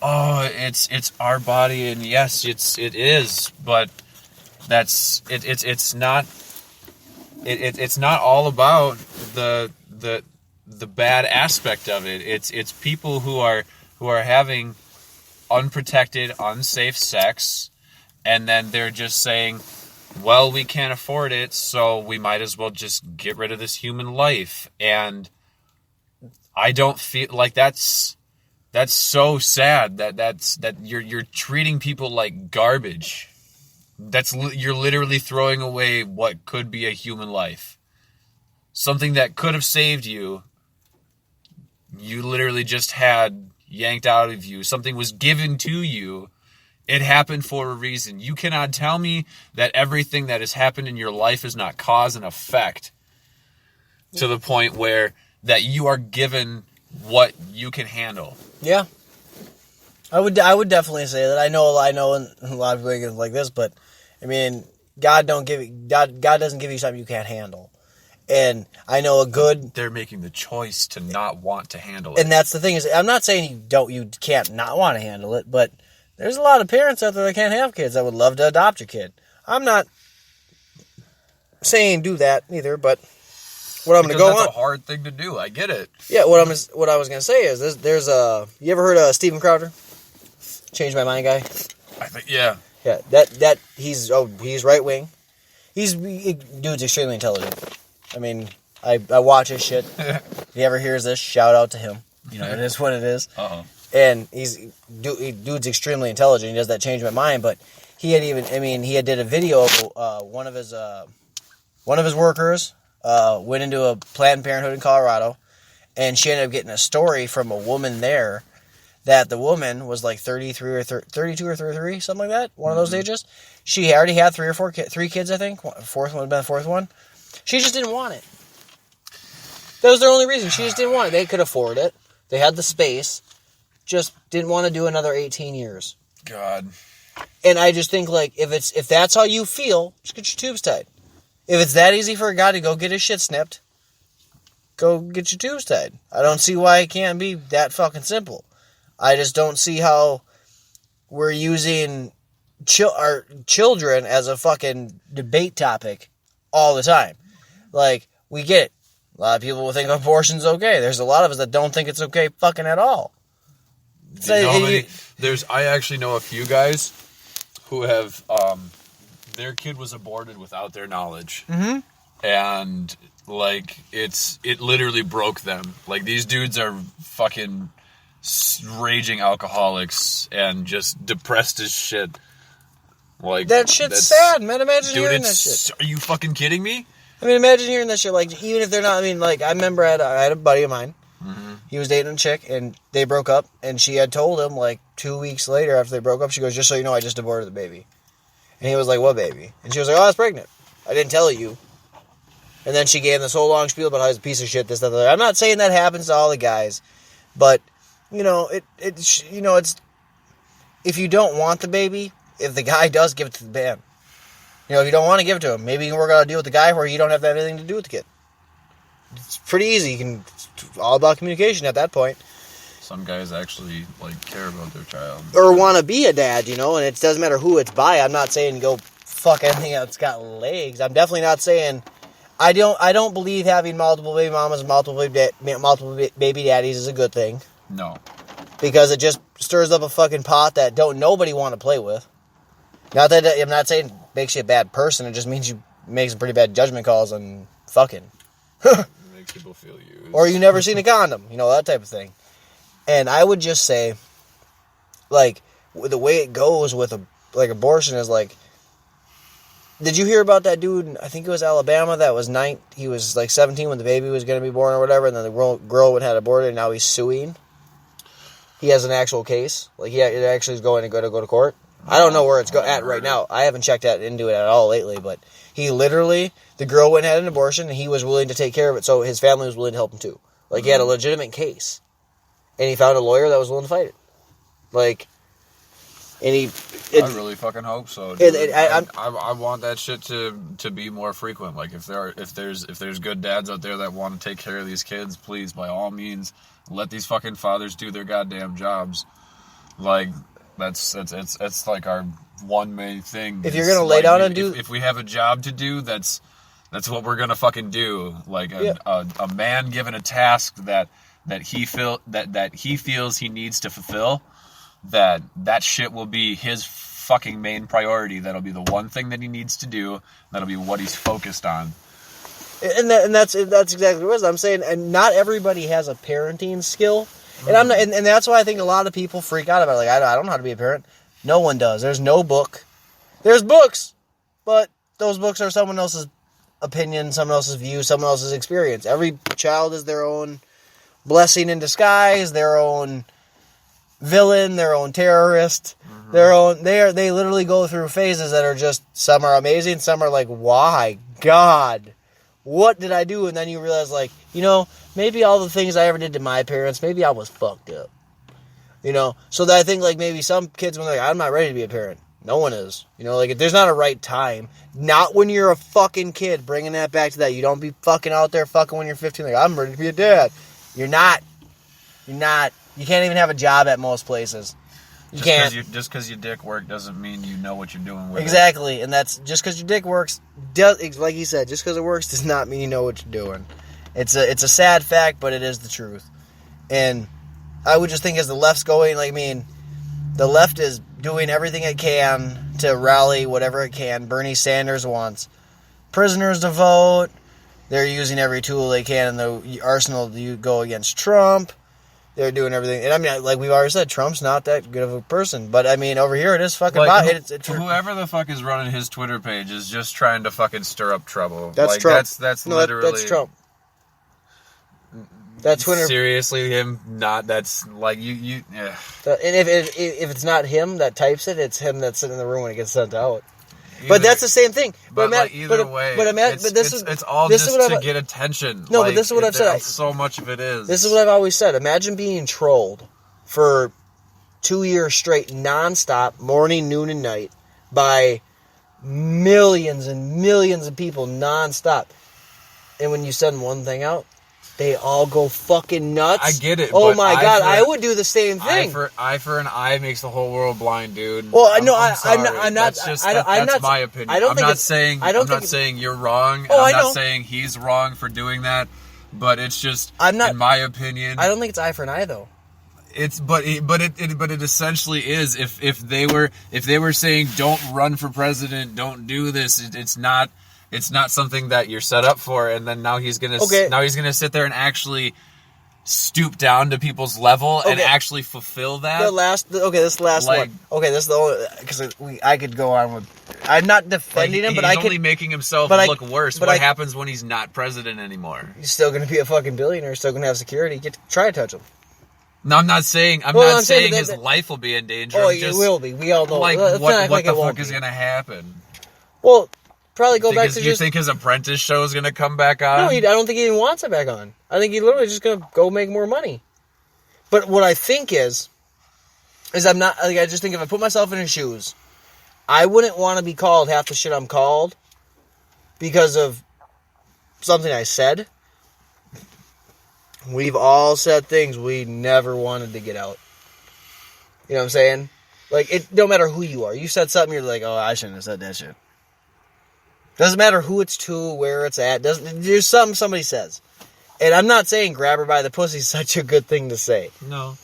oh, it's our body, and yes, it is, but it's not all about the bad aspect of it. It's people who are having unprotected, unsafe sex, and then they're just saying, well, we can't afford it, so we might as well just get rid of this human life. And I don't feel like that's so sad that you're treating people like garbage. You're literally throwing away what could be a human life. Something that could have saved you, you literally just had yanked out of you. Something was given to you. It happened for a reason. You cannot tell me that everything that has happened in your life is not cause and effect to the point where that you are given what you can handle. Yeah. I would definitely say that. I know a lot of people get like this, but I mean, God doesn't give you something you can't handle. And I know they're making the choice to not want to handle it. And that's the thing is, I'm not saying you can't not want to handle it, but there's a lot of parents out there that can't have kids that would love to adopt a kid. I'm not saying do that either, but what I'm going to go on. That's a hard thing to do. I get it. Yeah, what I was going to say is there's you ever heard of Steven Crowder? Change My Mind guy? I think, yeah. Yeah, that he's right wing. Dude's extremely intelligent. I mean, I watch his shit. If he ever hears this, shout out to him. You know, it is what it is. Uh-huh. And dude's extremely intelligent. He does that Change My Mind, but he had did a video of one of his workers went into a Planned Parenthood in Colorado, and she ended up getting a story from a woman there that the woman was like 33 or 32 or 33, something like that, one of those ages. She already had three kids, I think. Fourth one would have been the fourth one. She just didn't want it. That was their only reason. She just didn't want it. They could afford it. They had the space. Just didn't want to do another 18 years. God. And I just think, like, if that's how you feel, just get your tubes tied. If it's that easy for a guy to go get his shit snipped, go get your tubes tied. I don't see why it can't be that fucking simple. I just don't see how we're using our children as a fucking debate topic all the time. Like, we get it. A lot of people will think abortion's okay. There's a lot of us that don't think it's okay fucking at all. I actually know a few guys who have their kid was aborted without their knowledge. Mm-hmm. And like it literally broke them. Like, these dudes are fucking raging alcoholics and just depressed as shit. Like, that shit's sad, man. Imagine hearing that shit. Are you fucking kidding me? I mean, imagine hearing that shit. Like, even if they're not, I mean, like, I remember I had a buddy of mine. Mm-hmm. He was dating a chick, and they broke up, and she had told him, like, 2 weeks later after they broke up, she goes, just so you know, I just aborted the baby. And he was like, what baby? And she was like, oh, I was pregnant. I didn't tell you. And then she gave him this whole long spiel about how he's a piece of shit, this, that, that. I'm not saying that happens to all the guys, but, it's, if you don't want the baby, if the guy does, give it to the man. If you don't want to give it to him, maybe you can work out a deal with the guy where you don't have to have anything to do with the kid. It's pretty easy. It's all about communication at that point. Some guys actually, care about their child. Or want to be a dad, and it doesn't matter who it's by. I'm not saying go fuck anything that's got legs. I'm definitely not saying... I don't believe having multiple baby mamas and multiple baby daddies is a good thing. No. Because it just stirs up a fucking pot that don't nobody want to play with. Not that I'm not saying it makes you a bad person. It just means you make some pretty bad judgment calls on fucking. It makes people feel used. Or you never seen a condom. That type of thing. And I would just say, the way it goes with abortion is did you hear about that dude? I think it was Alabama that was he was 17 when the baby was going to be born or whatever, and then the girl had aborted, and now he's suing. He has an actual case. It actually is going to go to court. I don't know where it's at right now. I haven't checked into it at all lately, but he literally, the girl went and had an abortion, and he was willing to take care of it, so his family was willing to help him too. He had a legitimate case. And he found a lawyer that was willing to fight it. I really fucking hope so. I want that shit to be more frequent. If there's good dads out there that want to take care of these kids, please, by all means, let these fucking fathers do their goddamn jobs. That's our one main thing. If you're gonna lay down and do, if we have a job to do, that's what we're gonna fucking do. A man given a task that he feels he needs to fulfill, that shit will be his fucking main priority. That'll be the one thing that he needs to do. That'll be what he's focused on. And that's exactly what I'm saying. And not everybody has a parenting skill. And I'm not, and that's why I think a lot of people freak out about it. I don't know how to be a parent. No one does. There's no book. There's books, but those books are someone else's opinion, someone else's view, someone else's experience. Every child is their own blessing in disguise, their own villain, their own terrorist, their own. They literally go through phases that are just, some are amazing, some are like, why, God, what did I do? And then you realize, maybe all the things I ever did to my parents, maybe I was fucked up. So that I think, maybe some kids, when they're I'm not ready to be a parent. No one is. There's not a right time. Not when you're a fucking kid, bringing that back to that. You don't be fucking out there fucking when you're 15, I'm ready to be a dad. You're not. You're not. You can't even have a job at most places. You can't. Just because your dick works doesn't mean you know what you're doing with it. Exactly. And that's just because your dick works, like you said, just because it works does not mean you know what you're doing. It's a sad fact, but it is the truth. And I would just think as the left's going, the left is doing everything it can to rally whatever it can. Bernie Sanders wants prisoners to vote. They're using every tool they can in the arsenal to go against Trump. They're doing everything. And like we've already said, Trump's not that good of a person. But over here it is fucking... whoever the fuck is running his Twitter page is just trying to fucking stir up trouble. That's Trump. That's literally... That's Trump. That's Twitter. Seriously, him not... That's you... And if it's not him that types it, it's him that's sitting in the room when it gets sent out. But that's the same thing. Either way, it's all just to get attention. No, but this is what I've said. So much of it is. This is what I've always said. Imagine being trolled for 2 years straight, nonstop, morning, noon, and night, by millions and millions of people nonstop. And when you send one thing out, they all go fucking nuts. I get it. Oh but my God, I would do the same thing. Eye for an eye makes the whole world blind, dude. Well, I'm not. I'm That's not. my opinion. I'm not saying you're wrong. Oh, I'm I know. not saying he's wrong for doing that. But it's just, in my opinion. I don't think it's eye for an eye though. But it essentially is. If they were saying don't run for president, don't do this, it's not something that you're set up for. And then now he's gonna sit there and actually stoop down to people's level and actually fulfill that. This last one. Okay, this is the only, because I could go on with. I'm not defending him, but he's only making himself look worse. What happens when he's not president anymore? He's still going to be a fucking billionaire. Still going to have security. Try to touch him. No, I'm not saying. I'm not saying his life will be in danger. Oh, it will be. We all know. Like, what the fuck is going to happen? Well, probably go back to you think his Apprentice show is going to come back on? No, I don't think he even wants it back on. I think he literally just going to go make more money. But what I think is I'm not. Like, I just think if I put myself in his shoes, I wouldn't want to be called half the shit I'm called because of something I said. We've all said things we never wanted to get out. You know what I'm saying? Like, it no matter who you are. You said something, you're like, oh, I shouldn't have said that shit. Doesn't matter who it's to, where it's at. There's something somebody says. And I'm not saying grab her by the pussy is such a good thing to say. No.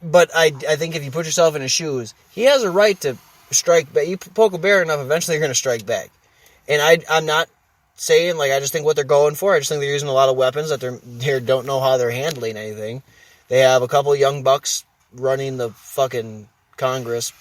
But I think if you put yourself in his shoes, he has a right to strike back. You poke a bear enough, eventually you're going to strike back. And I'm not saying, like, I just think what they're going for, I just think they're using a lot of weapons that they don't know how they're handling anything. They have a couple of young bucks running the fucking Congress.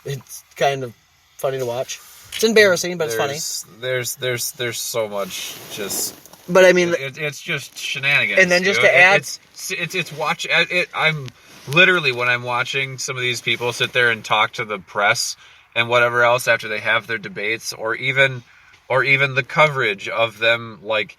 It's kind of funny to watch. It's embarrassing, but it's funny. There's so much just. But I mean, it's just shenanigans. And then just to add, it's watch. I'm literally, when I'm watching some of these people sit there and talk to the press and whatever else after they have their debates, or even the coverage of them like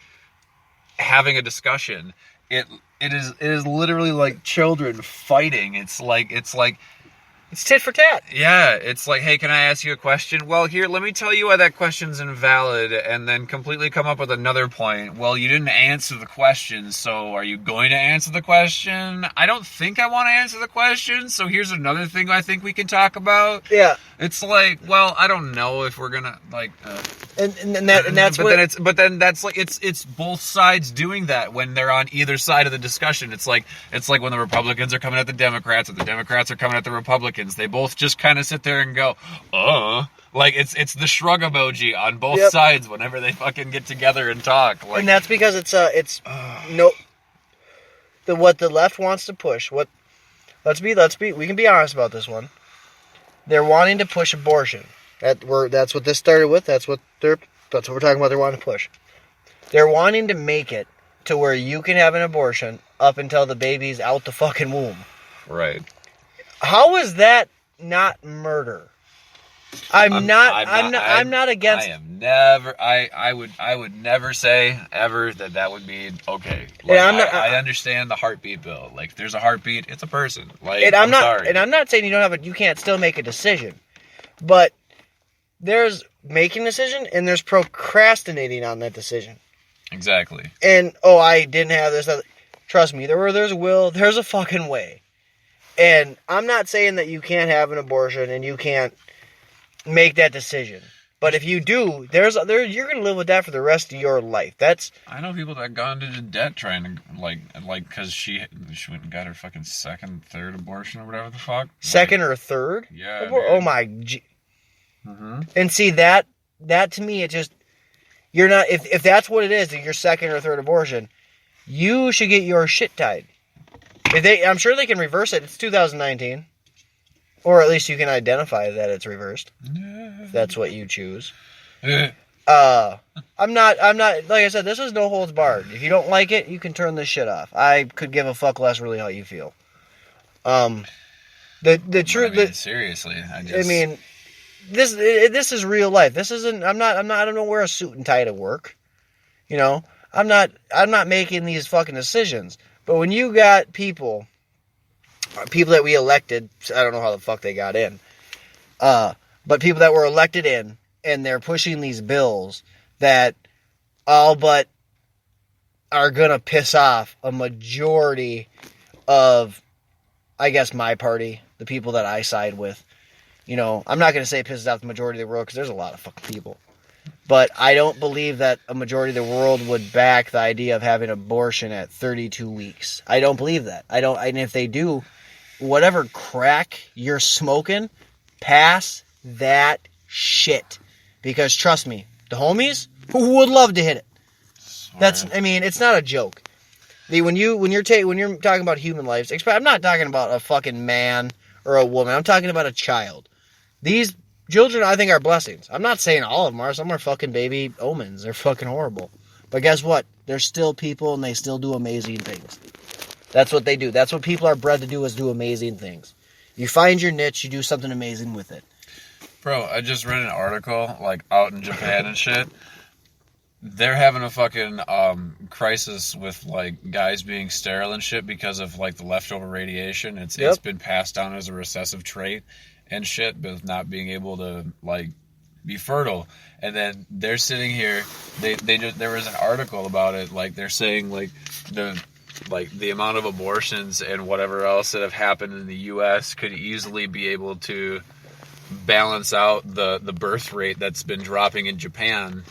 having a discussion. It is literally like children fighting. It's tit for tat. Yeah, it's like, hey, can I ask you a question? Well, here, let me tell you why that question's invalid, and then completely come up with another point. Well, you didn't answer the question, so are you going to answer the question? I don't think I want to answer the question, so here's another thing I think we can talk about. Yeah. It's like, well, I don't know if we're gonna, like... But then that's like, it's both sides doing that when they're on either side of the discussion. It's like when the Republicans are coming at the Democrats, or the Democrats are coming at the Republicans. They both just kind of sit there and go, like it's the shrug emoji on both sides whenever they fucking get together and talk. Like, and that's because what the left wants to push. Let's be. We can be honest about this one. They're wanting to push abortion. That's what this started with. That's what we're talking about. They're wanting to push. They're wanting to make it to where you can have an abortion up until the baby's out the fucking womb. Right. How is that not murder? I'm not against. I would never say ever that would be okay. Like, I understand the heartbeat bill. Like, there's a heartbeat, it's a person. Like, I'm sorry. And I'm not saying you can't still make a decision, but there's making a decision and there's procrastinating on that decision. Exactly. And I didn't have this. Trust me, there's a will, there's a fucking way. And I'm not saying that you can't have an abortion and you can't make that decision. But if you do, you're going to live with that for the rest of your life. I know people that got into debt trying to, like, because she went and got her fucking second, third abortion or whatever the fuck. Second or third? Yeah. Oh my. Mm-hmm. And see, that to me, it just, you're not, if that's what it is, your second or third abortion, you should get your shit tied. I'm sure they can reverse it. It's 2019. Or at least you can identify that it's reversed. If that's what you choose. I'm not, like I said, this is no holds barred. If you don't like it, you can turn this shit off. I could give a fuck less really how you feel. The truth, seriously, this is real life. This isn't, I don't wear a suit and tie to work. You know, I'm not making these fucking decisions. But when you got people that we elected, I don't know how the fuck they got in, but people that were elected in, and they're pushing these bills that all but are going to piss off a majority of, I guess, my party, the people that I side with. You know, I'm not going to say it pisses off the majority of the world because there's a lot of fucking people. But I don't believe that a majority of the world would back the idea of having abortion at 32 weeks. I don't believe that. And if they do, whatever crack you're smoking, pass that shit. Because trust me, the homies who would love to hit it. It's not a joke. When you're talking about human lives, I'm not talking about a fucking man or a woman. I'm talking about a child. These children, I think, are blessings. I'm not saying all of them are. Some are fucking baby omens. They're fucking horrible. But guess what? They're still people, and they still do amazing things. That's what they do. That's what people are bred to do, is do amazing things. You find your niche, you do something amazing with it. Bro, I just read an article, like, out in Japan and shit. They're having a fucking crisis with, like, guys being sterile and shit because of, like, the leftover radiation. It's been passed down as a recessive trait and shit, but not being able to, like, be fertile. And then they're sitting here, there was an article about it, like, they're saying, like, the amount of abortions and whatever else that have happened in the U.S. could easily be able to balance out the birth rate that's been dropping in Japan.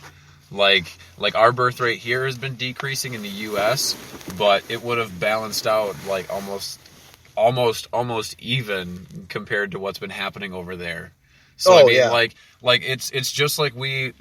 Like our birth rate here has been decreasing in the U.S., but it would have balanced out, like, almost even compared to what's been happening over there. So like it's just like we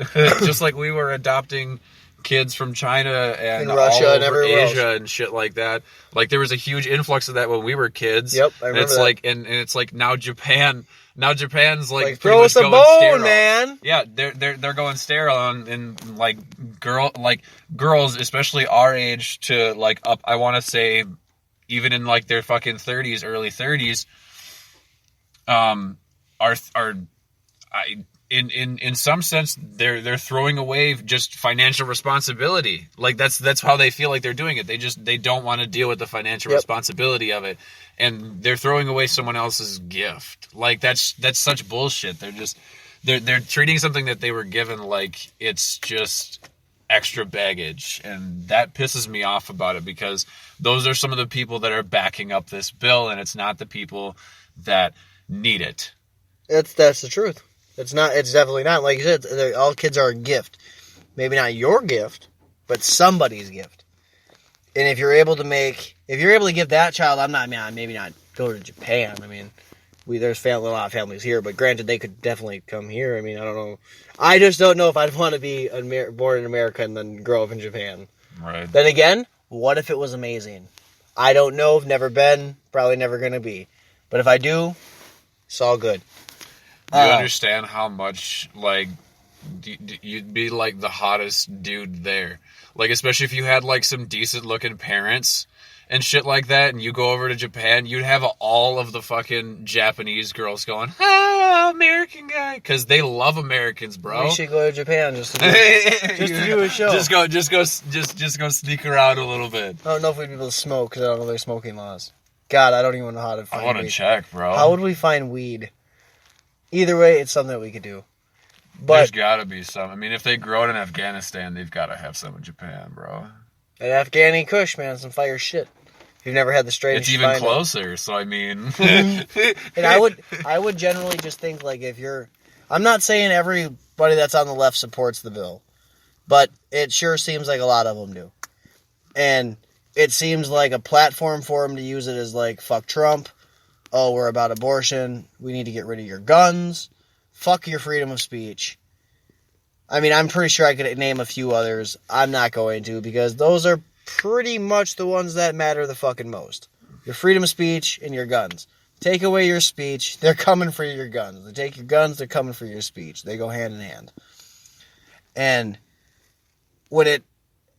were adopting kids from China and Russia and Asia and shit like that. Like, there was a huge influx of that when we were kids. Yep, I remember that. And it's like now Japan's like throw us a bone, sterile. Man. Yeah, they're going sterile and like girls, especially our age to like up. I want to say even in like their fucking 30s, early 30s, in some sense they're throwing away just financial responsibility. Like that's how they feel like they're doing it. They don't want to deal with the financial responsibility of it, and they're throwing away someone else's gift. Like that's such bullshit. They're treating something that they were given like it's just extra baggage, and that pisses me off about it, because those are some of the people that are backing up this bill, and it's not the people that need it. That's the truth. It's definitely not. Like you said, all kids are a gift. Maybe not your gift, but somebody's gift. And if you're able to give that child, maybe not go to Japan. I mean, there's a lot of families here, but granted, they could definitely come here. I mean, I don't know. I just don't know if I'd want to be born in America and then grow up in Japan. Right. Then again, what if it was amazing? I don't know. I've never been. Probably never going to be. But if I do, it's all good. You understand how much, like, you'd be, like, the hottest dude there. Like, especially if you had, like, some decent-looking parents and shit like that, and you go over to Japan, you'd have all of the fucking Japanese girls going, American guy, because they love Americans, bro. We should go to Japan just to do a show. Just go sneak around a little bit. I don't know if we'd be able to smoke, because I don't know their smoking laws. God, I don't even know how to find weed. I want to check, bro. How would we find weed? Either way, it's something that we could do. But there's got to be some. I mean, if they grow it in Afghanistan, they've got to have some in Japan, bro. And Afghani Kush, man, some fire shit. If you've never had the strain, it's even closer. So I mean, and I would generally just think, like, I'm not saying everybody that's on the left supports the bill, but it sure seems like a lot of them do, and it seems like a platform for them to use it as like, fuck Trump. Oh, we're about abortion. We need to get rid of your guns. Fuck your freedom of speech. I mean, I'm pretty sure I could name a few others. I'm not going to, because those are pretty much the ones that matter the fucking most. Your freedom of speech and your guns. Take away your speech, they're coming for your guns. They take your guns, they're coming for your speech. They go hand in hand. And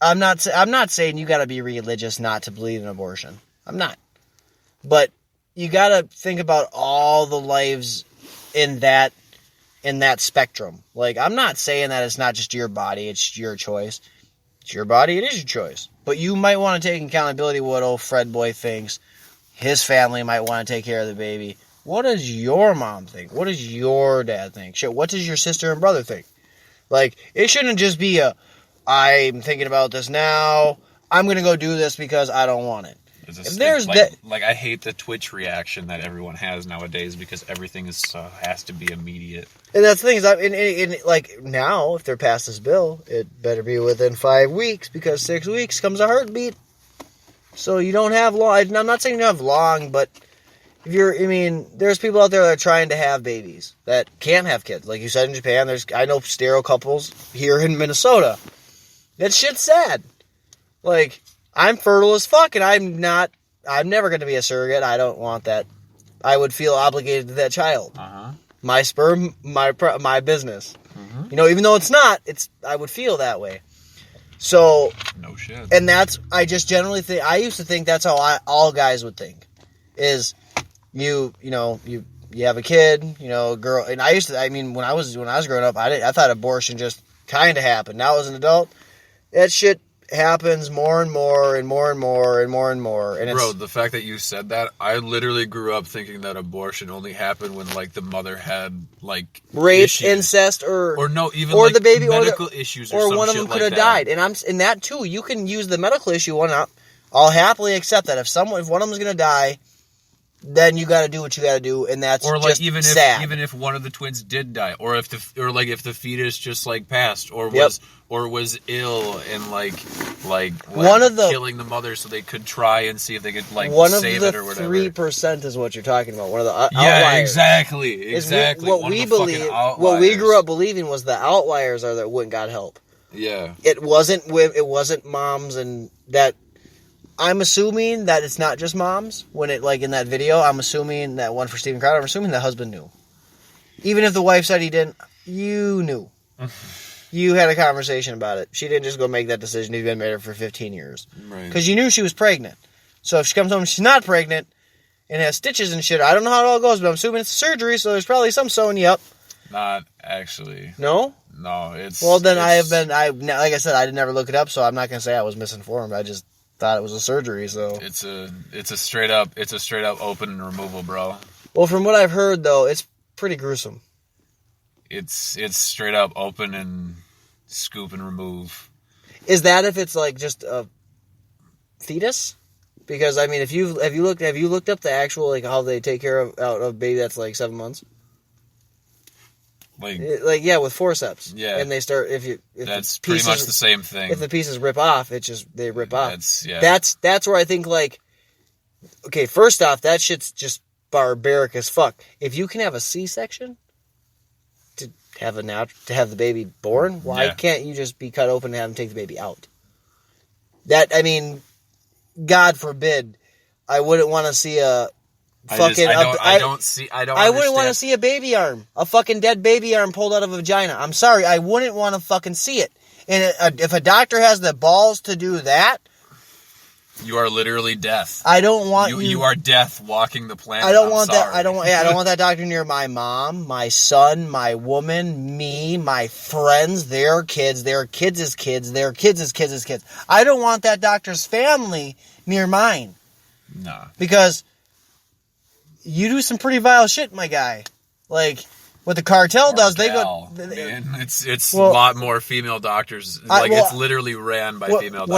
I'm not saying you got to be religious not to believe in abortion. I'm not. But you gotta think about all the lives in that spectrum. Like, I'm not saying that it's not just your body, it's your choice. It's your body, it is your choice. But you might want to take accountability what old Fred boy thinks. His family might want to take care of the baby. What does your mom think? What does your dad think? Shit, what does your sister and brother think? Like, it shouldn't just be I'm thinking about this now, I'm going to go do this because I don't want it. If there's like I hate the Twitch reaction that everyone has nowadays because everything has to be immediate. And that's the thing is, like now, if they're past this bill, it better be within 5 weeks because 6 weeks comes a heartbeat. So you don't have long. I'm not saying you have long, but if there's people out there that are trying to have babies that can't have kids. Like you said in Japan, I know sterile couples here in Minnesota. That shit's sad. Like, I'm fertile as fuck, and I'm never going to be a surrogate. I don't want that. I would feel obligated to that child. Uh-huh. My sperm, my business. Mm-hmm. Even though it's not, I would feel that way. So, no shit. And I just generally think, I used to think that's how all guys would think. Is, you have a kid, a girl, and when I was growing up, I thought abortion just kind of happened. Now as an adult, that shit happens more and more and more and more and more and more. And bro, the fact that you said that, I literally grew up thinking that abortion only happened when like the mother had like rape, issues. Incest, or like the baby, medical issues, or one of them could have died. And in that too, you can use the medical issue one up. I'll happily accept that if one of them is going to die, then you got to do what you got to do, and that's just sad. Even if one of the twins did die, or if the fetus just like passed, or was ill and like killing the mother so they could try and see if they could like save it or whatever. 3% is what you're talking about. One of the outliers. Yeah, exactly. What we believe, what we grew up believing was the outliers are that wouldn't got help. Yeah, it wasn't moms, and that. I'm assuming that it's not just moms. When it, like in that video, I'm assuming that one for Steven Crowder, I'm assuming the husband knew. Even if the wife said he didn't, you knew. You had a conversation about it. She didn't just go make that decision. You've been married for 15 years. Right. Because you knew she was pregnant. So if she comes home and she's not pregnant and has stitches and shit, I don't know how it all goes, but I'm assuming it's a surgery, so there's probably some sewing you up. Not actually. No? No, it's... Well, then like I said, I did never look it up, so I'm not going to say I was misinformed. I just... thought it was a surgery, so it's a straight up open removal, bro. Well, from what I've heard though, it's pretty gruesome. It's straight up open and scoop and remove. Is that if it's like just a fetus? Because I mean, have you looked up the actual like how they take care of a baby that's like 7 months? Like yeah, with forceps. Yeah, and they start if that's pretty much the same thing. If the pieces rip off, they rip off. That's where I think like, okay, first off, that shit's just barbaric as fuck. If you can have a C-section to have the baby born, why can't you just be cut open and have them take the baby out? That I mean, God forbid, I wouldn't want to see a. I wouldn't want to see a baby arm. A fucking dead baby arm pulled out of a vagina. I'm sorry. I wouldn't want to fucking see it. And if a doctor has the balls to do that... You are literally death. I don't want you... You are death walking the planet. I don't want that. I don't want that doctor near my mom, my son, my woman, me, my friends, their kids' kids, their kids' kids'. I don't want that doctor's family near mine. Nah. Because... you do some pretty vile shit, my guy. Like, what the cartel does, they go... Man, it's a lot more female doctors. It's literally ran by female doctors,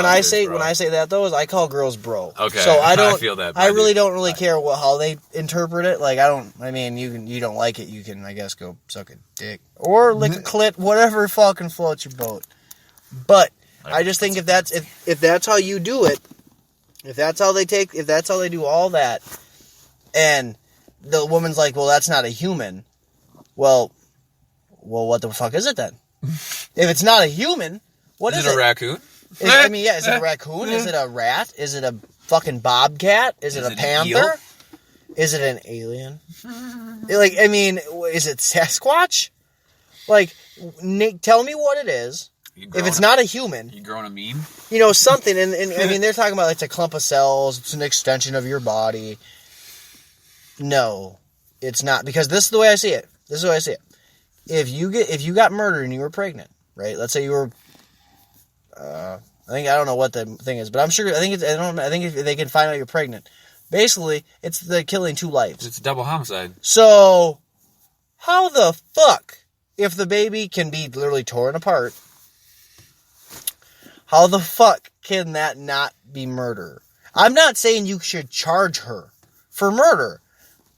When I say that, though, is I call girls bro. Okay, so I feel that. I really don't really care how they interpret it. Like, you don't like it, you can, I guess, go suck a dick. Or lick a clit, whatever fucking floats your boat. But, I just think if that's how you do it, if that's how they do all that... and the woman's like, well, that's not a human. Well, what the fuck is it then? If it's not a human, what is it? Is it a raccoon? Is it a raccoon? Is it a rat? Is it a fucking bobcat? Is it a panther? Is it an alien? Is it Sasquatch? Like, Nick, tell me what it is. If it's not a human... You growing a meme? Something. And they're talking about it's a clump of cells. It's an extension of your body. No, it's not, because this is the way I see it. If you got murdered and you were pregnant, right? Let's say you were, I don't know what the thing is, but I'm sure, I think if they can find out you're pregnant, basically, it's the killing two lives. It's a double homicide. So, how the fuck, if the baby can be literally torn apart, how the fuck can that not be murder? I'm not saying you should charge her for murder,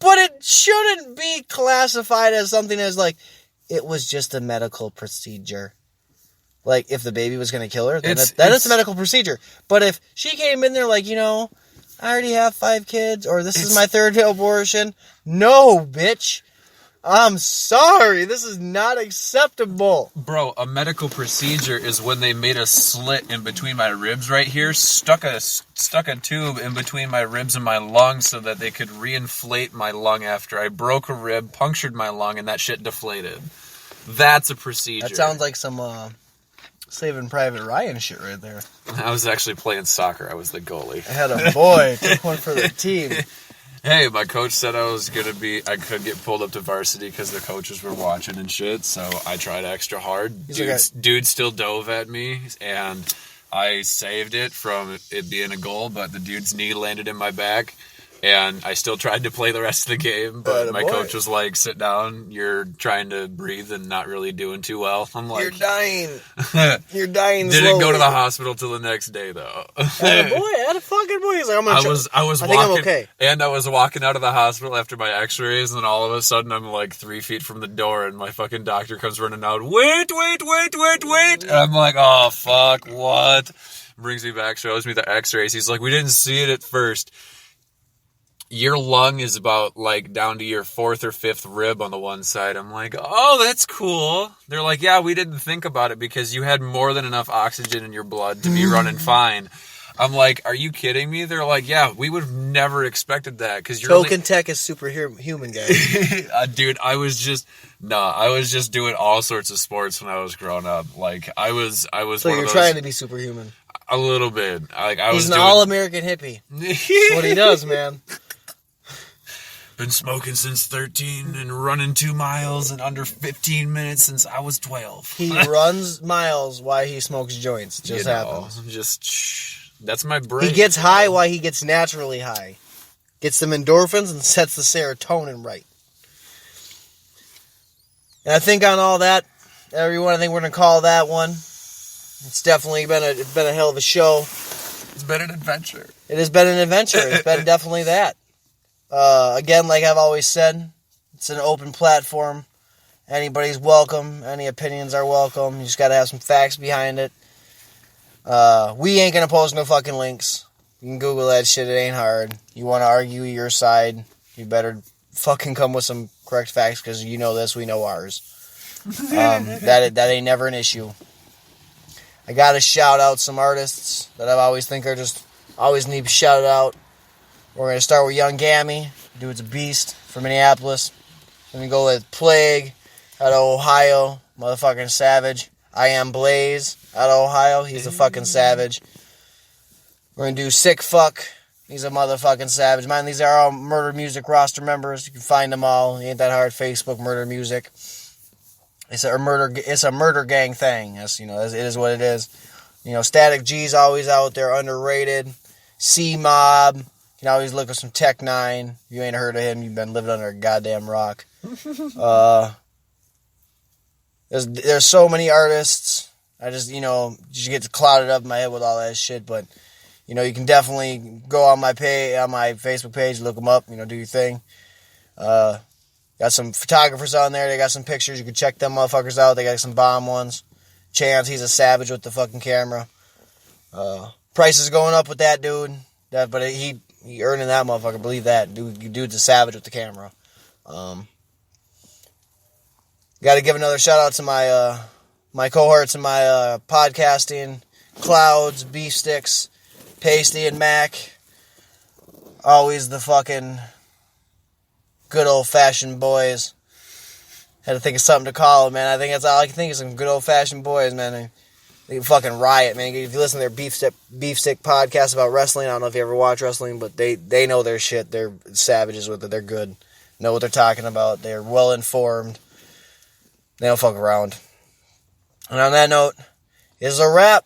but it shouldn't be classified as something as like, it was just a medical procedure. Like, if the baby was going to kill her, then it's a medical procedure. But if she came in there like, I already have 5 kids, or this is my 3rd abortion. No, bitch. I'm sorry. This is not acceptable. Bro, a medical procedure is when they made a slit in between my ribs right here, stuck a tube in between my ribs and my lung so that they could reinflate my lung after I broke a rib, punctured my lung, and that shit deflated. That's a procedure. That sounds like some Saving Private Ryan shit right there. I was actually playing soccer. I was the goalie. I had a boy. Took one for the team. Hey, my coach said I could get pulled up to varsity because the coaches were watching and shit, so I tried extra hard. Dude still dove at me, and I saved it from it being a goal, but the dude's knee landed in my back, and I still tried to play the rest of the game, but my coach was like, sit down, you're trying to breathe and not really doing too well. I'm like... You're dying. You're dying Didn't slowly. go to the hospital till the next day, though. Had a fucking boy. He's like, I'm gonna I think I'm okay. And I was walking out of the hospital after my x-rays, and then all of a sudden I'm like 3 feet from the door, and my fucking doctor comes running out, wait. And I'm like, oh, fuck, what? Brings me back, shows me the x-rays. He's like, we didn't see it at first. Your lung is about, like, down to your 4th or 5th rib on the one side. I'm like, oh, that's cool. They're like, yeah, we didn't think about it because you had more than enough oxygen in your blood to be running fine. I'm like, are you kidding me? They're like, yeah, we would have never expected that. Because Token Tech is superhuman, guys. Dude, I was just doing all sorts of sports when I was growing up. Like, I was So you're trying to be superhuman. A little bit. He's an all-American hippie. That's what he does, man. Been smoking since 13 and running 2 miles in under 15 minutes since I was 12. He runs miles while he smokes joints. It just happens. That's my brain. He gets high while he gets naturally high. Gets some endorphins and sets the serotonin right. And I think on all that, everyone, I think we're going to call that one. It's definitely been a hell of a show. It's been an adventure. It has been an adventure. It's been definitely that. Again, like I've always said, it's an open platform. Anybody's welcome. Any opinions are welcome. You just got to have some facts behind it. We ain't going to post no fucking links. You can Google that shit. It ain't hard. You want to argue your side, you better fucking come with some correct facts because you know this, we know ours. That ain't never an issue. I got to shout out some artists that I always think are just always need shouted out. We're going to start with Young Gammy. Dude's a beast from Minneapolis. Then we go with Plague out of Ohio. Motherfucking savage. I Am Blaze out of Ohio. He's a fucking savage. We're going to do Sick Fuck. He's a motherfucking savage. Man, these are all Murder Music roster members. You can find them all. It ain't that hard. Facebook, Murder Music. It's a murder gang thing. It is what it is. Static G's always out there, underrated. C-Mob. You can always look at some Tech 9. If you ain't heard of him, you've been living under a goddamn rock. There's so many artists. I just get clouded up in my head with all that shit. But, you can definitely go on my Facebook page, look them up, do your thing. Got some photographers on there. They got some pictures. You can check them motherfuckers out. They got some bomb ones. Chance, he's a savage with the fucking camera. Price is going up with that dude. But he earning that motherfucker. Believe that. Dude's a savage with the camera. Got to give another shout out to my cohorts in my podcasting. Clouds, Beef Sticks, Pasty, and Mac. Always the fucking good old-fashioned boys. Had to think of something to call them, man. I think that's all I can think of, some good old-fashioned boys, man. They fucking riot, man. If you listen to their beef stick podcast about wrestling, I don't know if you ever watch wrestling, but they know their shit. They're savages with it. They're good. Know what they're talking about. They're well-informed. They don't fuck around. And on that note, is a wrap.